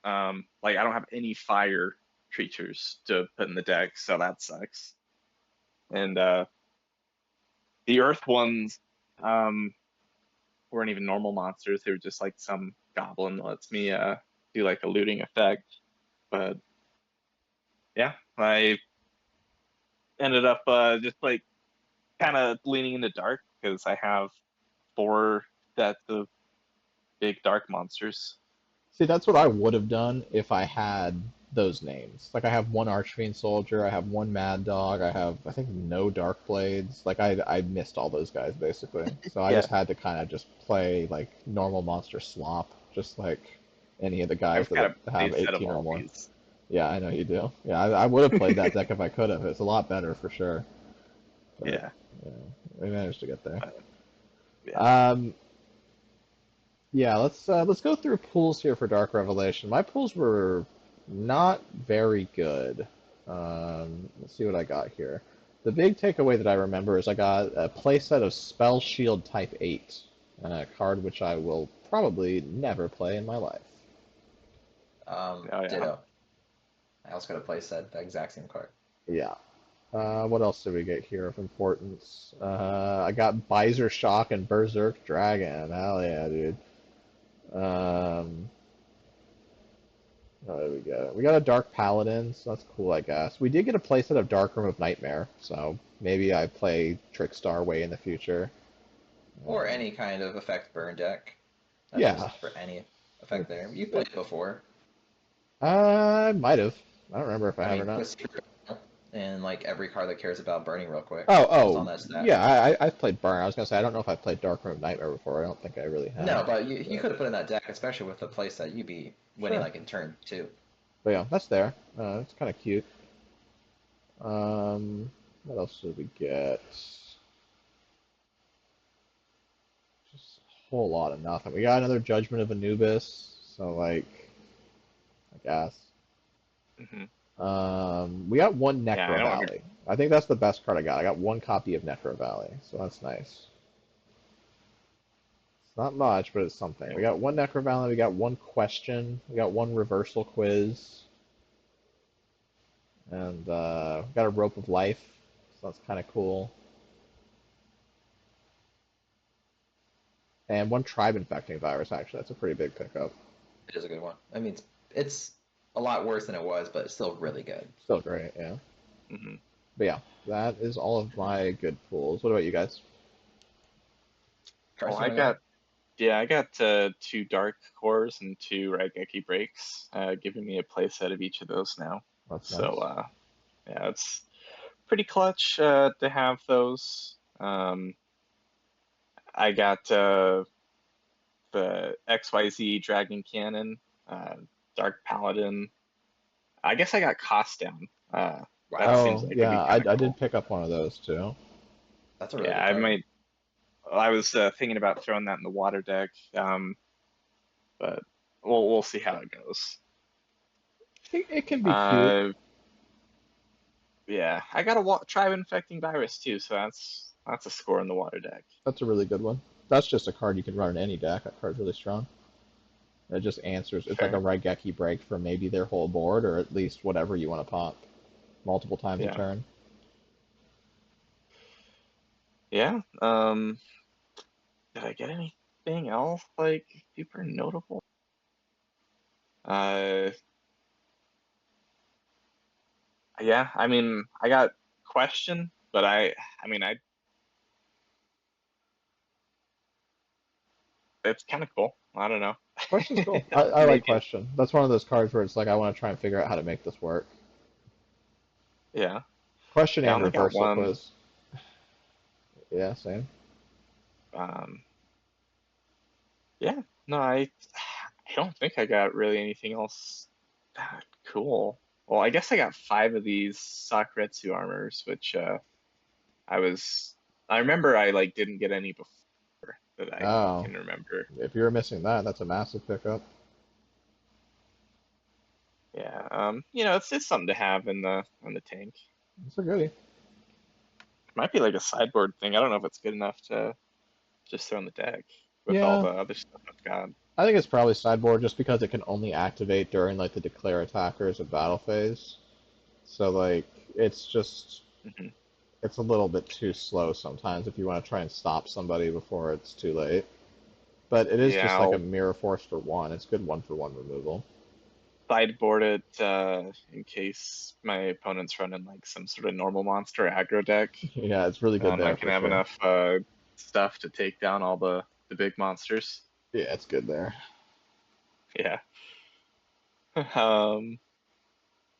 I don't have any fire creatures to put in the deck, so that sucks. And the earth ones weren't even normal monsters; they were just like some goblin that lets me do like a looting effect. But yeah, I ended up just like kind of leaning into dark because I have 4 sets of big dark monsters. See, that's what I would have done if I had those names. Like I have one Archfiend Soldier, I have one Mad Dog, I think no Dark Blades. Like I missed all those guys basically. So I Yeah, just had to kind of just play like normal monster slop, just like any of the guys I've got that a have base set of 18 or all more. these. Yeah, I know you do. Yeah, I would have played that deck if I could have. It's a lot better for sure. But Yeah, yeah, we managed to get there. uh, yeah. Um, yeah, let's go through pools here for Dark Revelation. My pools were not very good. Let's see what I got here. The big takeaway that I remember is I got a playset of Spell Shield Type 8, a card which I will probably never play in my life. Oh yeah. Ditto. I also got a playset, the exact same card. Yeah. What else did we get here of importance? I got Visor Shock and Berserk Dragon. Hell yeah, dude. Um, what did we get? We got a Dark Paladin, so that's cool, I guess. We did get a playset of Dark Room of Nightmare, so maybe I play Trickstar way in the future. Or any kind of effect burn deck. That's Yeah. just for any effect there. You've played it before. I might have. I don't remember if I I have or mean, not. with and like every card that cares about burning real quick Oh, was on oh, that stat. yeah, I've played Burn. I was gonna say I don't know if I played Dark Room of Nightmare before. I don't think I really have. No, but you could have put in that deck, especially with the playset, you'd be winning Sure. like in turn 2. But yeah, that's there. It's kind of cute. What else did we get? Just a whole lot of nothing. We got another Judgment of Anubis, so like, I guess. Hmm. We got one Yeah, I Necro don't under. Valley. I think that's the best card I got. I got one copy of Necro Valley, so that's nice. It's not much, but it's something. We got one Necro Valley, we got one question, we got one reversal quiz, and we got a Rope of Life, so that's kind of cool. And one Tribe Infecting Virus, actually. That's a pretty big pickup. It is a good one. I mean, it's a lot worse than it was, but it's still really good. Still great, yeah. Hmm. But yeah, that is all of my good pools. What about you guys? Oh, Carson, I you wanna got I got 2 dark cores and 2 Raigeki breaks, giving me a playset of each of those now. That's So nice. yeah, it's pretty clutch to have those. I got the XYZ Dragon Cannon, uh, Dark Paladin. I guess I got Cost down. That Wow, seems Oh, like it'd be yeah, I, kind of I did cool. pick up one of those too. that's a really Yeah, good I card. might. I was thinking about throwing that in the water deck, but we'll see how it goes. It can be cute. Uh, yeah, I got a Tribe Infecting Virus too, so that's a score in the water deck. That's a really good one. That's just a card you can run in any deck. That card's really strong. It just answers. It's like a Fair. Raigeki break for maybe their whole board, or at least whatever you want to pop multiple times a Yeah, turn. yeah. Did I get anything else like super notable? Uh, yeah. I mean, I got question, but I mean, it's kind of cool. I don't know. Question's cool. I like Maybe. Question. That's one of those cards where it's like I want to try and figure out how to make this work. Yeah. Question Yeah, I and only got Reversal one. Quiz. Yeah, same. Um, yeah. No, I don't think I got really anything else that cool. Well, I guess I got 5 of these Sakuretsu armors, which I remember I like didn't get any before that I Oh, can remember. if you were missing that, that's a massive pickup. Yeah, it's something to have in the tank. It's a goodie. Might be like a sideboard thing. I don't know if it's good enough to just throw in the deck with all Yeah, the other stuff I've got. I think it's probably sideboard just because it can only activate during like the declare attackers of battle phase. So like it's just Hmm. it's a little bit too slow sometimes if you want to try and stop somebody before it's too late. But it is Yeah, just like a I'll mirror force for one. It's good one for one removal. sideboard it in case my opponent's running like some sort of normal monster aggro deck. Yeah, it's really good I there can for have sure. enough stuff to take down all the big monsters. Yeah, it's good there. Yeah. Um,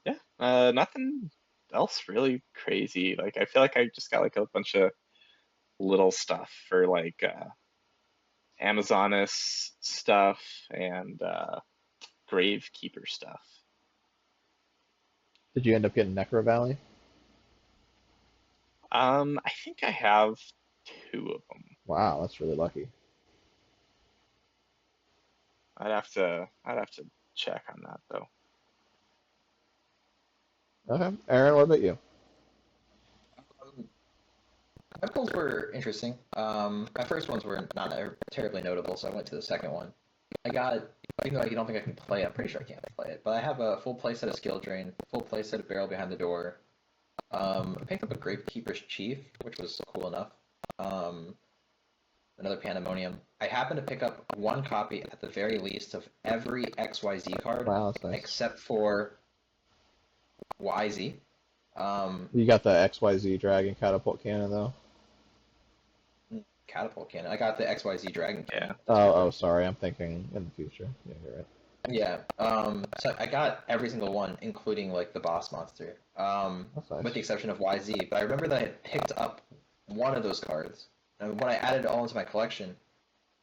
yeah. Nothing else really crazy. Like I feel like I just got like a bunch of little stuff for like Amazoness stuff and Gravekeeper stuff. Did you end up getting Necro Valley? I think I have two of them. Wow, that's really lucky. I'd have to check on that though. Okay, Aaron, what about you? Um, my pulls were interesting. My first ones were not terribly notable, so I went to the second one. I got, even though I don't think I can play it, I'm pretty sure I can't play it, but I have a full playset of Skill Drain, full playset of Barrel Behind the Door. I picked up a Gravekeeper's Chief, which was cool enough. Um, another Pandemonium. I happened to pick up one copy at the very least of every XYZ card, Wow, that's nice. except for YZ. You got the XYZ Dragon Catapult Cannon though? Catapult Cannon. I got the XYZ Dragon Yeah. Cannon. That's Oh, different. oh, sorry, I'm thinking in the future. Yeah, you're right. Yeah. So I got every single one, including like the boss monster. That's nice. With the exception of YZ. But I remember that I had picked up one of those cards. And when I added it all into my collection,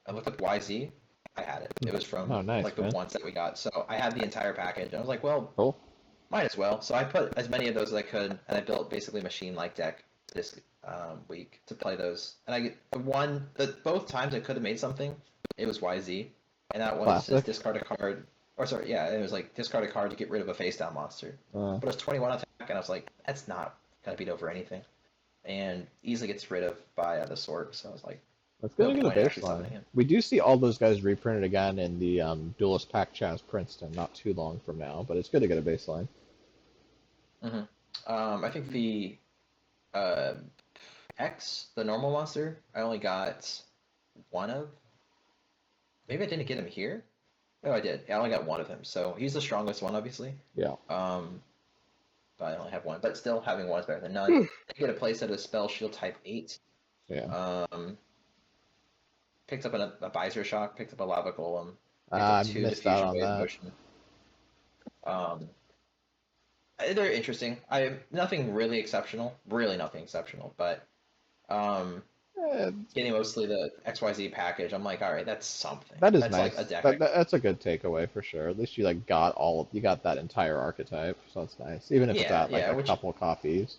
I looked up YZ. I had it. It was from Oh, nice, like the man. ones that we got. So I had the entire package. And I was like, well, Cool. might as well. So I put as many of those as I could, and I built basically a machine-like deck this week to play those. And both times I could have made something, it was YZ, and that one says Classic. discard a card, or sorry, yeah, it was like discard a card to get rid of a face-down monster. But it was 21 attack, and I was like, that's not gonna beat over anything, and easily gets rid of by the sword. So I was like, That's no gonna get a point in actually baseline. summoning him. We do see all those guys reprinted again in the Duelist Pack Chaz Princeton not too long from now, but it's good to get a baseline. Hmm. I think the uh, X, the normal monster, I only got one of. Maybe I didn't get him here. No, I did. I only got one of him, so he's the strongest one, obviously. Yeah. But I only have one. But still, having one is better than none. I get a playset of Spell Shield type 8. Yeah. Picked up a Visor Shock, picked up a Lava Golem, picked I up two missed out Diffusion on Wave that. Motion. They're interesting. Nothing really exceptional. Really nothing exceptional. But Eh, getting mostly the XYZ package, I'm like, all right, that's something. that is That's nice. like a deck. That's a good takeaway for sure. At least you like got you got that entire archetype, so it's nice. Even if it's Yeah, at like yeah, a which couple copies.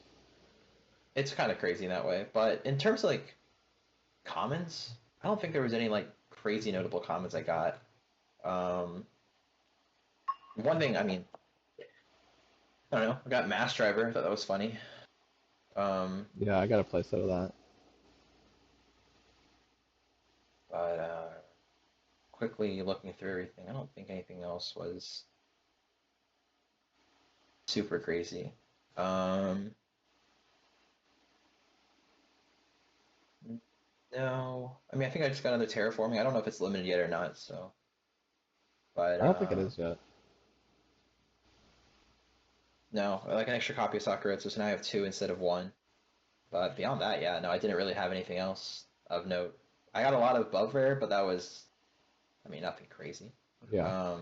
it's kind of crazy in that way. But in terms of like commons, I don't think there was any like crazy notable commons I got. Um, one thing, I mean, I don't know, I got Mass Driver. I thought that was funny. Yeah, I got a playset of that. But quickly looking through everything, I don't think anything else was super crazy. Um, no, I mean, I think I just got another terraforming. I don't know if it's limited yet or not. So, but I don't think it is yet. no, I like an extra copy of Sakura, so now I have two instead of one. But beyond that, yeah, no, I didn't really have anything else of note. I got a lot of above rare, but that was, I mean, nothing crazy. Yeah.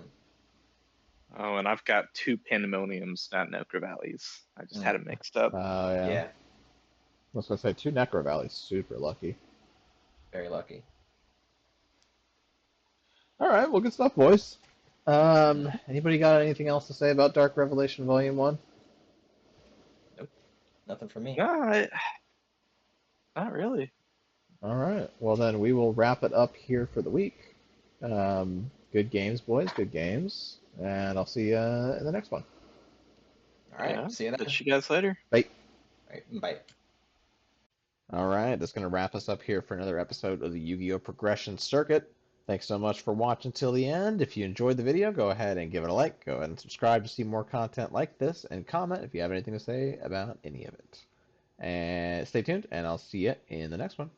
Oh, and I've got two Pandemoniums, not Necro Valleys. I just had them mixed up. Oh yeah. Yeah, I was gonna say two Necro Valleys, super lucky. very lucky. All right, well, good stuff, boys. Anybody got anything else to say about Dark Revelation Volume 1? Nope, nothing for me. No, Not really. All right. Well, then we will wrap it up here for the week. Good games, boys. Good games. And I'll see you in the next one. All right. Yeah. See you then. Catch you guys later. Bye. All right, bye. All right. That's going to wrap us up here for another episode of the Yu-Gi-Oh! Progression Circuit. Thanks so much for watching till the end. If you enjoyed the video, go ahead and give it a like. Go ahead and subscribe to see more content like this. And comment if you have anything to say about any of it. And stay tuned, and I'll see you in the next one.